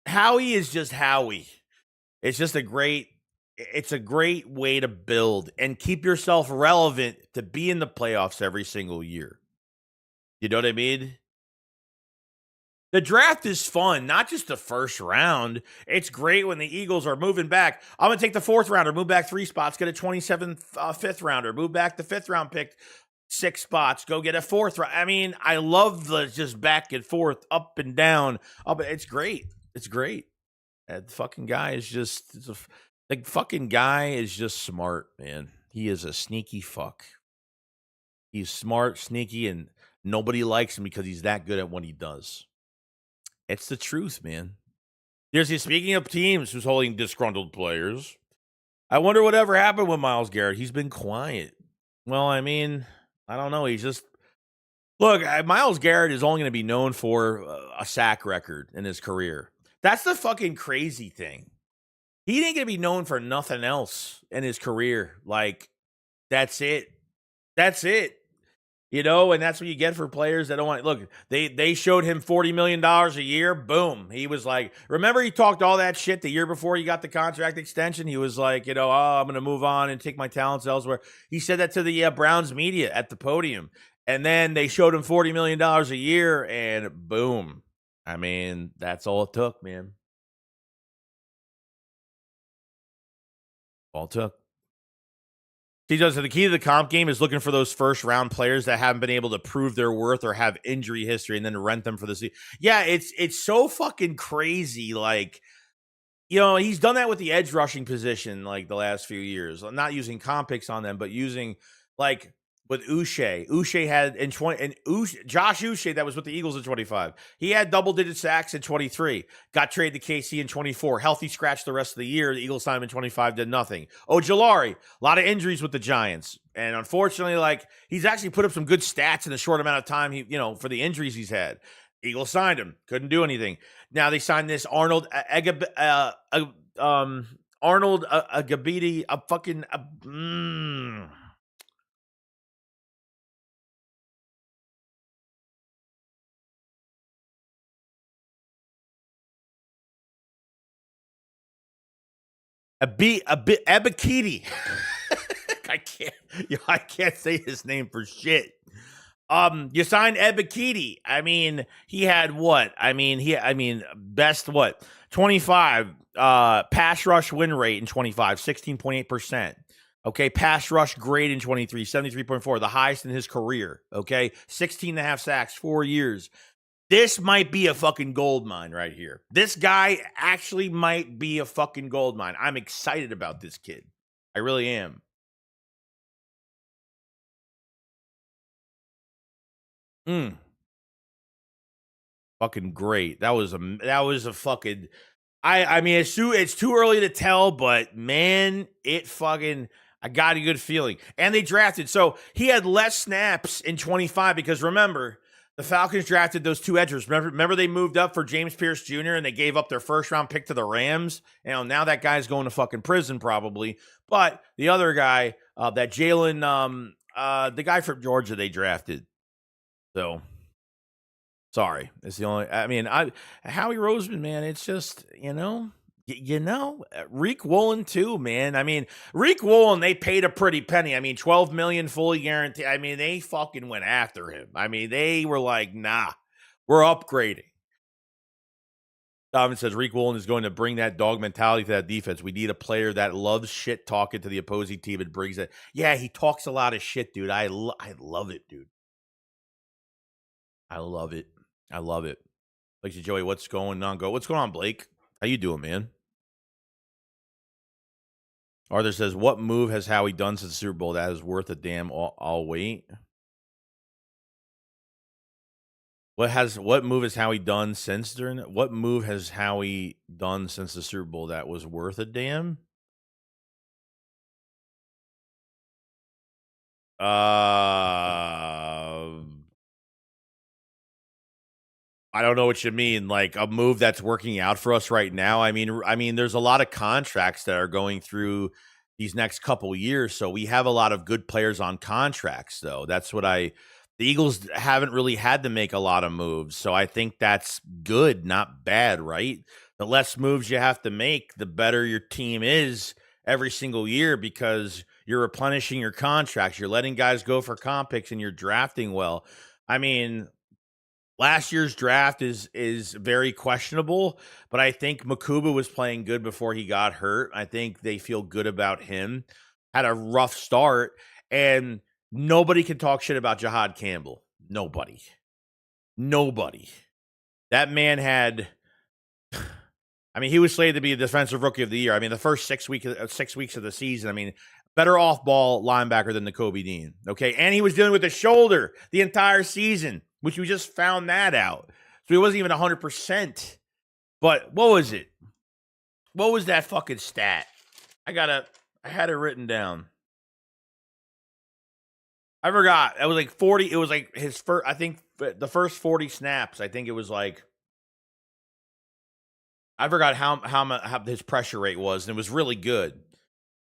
Howie is just Howie. It's a great way to build and keep yourself relevant to be in the playoffs every single year. You know what I mean? The draft is fun, not just the first round. It's great when the Eagles are moving back. I'm going to take the fourth rounder, move back 3 spots, get a 27th fifth rounder, move back the fifth round pick 6 spots, go get a fourth round. I mean, I love the just back and forth, up and down. It's great. It's great. That fucking guy is the fucking guy is just smart, man. He is a sneaky fuck. He's smart, sneaky, and nobody likes him because he's that good at what he does. It's the truth, man. Speaking of teams who's holding disgruntled players, I wonder whatever happened with Myles Garrett. He's been quiet. Well, I mean, I don't know. Look, Myles Garrett is only going to be known for a sack record in his career. That's the fucking crazy thing. He ain't going to be known for nothing else in his career. Like, that's it. That's it. You know, and that's what you get for players that don't want. Look, they showed him $40 million a year. Boom. He was like, remember he talked all that shit the year before he got the contract extension? He was like, I'm going to move on and take my talents elsewhere. He said that to the Browns media at the podium. And then they showed him $40 million a year, and boom. I mean, that's all it took, man. All it took. So the key to the comp game is looking for those first round players that haven't been able to prove their worth or have injury history, and then rent them for the season. Yeah, it's so fucking crazy. Like, he's done that with the edge rushing position like the last few years. I'm not using comp picks on them, but using like with Uche. Uche had in 20 and Josh Uche that was with the Eagles in 25. He had double-digit sacks in 23. Got traded to KC in 24. Healthy scratch the rest of the year. The Eagles signed him in 25, did nothing. Ojulari, a lot of injuries with the Giants. And unfortunately, like, he's actually put up some good stats in a short amount of time, for the injuries he's had. Eagles signed him. Couldn't do anything. Now they signed this Arnold Agabidi, Abakiti. I can't say his name for shit. You signed Ebikidi. I mean, he had what? Best what? 25 pass rush win rate in 25, 16.8%. Okay, pass rush grade in 23, 73.4, the highest in his career. Okay, 16 and a half sacks, 4 years. This might be a fucking gold mine right here. This guy actually might be a fucking gold mine. I'm excited about this kid. I really am. Fucking great. That was a fucking. I mean, it's too early to tell, but man, I got a good feeling. And they drafted, so he had less snaps in 25 because remember, the Falcons drafted those 2 edgers. Remember they moved up for James Pierce Jr. and they gave up their first round pick to the Rams. Now that guy's going to fucking prison probably. But the other guy, that Jalen, the guy from Georgia they drafted. So sorry, it's the only. I mean, Howie Roseman, man. It's just Reek Woolen too, man. I mean, Reek Woolen, they paid a pretty penny. I mean, $12 million fully guaranteed. I mean, they fucking went after him. I mean, they were like, nah, we're upgrading. Donovan says Reek Woolen is going to bring that dog mentality to that defense. We need a player that loves shit talking to the opposing team and brings it. Yeah, he talks a lot of shit, dude. I love it, dude. I love it. I love it. Like, Joey, what's going on? What's going on, Blake? How you doing, man? Arthur says, what move has Howie done since the Super Bowl that is worth a damn? I'll wait. What move has Howie done since what move has Howie done since the Super Bowl that was worth a damn? I don't know what you mean. Like a move that's working out for us right now. I mean, there's a lot of contracts that are going through these next couple years, so we have a lot of good players on contracts. Though that's what the Eagles haven't really had to make a lot of moves, so I think that's good, not bad, right? The less moves you have to make, the better your team is every single year because you're replenishing your contracts, you're letting guys go for comp picks, and you're drafting well. I mean, last year's draft is very questionable, but I think Makuba was playing good before he got hurt. I think they feel good about him. Had a rough start, and nobody can talk shit about Jahad Campbell. Nobody. That man had. I mean, he was slated to be the defensive rookie of the year. I mean, the first 6 weeks of the season. I mean, better off-ball linebacker than Nakobe Dean. Okay, and he was dealing with a shoulder the entire season, which we just found that out. So he wasn't even 100%. But what was it? What was that fucking stat? I had it written down. I forgot. It was like 40. It was like his first, I think the first 40 snaps. I think it was like, I forgot how his pressure rate was, and it was really good.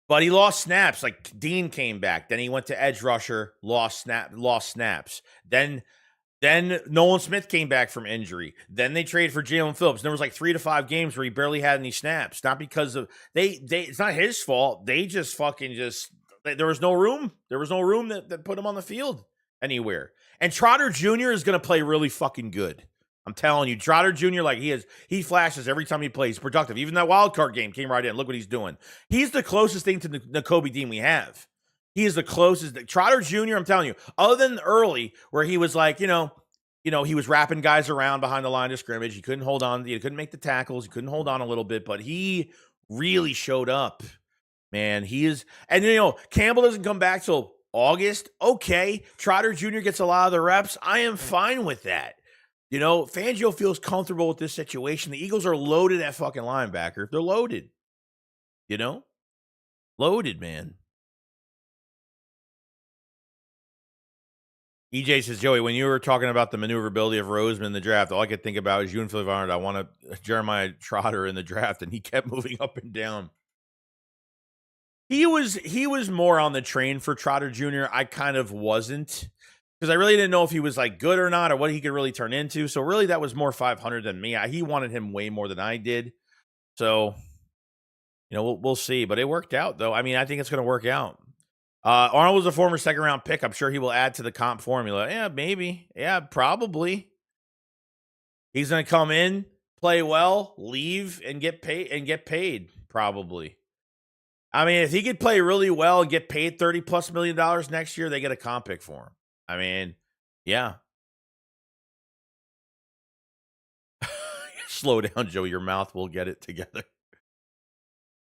But he lost snaps. Like Dean came back. Then he went to edge rusher, lost snaps. Then Nolan Smith came back from injury. Then they traded for Jalen Phillips. There was like 3 to 5 games where he barely had any snaps. Not because of it's not his fault. They just there was no room. There was no room that put him on the field anywhere. And Trotter Jr. is going to play really fucking good. I'm telling you, Trotter Jr., like he flashes every time he plays. Productive. Even that wild card game came right in. Look what he's doing. He's the closest thing to Nakobe Dean we have. He is the closest. Trotter Jr., I'm telling you, other than early where he was like, he was wrapping guys around behind the line of scrimmage. He couldn't hold on. He couldn't make the tackles. He couldn't hold on a little bit, but he really showed up, man. He is. And, Campbell doesn't come back till August. Okay. Trotter Jr. gets a lot of the reps. I am fine with that. Fangio feels comfortable with this situation. The Eagles are loaded at fucking linebacker. They're loaded. Loaded, man. EJ says, Joey, when you were talking about the maneuverability of Roseman in the draft, all I could think about is you and Philip Arnold. I want Jeremiah Trotter in the draft, and he kept moving up and down. He was more on the train for Trotter Jr. I kind of wasn't, because I really didn't know if he was like good or not, or what he could really turn into. So really, that was more 500 than me. He wanted him way more than I did. So, we'll see. But it worked out, though. I mean, I think it's going to work out. Arnold was a former second-round pick. I'm sure he will add to the comp formula. Yeah, maybe. Yeah, probably. He's going to come in, play well, leave, and get paid. Probably. I mean, if he could play really well and get paid $30+ million next year, they get a comp pick for him. I mean, yeah. Slow down, Joe. Your mouth will get it together.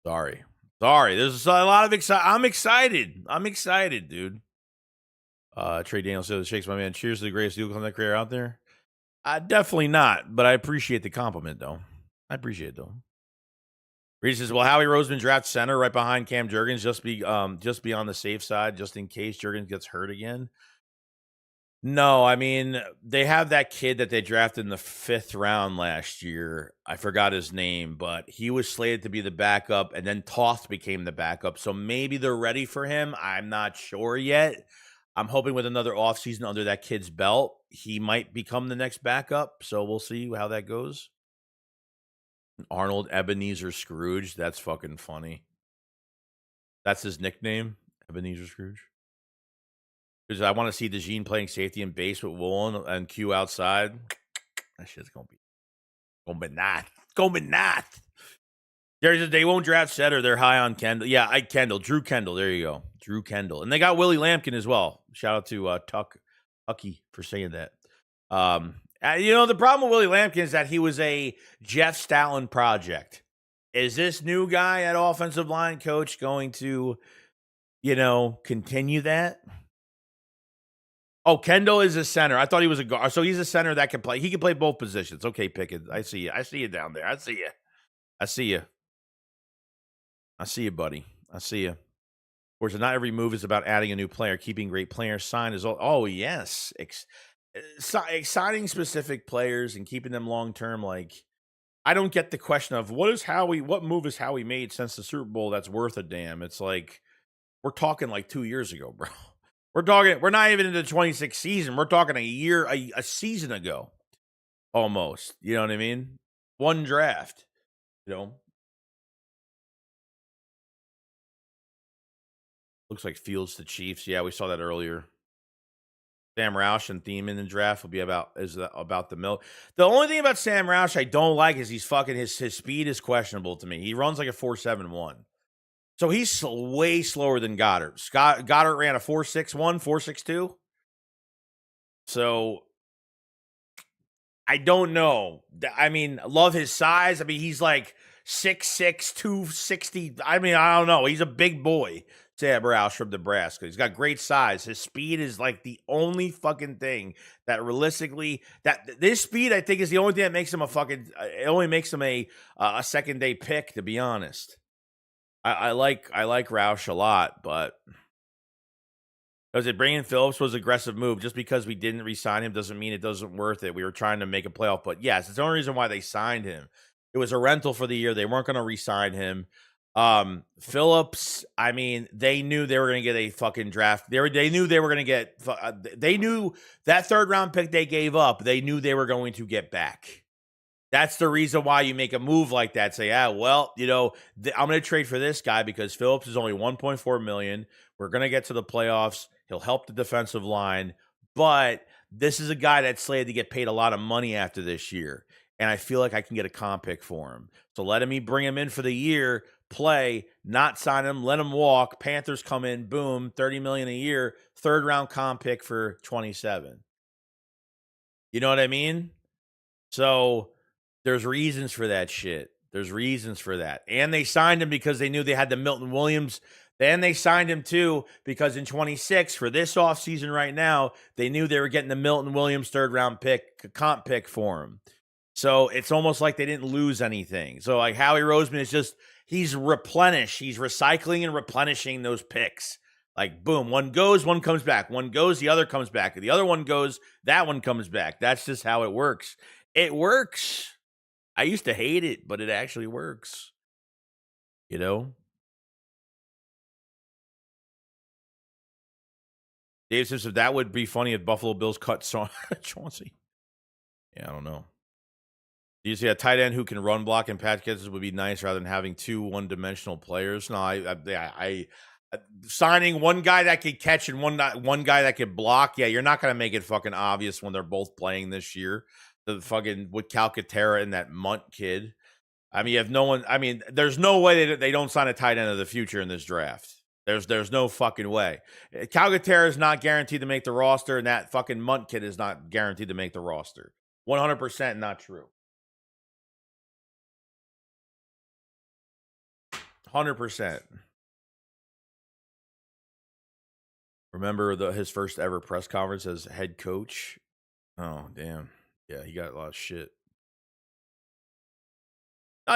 Sorry. There's a lot of excitement. I'm excited, dude. Trey Daniels says, shakes my man. Cheers to the greatest Eagle content creator out there. Definitely not, but I appreciate the compliment, though. Reed says, well, Howie Roseman draft center right behind Cam Jurgens, just be on the safe side, just in case Jurgens gets hurt again. No, I mean, they have that kid that they drafted in the 5th round last year. I forgot his name, but he was slated to be the backup, and then Toth became the backup. So maybe they're ready for him. I'm not sure yet. I'm hoping with another offseason under that kid's belt, he might become the next backup. So we'll see how that goes. Arnold Ebenezer Scrooge. That's fucking funny. That's his nickname, Ebenezer Scrooge. Because I want to see DeJean playing safety and base with Woolen and Q outside. That shit's gonna be coming north. They won't draft Setter. They're high on Kendall. Yeah, Drew Kendall. There you go. Drew Kendall. And they got Willie Lampkin as well. Shout out to Tucky for saying that. The problem with Willie Lampkin is that he was a Jeff Stalin project. Is this new guy at offensive line coach going to, continue that? Oh, Kendall is a center. I thought he was a guard. So he's a center that can play. He can play both positions. Okay, Pickett. I see you. I see you down there. I see you. I see you, buddy. I see you. Of course, not every move is about adding a new player. Keeping great players signed is all. Oh, yes. Signing specific players and keeping them long term. Like, I don't get the question of what move has Howie made since the Super Bowl that's worth a damn. It's like we're talking like 2 years ago, bro. We're not even in the 26th season. We're talking a season ago. Almost. You know what I mean? One draft. Looks like Fields to Chiefs. Yeah, we saw that earlier. Sam Roush and theme in the draft will be about the mill. The only thing about Sam Roush I don't like is he's fucking his speed is questionable to me. He runs like a 4.71. So he's way slower than Goedert. Goedert ran a 4.61, 4.62. So I don't know. I mean, love his size. I mean, he's like 6'6", 260. I mean, I don't know. He's a big boy. Sam Roush from Nebraska. He's got great size. His speed is like the only fucking thing that realistically this speed I think is the only thing that makes him it only makes him a second day pick, to be honest. I like Roush a lot, but bringing Phillips was an aggressive move. Just because we didn't re-sign him doesn't mean it doesn't worth it. We were trying to make a playoff, but yes, it's the only reason why they signed him. It was a rental for the year. They weren't going to re-sign him. Phillips, I mean, they knew they were going to get a fucking draft. They knew they were going to get. They knew that third round pick they gave up. They knew they were going to get back. That's the reason why you make a move like that. Say, I'm going to trade for this guy because Phillips is only $1.4 million. We're going to get to the playoffs. He'll help the defensive line, but this is a guy that's slated to get paid a lot of money after this year, and I feel like I can get a comp pick for him. So bring him in for the year, play, not sign him, let him walk. Panthers come in, boom, $30 million a year, third round comp pick for 27. You know what I mean? So there's reasons for that shit. There's reasons for that. And they signed him because they knew they had the Milton Williams. Then they signed him too because in 26 for this offseason right now, they knew they were getting the Milton Williams third round pick, comp pick for him. So it's almost like they didn't lose anything. So like Howie Roseman is just, he's replenished. He's recycling and replenishing those picks. Like, boom, one goes, one comes back. One goes, the other comes back. The other one goes, that one comes back. That's just how it works. It works. I used to hate it, but it actually works. Dave says, if that would be funny if Buffalo Bills cut Chauncey. Yeah, I don't know. Do you see a tight end who can run block and patch catches would be nice rather than having two one-dimensional players? No, I signing one guy that can catch and one guy that can block. Yeah, you're not going to make it fucking obvious when they're both playing this year. The fucking with Calcaterra and that Munt kid. I mean, you have no one. I mean, there's no way they don't sign a tight end of the future in this draft. There's no fucking way. Calcaterra is not guaranteed to make the roster, and that fucking Munt kid is not guaranteed to make the roster. 100% not true. 100%. Remember his first ever press conference as head coach? Oh, damn. Yeah, he got a lot of shit.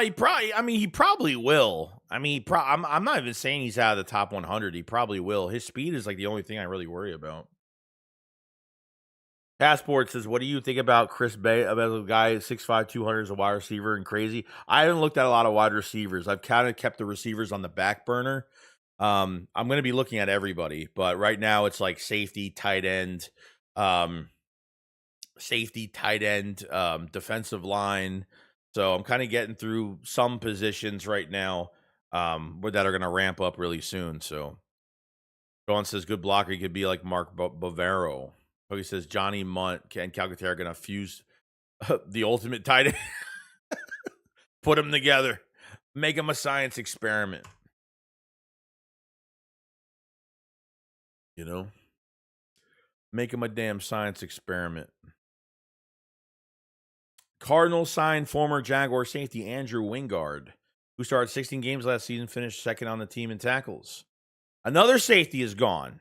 He probably will. I mean, I'm not even saying he's out of the top 100. He probably will. His speed is like the only thing I really worry about. Passport says, what do you think about Chris Bay, about a guy 6'5", 200 as a wide receiver and crazy? I haven't looked at a lot of wide receivers. I've kind of kept the receivers on the back burner. I'm going to be looking at everybody, but right now it's like safety, tight end, defensive line. So I'm kind of getting through some positions right now that are going to ramp up really soon. So John says, good blocker. He could be like Mark Bavaro. So he says, Johnny Munt and Calcaterra are going to fuse the ultimate tight end. Put them together. Make them a science experiment. You know? Make them a damn science experiment. Cardinals signed former Jaguar safety Andrew Wingard, who started 16 games last season, finished second on the team in tackles. Another safety is gone.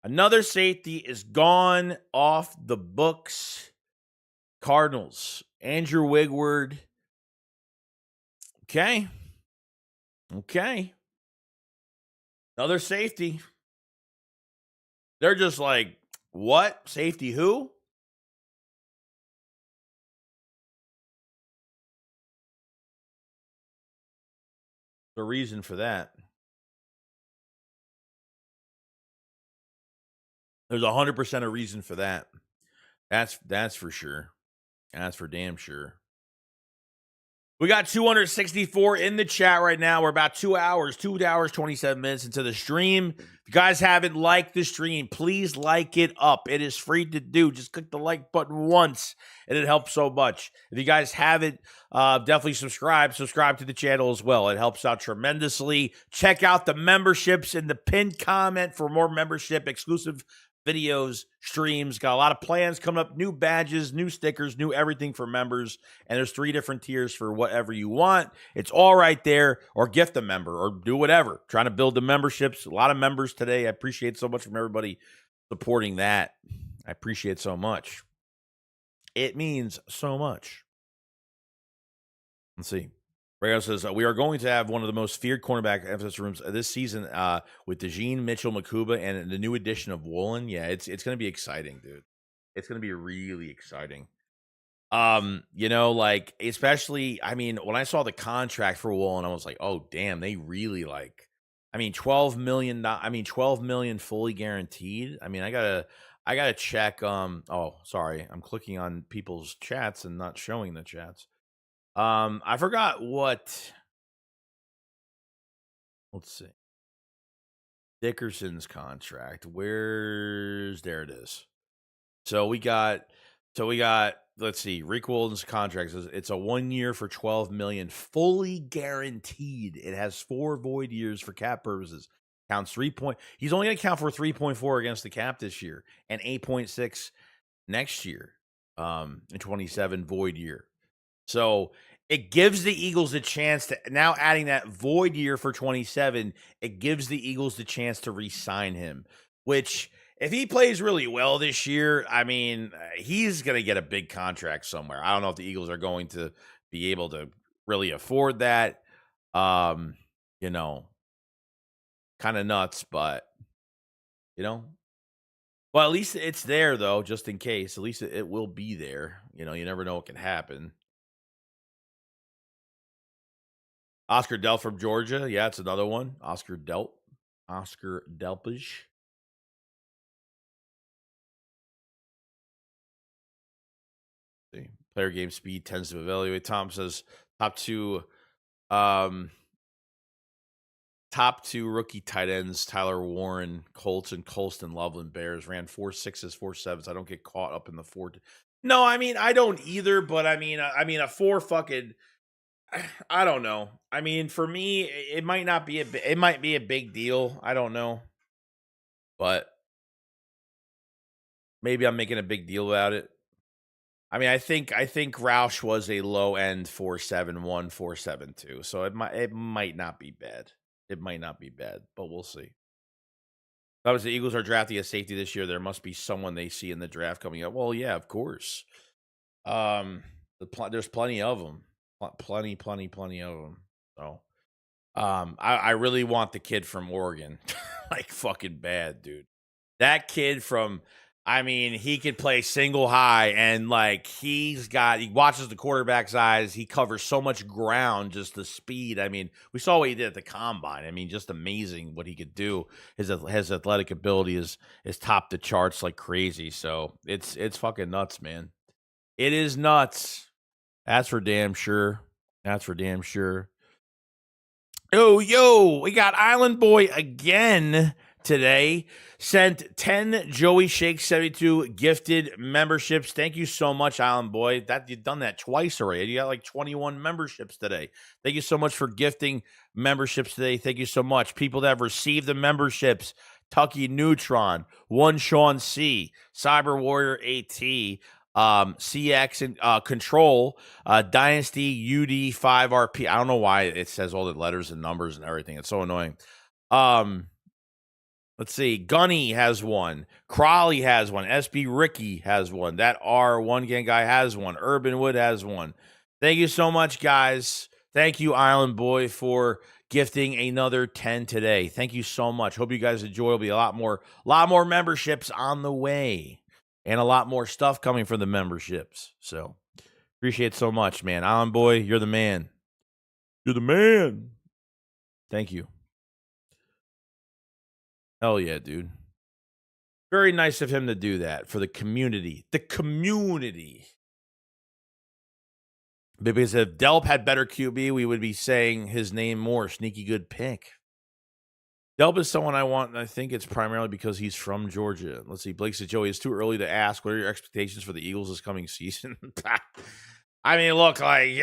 Another safety is gone off the books. Cardinals. Andrew Wingard. Okay. Another safety. They're just like, what? Safety who? The reason for that. There's 100% a reason for that. That's for sure. That's for damn sure. We got 264 in the chat right now. We're about 2 hours, 27 minutes into the stream. If you guys haven't liked the stream, please like it up. It is free to do. Just click the like button once, and it helps so much. If you guys haven't, definitely subscribe to the channel as well. It helps out tremendously. Check out the memberships in the pinned comment for more membership, exclusive videos, streams. Got a lot of plans coming up, new badges, new stickers, new everything for members. And there's 3 different tiers for whatever you want. It's all right there. Or gift a member or do whatever. Trying to build the memberships. A lot of members today. I appreciate so much from everybody supporting that. I appreciate so much. It means so much. Let's see. Rayo says, we are going to have one of the most feared cornerback emphasis rooms this season with DeJean, Mitchell, Makuba, and the new addition of Woolen. Yeah, it's going to be exciting, dude. It's going to be really exciting. Like, especially, I mean, when I saw the contract for Woolen, I was like, oh, damn, they really $12 million fully guaranteed. I mean, I gotta check. Oh, sorry. I'm clicking on people's chats and not showing the chats. I forgot what. Let's see. Dickerson's contract. There it is. So we got. Let's see. Rick Wilden's contract says it's a 1 year for $12 million, fully guaranteed. It has 4 void years for cap purposes. Counts 3 point. He's only going to count for 3.4 against the cap this year and 8.6 next year. In 27 void year. So it gives the Eagles a chance to, now adding that void year for 27, it gives the Eagles the chance to re-sign him, which if he plays really well this year, I mean, he's going to get a big contract somewhere. I don't know if the Eagles are going to be able to really afford that. Kind of nuts, but, well, at least it's there, though, just in case. At least it will be there. You never know what can happen. Oscar Delp from Georgia. Yeah, it's another one. Oscar Delpage. See. Player game speed tends to evaluate. Tom says top two rookie tight ends, Tyler Warren, Colts, and Colston Loveland Bears ran 4.6s, 4.7s. I don't get caught up in the 4. No, I mean, I don't either, but I mean a 4 fucking, I don't know. I mean, for me, it might not be it might be a big deal. I don't know. But maybe I'm making a big deal about it. I mean, I think Roush was a low end 4.71, 4.72. So it might not be bad. It might not be bad, but we'll see. That was the Eagles are drafting a safety this year. There must be someone they see in the draft coming up. Well, yeah, of course. There's plenty of them. Plenty of them. So, I really want the kid from Oregon, like fucking bad, dude. That kid from, I mean, he could play single high and like he watches the quarterback's eyes. He covers so much ground, just the speed. I mean, we saw what he did at the combine. I mean, just amazing what he could do. His athletic ability is top the charts like crazy. So it's fucking nuts, man. It is nuts. That's for damn sure. Oh, yo, we got Island Boy again. today. Sent 10 Joey Shake 72 gifted memberships. Thank you so much, Island Boy. That you've done that twice already. You got like 21 memberships today. Thank you so much for gifting memberships today. Thank you so much. People that have received the memberships: Tucky Neutron, One Sean C, Cyber Warrior AT, CX and Control, Dynasty UD5RP. I don't know why it says all the letters and numbers and everything. It's so annoying. Let's see. Gunny has one. Crawley has one. SB Ricky has one. That R1 Gang guy has one. Urban Wood has one. Thank you so much, guys. Thank you, Island Boy, for gifting another 10 today. Thank you so much. Hope you guys enjoy. There'll be a lot more memberships on the way and a lot more stuff coming from the memberships. So appreciate it so much, man. Island Boy, you're the man. You're the man. Thank you. Hell yeah, dude. Very nice of him to do that for the community. The community. Because if Delp had better QB, we would be saying his name more. Sneaky good pick. Delp is someone I want, and I think it's primarily because he's from Georgia. Let's see. Blake said, Joey, it's too early to ask. What are your expectations for the Eagles this coming season? I mean, look, like,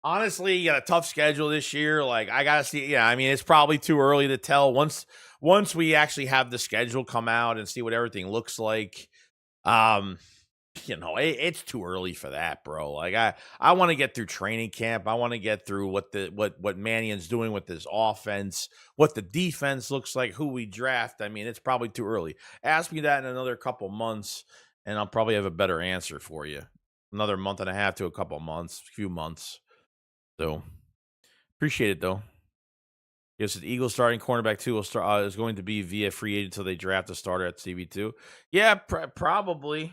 honestly, you got a tough schedule this year. Like, I got to see. Yeah, I mean, it's probably too early to tell. Once we actually have the schedule come out and see what everything looks like, it's too early for that, bro. Like, I want to get through training camp. I want to get through what Mannion's doing with this offense, what the defense looks like, who we draft. I mean, it's probably too early. Ask me that in another couple months, and I'll probably have a better answer for you. Another month and a half to a couple months, few months. So, appreciate it, though. Yes, the Eagles starting cornerback 2 will start is going to be via free agent until they draft a starter at CB2. Yeah, probably.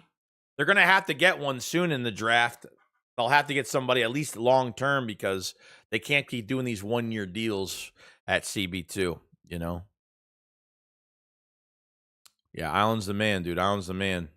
They're going to have to get one soon in the draft. They'll have to get somebody at least long term because they can't keep doing these 1-year deals at CB2, you know? Yeah, Island's the man, dude. Island's the man.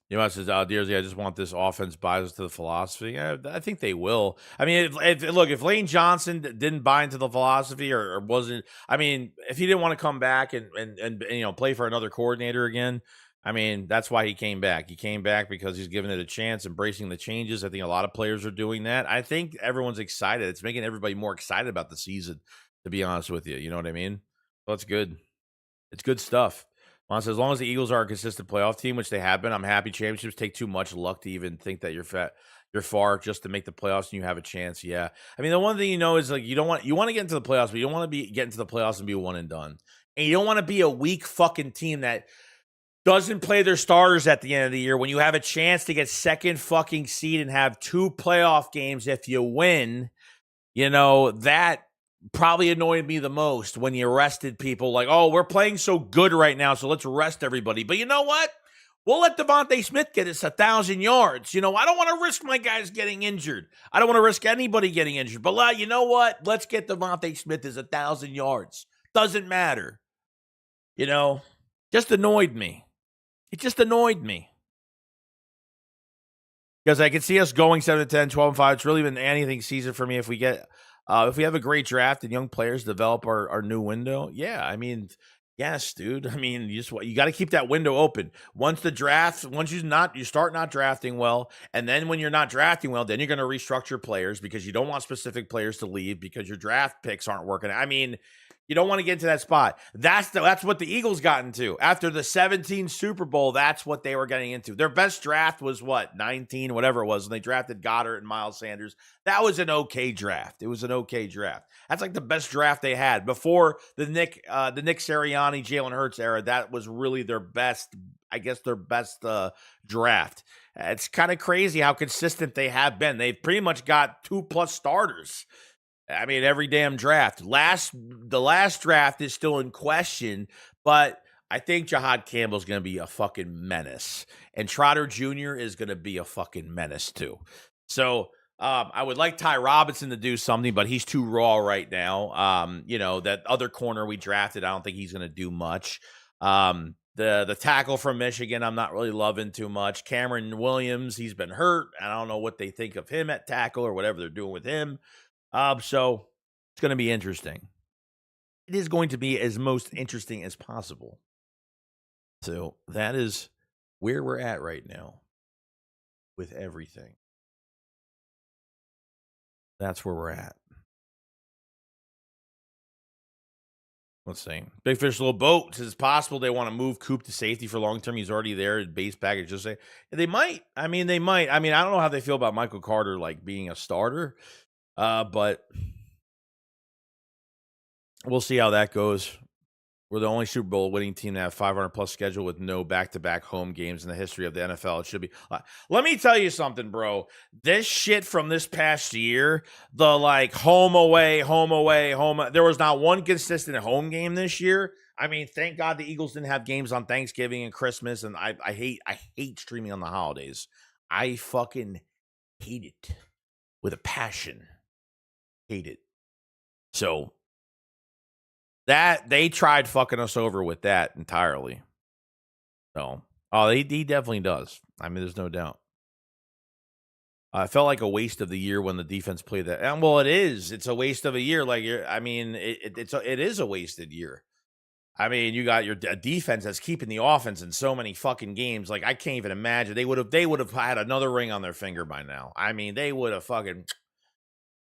You know, it says, Dears, I just want this offense buys us to the philosophy. Yeah, I think they will. I mean, if Lane Johnson didn't buy into the philosophy or wasn't, I mean, if he didn't want to come back and play for another coordinator again, I mean, that's why he came back. He came back because he's giving it a chance, embracing the changes. I think a lot of players are doing that. I think everyone's excited. It's making everybody more excited about the season, to be honest with you. You know what I mean? Well, it's good. It's good stuff. As long as the Eagles are a consistent playoff team, which they have been, I'm happy. Championships take too much luck to even think that you're far just to make the playoffs and you have a chance. Yeah. I mean, the one thing is like you want to get into the playoffs, but you don't want to get into the playoffs and be one and done. And you don't want to be a weak fucking team that doesn't play their starters at the end of the year when you have a chance to get second fucking seed and have 2 playoff games if you win. That probably annoyed me the most when you arrested people like, oh, we're playing so good right now, so let's arrest everybody. But you know what? We'll let Devontae Smith get us 1,000 yards. I don't want to risk my guys getting injured. I don't want to risk anybody getting injured. But you know what? Let's get Devontae Smith his 1,000 yards. Doesn't matter. Just annoyed me. It just annoyed me. Because I could see us going 7-10, 12-5. It's really been anything season for me if we have a great draft and young players develop our new window. Yeah, I mean, yes, dude. I mean, you got to keep that window open. Once you start not drafting well, and then when you're not drafting well, then you're going to restructure players because you don't want specific players to leave because your draft picks aren't working. I mean, you don't want to get into that spot. That's what the Eagles got into. After the 17 Super Bowl, that's what they were getting into. Their best draft was 19, whatever it was, when they drafted Goedert and Miles Sanders. That was an okay draft. It was an okay draft. That's like the best draft they had. Before the Nick Sirianni, Jalen Hurts era, that was really their best, draft. It's kind of crazy how consistent they have been. They've pretty much got 2+ starters. I mean, every damn draft. The last draft is still in question, but I think Jahad Campbell's going to be a fucking menace. And Trotter Jr. is going to be a fucking menace too. So I would like Ty Robinson to do something, but he's too raw right now. That other corner we drafted, I don't think he's going to do much. The tackle from Michigan, I'm not really loving too much. Cameron Williams, he's been hurt. I don't know what they think of him at tackle or whatever they're doing with him. So it's going to be interesting. it is going to be as most interesting as possible. So that is where we're at right now with everything. That's where we're at. Let's see. Big Fish, Little Boat says it's possible they want to move Coop to safety for long term. He's already there. Base package. Just say they might. I mean, they might. I mean, I don't know how they feel about Michael Carter like being a starter, but we'll see how that goes. We're the only Super Bowl winning team to have 500 plus schedule with no back-to-back home games in the history of the NFL. It should be. Let me tell you something, bro. This shit from this past year, the like home away, home away, home. There was not one consistent home game this year. I mean, thank God the Eagles didn't have games on Thanksgiving and Christmas. And I hate streaming on the holidays. I fucking hate it with a passion. Hate it. So. That they tried fucking us over with that entirely. So, he definitely does. I mean, there's no doubt. I felt like a waste of the year when the defense played that. And well, it is. It's a waste of a year. Like I mean, it is a wasted year. I mean, you got your defense that's keeping the offense in so many fucking games. Like I can't even imagine they would have had another ring on their finger by now. I mean, they would have fucking.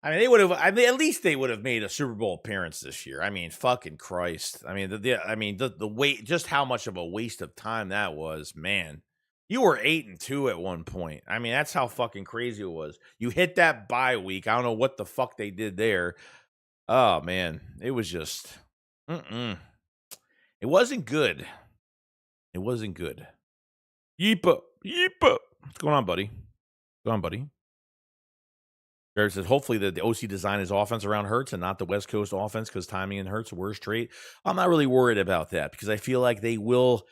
I mean, they would have. I mean, at least they would have made a Super Bowl appearance this year. I mean, fucking Christ. I mean, the weight, just how much of a waste of time that was, man. You were 8-2 at one point. I mean, that's how fucking crazy it was. You hit that bye week. I don't know what the fuck they did there. Oh man, it was just. It wasn't good. It wasn't good. Yeepa. What's going on, buddy? What's going on, buddy? Jared says, hopefully the OC design his offense around Hurts and not the West Coast offense because timing and Hurts worst trait. I'm not really worried about that because I feel like they will.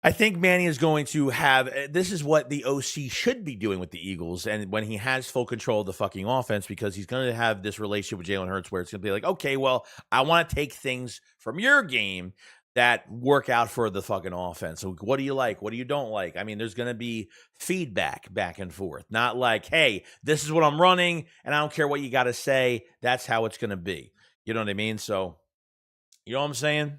I think Manny is going to have. This is what the OC should be doing with the Eagles, and when he has full control of the fucking offense, because he's going to have this relationship with Jalen Hurts where it's going to be like, okay, well, I want to take things from your game that work out for the fucking offense. So what do you like? What do you don't like? I mean, there's going to be feedback back and forth. Not like, hey, this is what I'm running, and I don't care what you got to say. That's how it's going to be. You know what I mean? So, you know what I'm saying?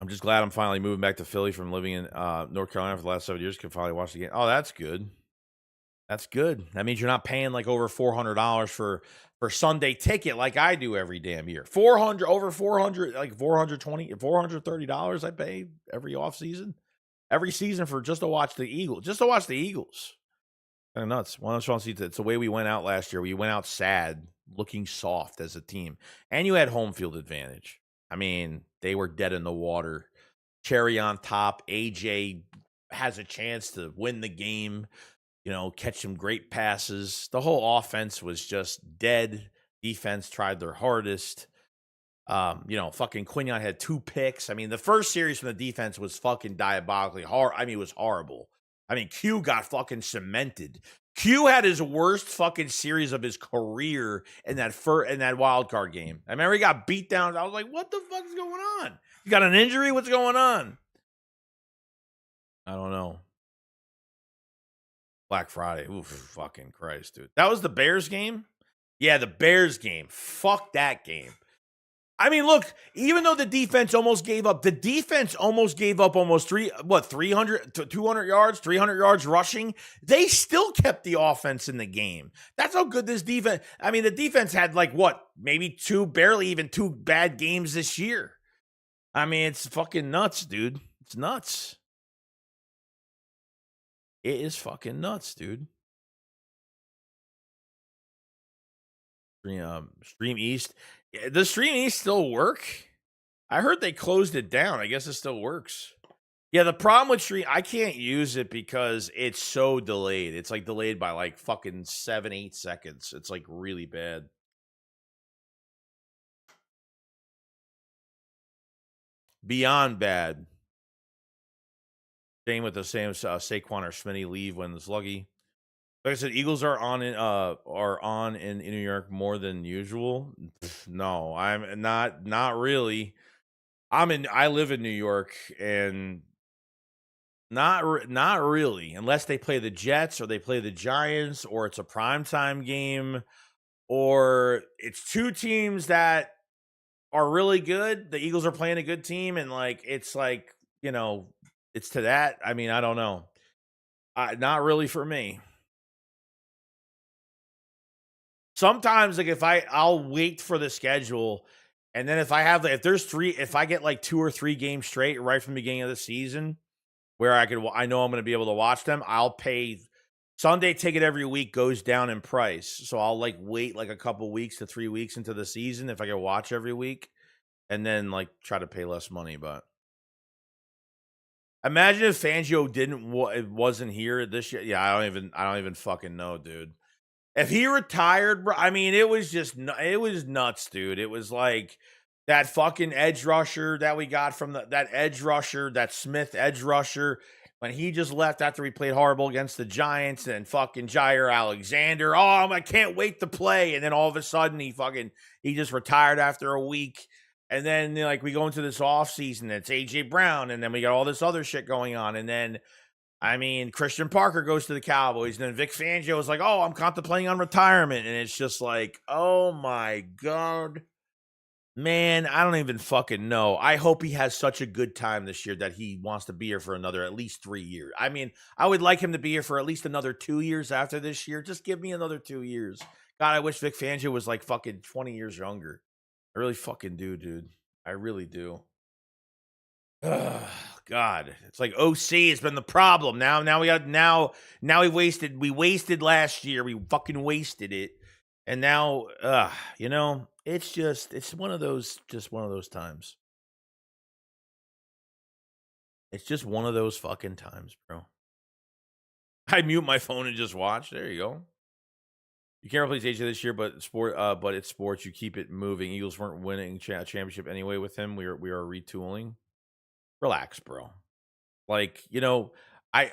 I'm just glad I'm finally moving back to Philly from living in North Carolina for the last 7 years. Can finally watch the game. Oh, that's good. That's good. That means you're not paying like over $400 for Sunday ticket like I do every damn year. Over 400, like $430 I pay every off season, every season for just to watch the Eagles. Just to watch the Eagles. Kind of nuts. One of those it's the way we went out last year. We went out sad, looking soft as a team, and you had home field advantage. I mean, they were dead in the water. Cherry on top. AJ has a chance to win the game. You know, catch some great passes. The whole offense was just dead. Defense tried their hardest. You know, fucking Quinion had 2 picks. I mean, the first series from the defense was fucking diabolically hard. I mean, it was horrible. I mean, Q got fucking cemented. Q had his worst fucking series of his career in that wild card game. I remember he got beat down. I was like, what the fuck is going on? You got an injury? What's going on? I don't know. Black Friday. Oof, fucking Christ, dude. That was the Bears game? Yeah, the Bears game. Fuck that game. I mean, look, even though the defense almost gave up almost 300 to 200 yards, 300 yards rushing. They still kept the offense in the game. That's how good this defense. I mean, the defense had like barely even 2 bad games this year. I mean, it's fucking nuts, dude. It's nuts. It is fucking nuts, dude. Stream East. Does Stream East still work? I heard they closed it down. I guess it still works. Yeah, the problem with Stream, I can't use it because it's so delayed. It's like delayed by like fucking 7-8 seconds. It's like really bad. Beyond bad. Same with the same Saquon or Smitty leave when it's lucky. Like I said, Eagles are on in New York more than usual. No, I'm not really. I live in New York and not really, unless they play the Jets or they play the Giants or it's a primetime game or it's two teams that are really good. The Eagles are playing a good team, and like it's like, it's to that. I mean, I don't know. Not really for me. Sometimes, like, I'll wait for the schedule, and then if I get like 2 or 3 games straight right from the beginning of the season where I know I'm going to be able to watch them, I'll pay. Sunday ticket every week goes down in price, so I'll like wait like a couple weeks to 3 weeks into the season if I can watch every week, and then like try to pay less money. But imagine if Fangio wasn't here this year. Yeah, I don't even fucking know, dude. If he retired, bro, I mean, it was nuts, dude. It was like that fucking edge rusher that we got from that Smith edge rusher, when he just left after we played horrible against the Giants, and fucking Jair Alexander. Oh, I can't wait to play. And then all of a sudden he just retired after a week. And then like we go into this offseason, it's AJ Brown, and then we got all this other shit going on. And then Christian Parker goes to the Cowboys, and then Vic Fangio is like, oh, I'm contemplating on retirement. And it's just like, oh my God. Man, I don't even fucking know. I hope he has such a good time this year that he wants to be here for another at least 3 years. I mean, I would like him to be here for at least another 2 years after this year. Just give me another 2 years. God, I wish Vic Fangio was like fucking 20 years younger. I really fucking do, dude. I really do. Ugh, God, it's like OC has been the problem. Now we wasted last year. We fucking wasted it. And now, it's one of those times. It's just one of those fucking times, bro. I mute my phone and just watch. There you go. You can't replace AJ this year, but it's sports. You keep it moving. Eagles weren't winning championship anyway with him. We are retooling. Relax, bro. Like, I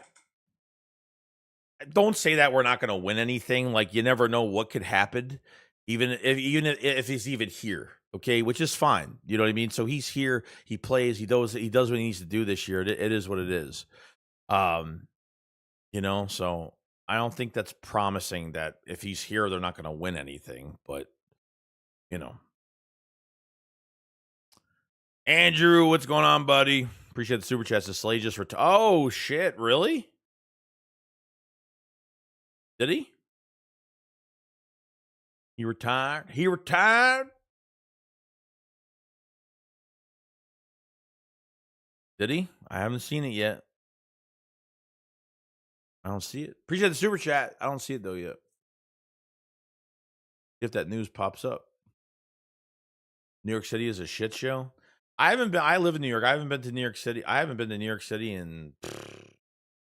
don't say that we're not going to win anything. Like, you never know what could happen, even if he's even here. Okay, which is fine. You know what I mean? So he's here. He plays. He does what he needs to do this year. It is what it is. So I don't think that's promising that if he's here, they're not going to win anything. But Andrew, what's going on, buddy? Appreciate the super chat. The Slay just oh shit, really? Did he? He retired? He retired? Did he? I haven't seen it yet. I don't see it. Appreciate the super chat. I don't see it though yet. If that news pops up. New York City is a shit show. I live in New York. I haven't been to New York City. I haven't been to New York City in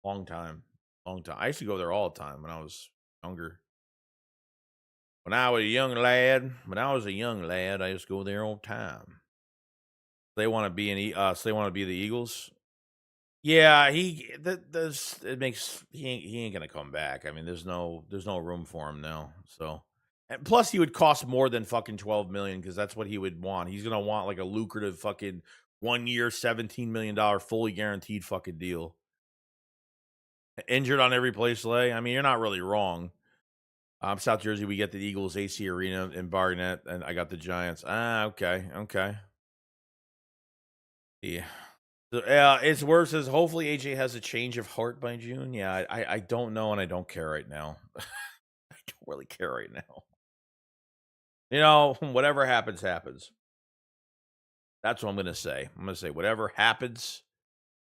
long time. I used to go there all the time when I was younger. When I was a young lad, I used to go there all the time. They want to be they want to be the Eagles. Yeah, he ain't gonna come back. I mean, there's no room for him now. So, and plus he would cost more than fucking 12 million, because that's what he would want. He's gonna want like a lucrative fucking 1 year, $17 million fully guaranteed fucking deal. Injured on every play, Slay. I mean, you're not really wrong. South Jersey, we get the Eagles AC Arena in Barnett, and I got the Giants. Okay. Yeah. So, it's worse as hopefully AJ has a change of heart by June. Yeah, I don't know, and I don't care right now. I don't really care right now. Whatever happens, happens. That's what I'm going to say. I'm going to say whatever happens,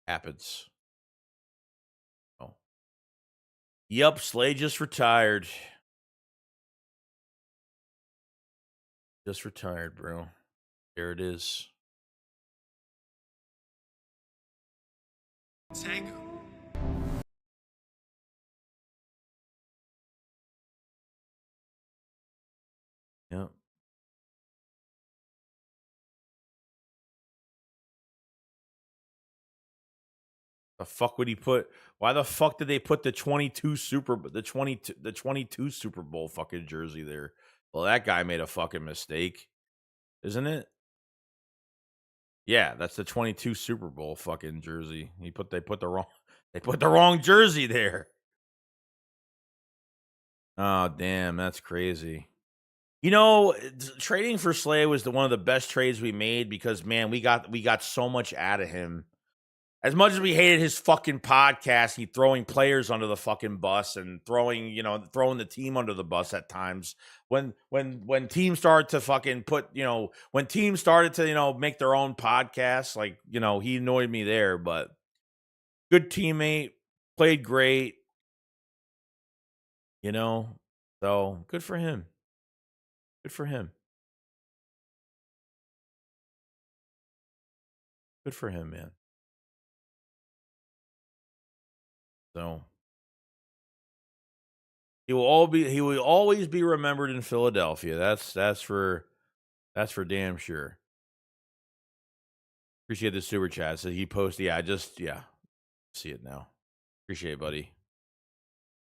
happens. Oh. Yep, Slay just retired. Just retired, bro. There it is. Take him. Yep. The fuck would he put? Why the fuck did they put the 22 Super Bowl fucking jersey there? Well, that guy made a fucking mistake, isn't it? Yeah, that's the 22 Super Bowl fucking jersey. They put the wrong jersey there. Oh, damn, that's crazy. You know, trading for Slay was one of the best trades we made because man, we got so much out of him. As much as we hated his fucking podcast, he throwing players under the fucking bus and throwing the team under the bus at times. When teams started to fucking when teams started to, make their own podcasts, like, he annoyed me there, but good teammate, played great, you know. So good for him. Good for him. Good for him, man. So he will always be remembered in Philadelphia. That's for damn sure. Appreciate the super chat. So he posted, see it now. Appreciate it, buddy.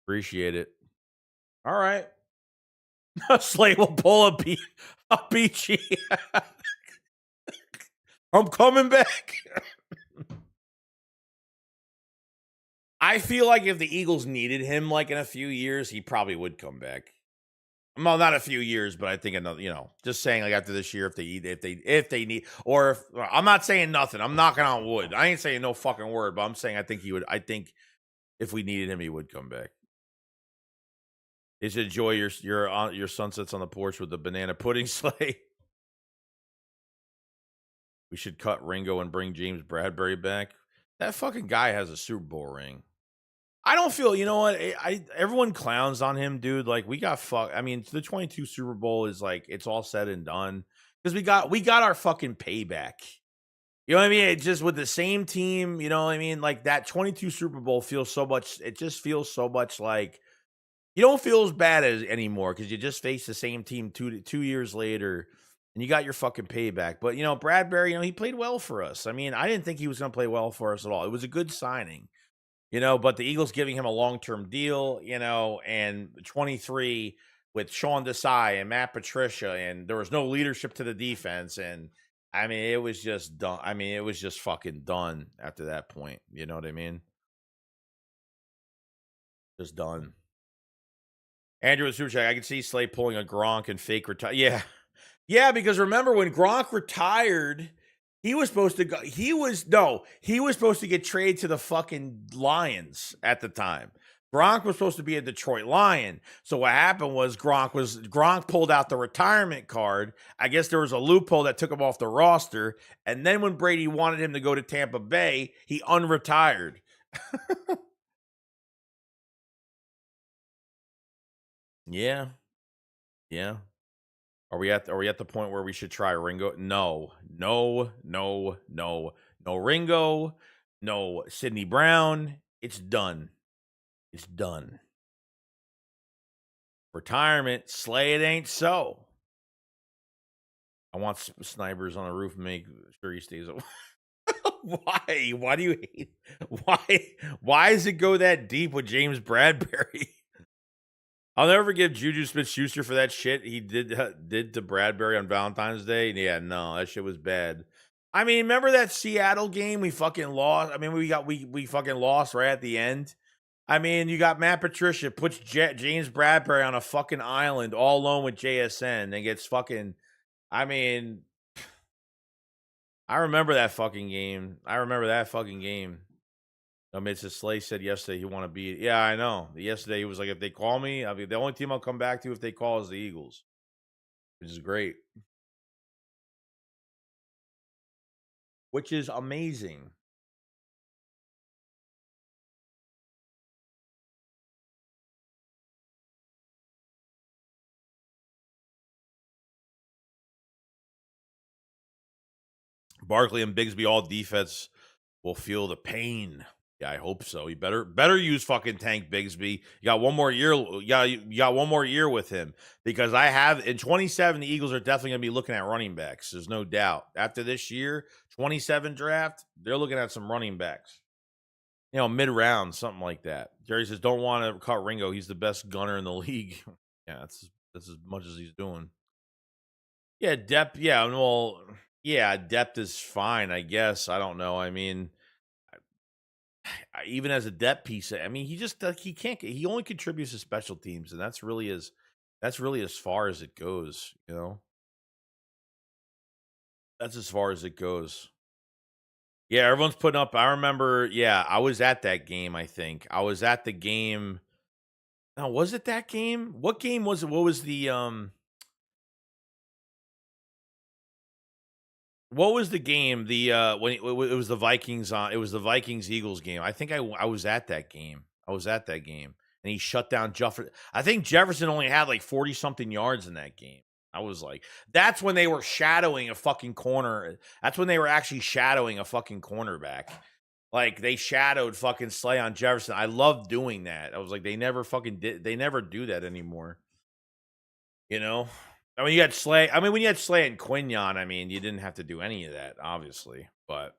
Appreciate it. All right. Slay will pull a beachy. I'm coming back. I feel like if the Eagles needed him like in a few years, he probably would come back. Well, not a few years, but I think another, just saying like after this year, if they need, or if, I'm not saying nothing. I'm knocking on wood. I ain't saying no fucking word, but I'm saying I think he would. I think if we needed him, he would come back. Is enjoy your sunsets on the porch with the banana pudding Slay. We should cut Ringo and bring James Bradbury back. That fucking guy has a Super Bowl ring. I don't feel, you know what? Everyone clowns on him, dude. Like we got fucked. I mean, the 22 Super Bowl is like it's all said and done because we got our fucking payback. You know what I mean? It just with the same team. You know what I mean? Like that 22 Super Bowl feels so much. It just feels so much like you don't feel as bad as anymore because you just face the same team 2 years later. And you got your fucking payback. But, Bradbury, he played well for us. I mean, I didn't think he was going to play well for us at all. It was a good signing, but the Eagles giving him a long-term deal, and 23 with Sean Desai and Matt Patricia, and there was no leadership to the defense. And, I mean, it was just done. I mean, it was just fucking done after that point. You know what I mean? Just done. Andrew with Super Chat, I can see Slay pulling a Gronk and fake retire. Yeah. Yeah, because remember when Gronk retired, he was supposed to go. He was supposed to get traded to the fucking Lions at the time. Gronk was supposed to be a Detroit Lion. So what happened was Gronk pulled out the retirement card. I guess there was a loophole that took him off the roster. And then when Brady wanted him to go to Tampa Bay, he unretired. Yeah. Yeah. Are we at the point where we should try Ringo? No. No Ringo. No Sidney Brown. It's done. It's done. Retirement. Slay it ain't so. I want snipers on the roof. Make sure he stays away. Why? Why do you hate? Why does it go that deep with James Bradbury? I'll never forgive Juju Smith-Schuster for that shit he did to Bradbury on Valentine's Day. Yeah, no, that shit was bad. I mean, remember that Seattle game we fucking lost? I mean, we fucking lost right at the end. I mean, you got Matt Patricia puts James Bradbury on a fucking island all alone with JSN and gets fucking. I mean, I remember that fucking game. Mr. Slay said yesterday he want to be. Yeah, I know. Yesterday he was like, if they call me, I'll be the only team I'll come back to if they call is the Eagles, which is great, which is amazing. Barkley and Bigsby all defense will feel the pain. Yeah, I hope so. You better use fucking Tank Bigsby. You got one more year. You got one more year with him because I have in 27. The Eagles are definitely going to be looking at running backs. There's no doubt. After this year, 27 draft, they're looking at some running backs. Mid round, something like that. Jerry says, "Don't want to cut Ringo. He's the best gunner in the league." Yeah, that's as much as he's doing. Yeah, depth. Yeah, well, yeah, depth is fine. I guess. I don't know. I mean. Even as a depth piece, I mean, he just he can't. He only contributes to special teams, and that's really That's really as far as it goes, you know? That's as far as it goes. Yeah, everyone's putting up I remember, yeah, I was at that game, I think. I was at the game. Now, was it that game? What game was it? What was the game? When it was the Vikings on it was the Vikings Eagles game. I think I was at that game. I was at that game. And he shut down Jefferson. I think Jefferson only had like 40 something yards in that game. I was like, that's when they were shadowing a fucking corner. That's when they were actually shadowing a fucking cornerback. Like they shadowed fucking Slay on Jefferson. I love doing that. I was like, they never do that anymore. You know? I mean, you had Slay. I mean, when you had Slay and Quignon, I mean, you didn't have to do any of that, obviously. But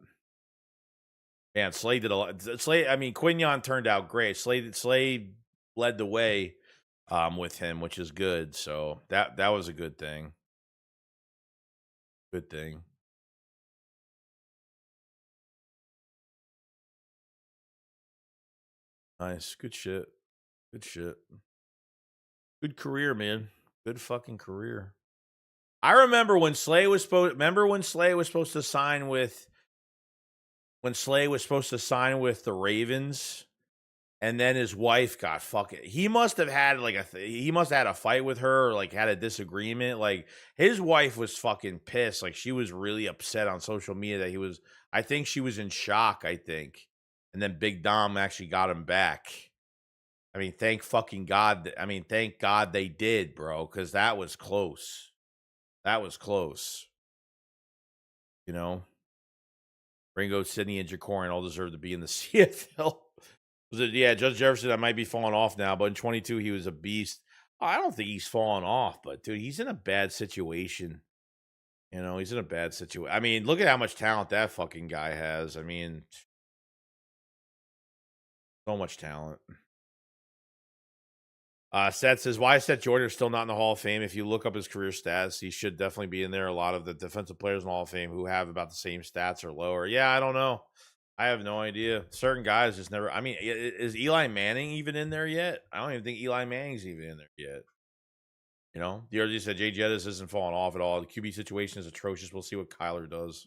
man, Slay did a lot. Slay, I mean, Quignon turned out great. Slay led the way with him, which is good. So that was a good thing. Good thing. Nice. Good shit. Good shit. Good career, man. Good fucking career. I remember when Slay was supposed to sign with the Ravens, and then his wife got fucking. He must have had he must have had a fight with her, or like had a disagreement. Like his wife was fucking pissed. Like she was really upset on social media that he was. I think she was in shock. I think, and then Big Dom actually got him back. I mean, thank fucking God. I mean, thank God they did, bro, because that was close. That was close. You know, Ringo, Sidney, and Jacorin all deserve to be in the CFL. Yeah, Judge Jefferson, I might be falling off now, but in 22, he was a beast. I don't think he's falling off, but dude, he's in a bad situation. You know, he's in a bad situation. I mean, look at how much talent that fucking guy has. I mean, so much talent. Seth says, why is Seth Jordan still not in the Hall of Fame? If you look up his career stats, he should definitely be in there. A lot of the defensive players in the Hall of Fame who have about the same stats or lower. Yeah, I don't know. I have no idea. Certain guys just never. I mean, is Eli Manning even in there yet? I don't even think Eli Manning's even in there yet. You know, the RG said Jay Jettis isn't falling off at all. The QB situation is atrocious. We'll see what Kyler does.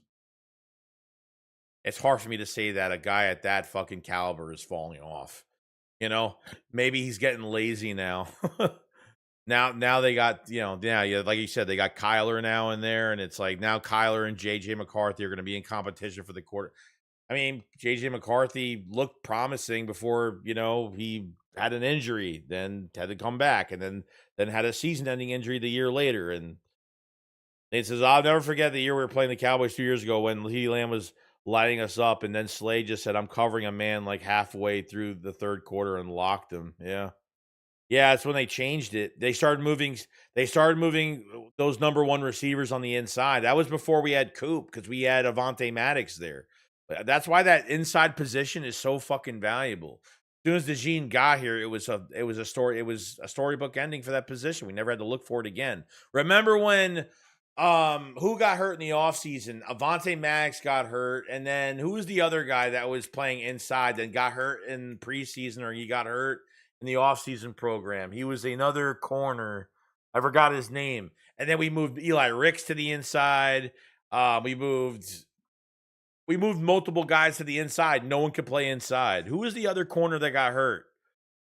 It's hard for me to say that a guy at that fucking caliber is falling off. You know, maybe he's getting lazy now. Now they got, you know, yeah, like you said, they got Kyler now in there, and it's like now Kyler and JJ McCarthy are going to be in competition for the quarter. I mean, JJ McCarthy looked promising before, you know, he had an injury, then had to come back, and then had a season-ending injury the year later. And he says, I'll never forget the year we were playing the Cowboys 2 years ago when Lee Lamb was lighting us up, and then Slay just said, I'm covering a man like halfway through the third quarter and locked him. Yeah. Yeah, that's when they changed it. They started moving those number one receivers on the inside. That was before we had Coop, because we had Avonte Maddox there. That's why that inside position is so fucking valuable. As soon as DeJean got here, it was a storybook ending for that position. We never had to look for it again. Remember when who got hurt in the offseason? Avonte Maddox got hurt, and then who was the other guy that was playing inside that got hurt in preseason, or he got hurt in the offseason program? He was another corner. I forgot his name. And then we moved Eli Ricks to the inside. We moved multiple guys to the inside. No one could play inside. Who was the other corner that got hurt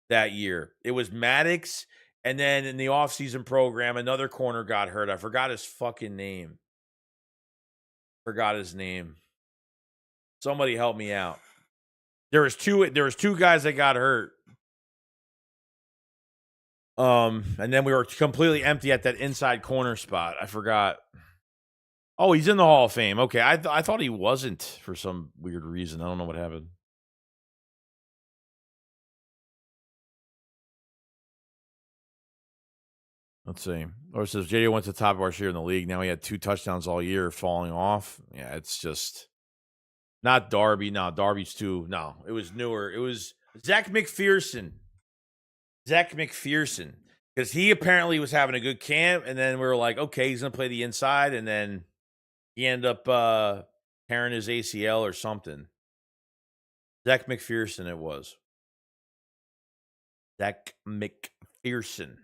that year? It was Maddox, and then in the offseason program, another corner got hurt. I forgot his fucking name. Forgot his name. Somebody help me out. There was two guys that got hurt. And then we were completely empty at that inside corner spot. I forgot. Oh, he's in the Hall of Fame. Okay, I thought he wasn't for some weird reason. I don't know what happened. Let's see. Or it says JJ went to the top of our share in the league. Now he had 2 touchdowns all year, falling off. Yeah, it's just not Darby. No, Darby's too. No, it was newer. It was Zach McPherson. Because he apparently was having a good camp, and then we were like, okay, he's gonna play the inside, and then he ended up tearing his ACL or something. Zach McPherson, it was. Zach McPherson.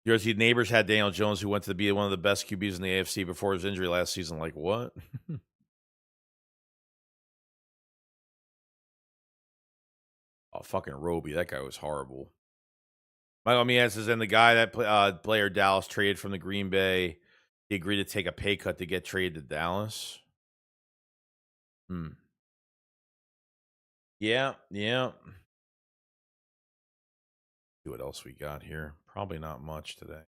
Your neighbors had Daniel Jones, who went to be one of the best QBs in the AFC before his injury last season. Like, what? Oh, fucking Roby. That guy was horrible. Michael Miaz says, and the guy that player Dallas traded from the Green Bay, he agreed to take a pay cut to get traded to Dallas. Yeah. See what else we got here. Probably not much today.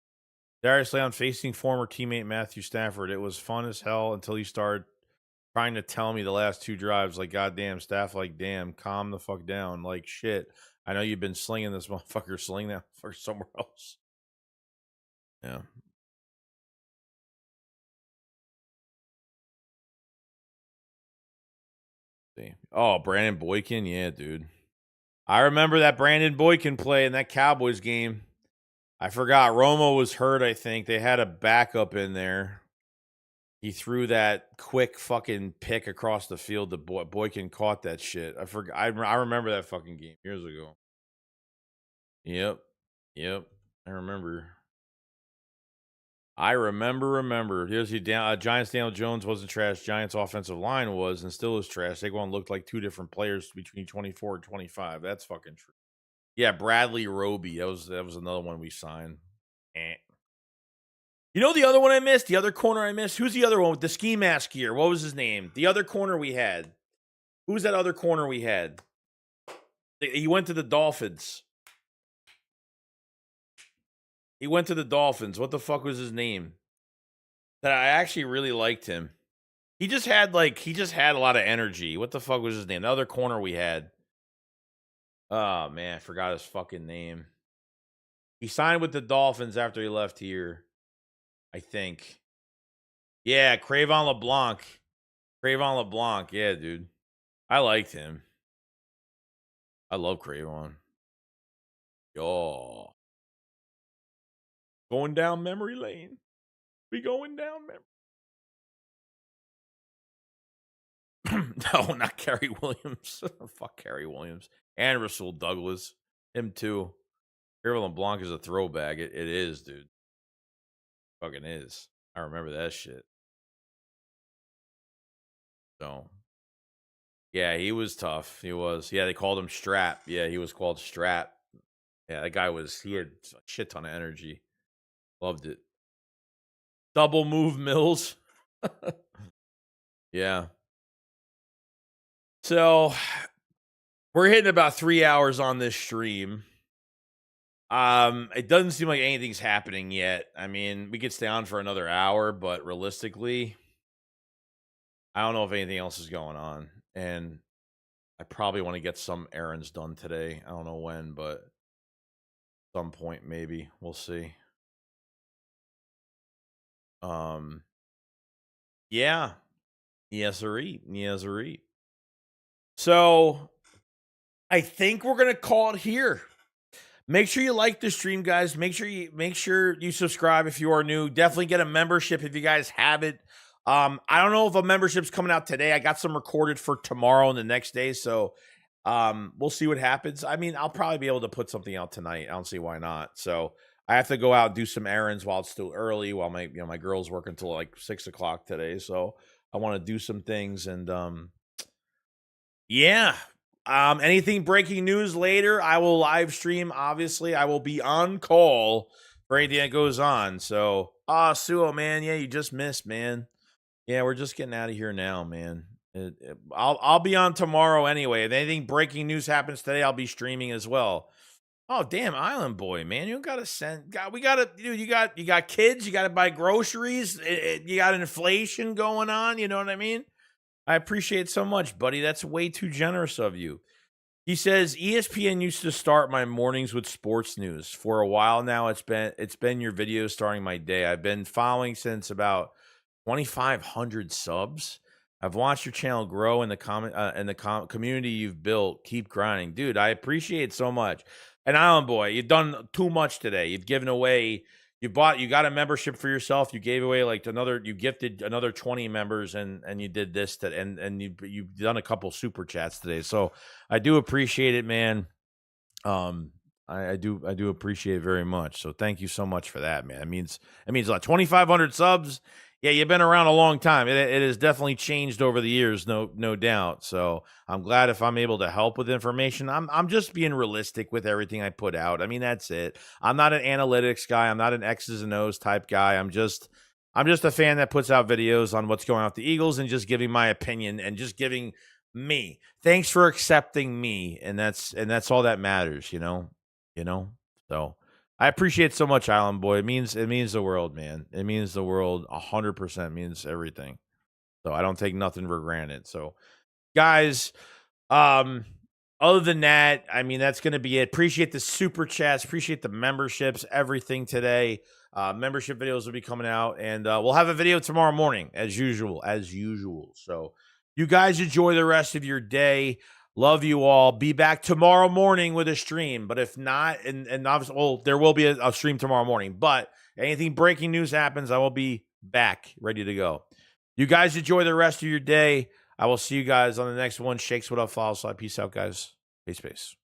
Darius Slay facing former teammate Matthew Stafford. It was fun as hell until he started trying to tell me the last 2 drives, like, goddamn, Staff, like, damn, calm the fuck down. Like, shit. I know you've been slinging this motherfucker, sling that for somewhere else. Yeah. See. Oh, Brandon Boykin. Yeah, dude. I remember that Brandon Boykin play in that Cowboys game. I forgot. Romo was hurt, I think. They had a backup in there. He threw that quick fucking pick across the field. The Boykin caught that shit. I forgot. I remember that fucking game years ago. Yep. I remember. Here's the Giants. Daniel Jones wasn't trash. Giants offensive line was and still is trash. Saquon looked like 2 different players between 24 and 25. That's fucking true. Yeah, Bradley Roby. That was another one we signed. You know the other one I missed? The other corner I missed? Who's the other one with the ski mask gear? What was his name? The other corner we had. Who was that other corner we had? He went to the Dolphins. What the fuck was his name? That I actually really liked him. He just had a lot of energy. What the fuck was his name? The other corner we had. Oh man, I forgot his fucking name. He signed with the Dolphins after he left here, I think. Yeah, Cravon LeBlanc. Yeah, dude. I liked him. I love Cravon. Yo. Going down memory lane. We going down memory. No, not Kerry Williams. Fuck Kerry Williams. And Rasul Douglas. Him too. Cravon LeBlanc is a throwback. It is, dude. Fucking is. I remember that shit. So, yeah, he was tough. He was. Yeah, they called him Strap. Yeah, he was called Strap. Yeah, that guy he had a shit ton of energy. Loved it. Double move Mills. Yeah. So, we're hitting about 3 hours on this stream. It doesn't seem like anything's happening yet. I mean, we could stay on for another hour, but realistically, I don't know if anything else is going on. And I probably want to get some errands done today. I don't know when, but some point maybe. We'll see. Yeah. Yes, sirree. So I think we're gonna call it here. Make sure you like the stream, guys. Make sure you subscribe if you are new. Definitely get a membership if you guys have it. I don't know if a membership's coming out today. I got some recorded for tomorrow and the next day, so we'll see what happens. I mean, I'll probably be able to put something out tonight. I don't see why not. So I have to go out and do some errands while it's still early, while my girl's working until like 6:00 today. So I want to do some things and yeah. Anything breaking news later, I will live stream. Obviously, I will be on call for anything that goes on. So, Suo, man, yeah, you just missed, man. Yeah, we're just getting out of here now, man. I'll be on tomorrow anyway. If anything breaking news happens today, I'll be streaming as well. Oh, damn, Island Boy, man, you gotta send. We gotta, dude. You got kids. You gotta buy groceries. You got inflation going on. You know what I mean? I appreciate it so much, buddy. That's way too generous of you. He says ESPN used to start my mornings with sports news. For a while now, it's been your videos starting my day. I've been following since about 2,500 subs. I've watched your channel grow in the community you've built. Keep grinding, dude. I appreciate it so much. And Island Boy, you've done too much today. You've given away. You got a membership for yourself. You gave away you gifted another 20 members and you did this and you've done a couple super chats today. So I do appreciate it, man. I do appreciate it very much. So thank you so much for that, man. It means a lot. 2,500 subs. Yeah, you've been around a long time. It has definitely changed over the years, no doubt. So I'm glad if I'm able to help with information. I'm just being realistic with everything I put out. I mean, that's it. I'm not an analytics guy. I'm not an X's and O's type guy. I'm just a fan that puts out videos on what's going on with the Eagles and just giving my opinion and just giving me. Thanks for accepting me, and that's all that matters, you know. So I appreciate it so much, Island Boy. It means the world, man. It means the world. 100% means everything. So I don't take nothing for granted. So guys, um, other than that, I mean, that's going to be it. Appreciate the super chats. Appreciate the memberships, everything today. Membership videos will be coming out, and we'll have a video tomorrow morning, as usual. So you guys enjoy the rest of your day. Love you all. Be back tomorrow morning with a stream. But if not, and obviously, well, there will be a stream tomorrow morning. But anything breaking news happens, I will be back ready to go. You guys enjoy the rest of your day. I will see you guys on the next one. Shakes what up, follow slide. Peace out, guys. Peace.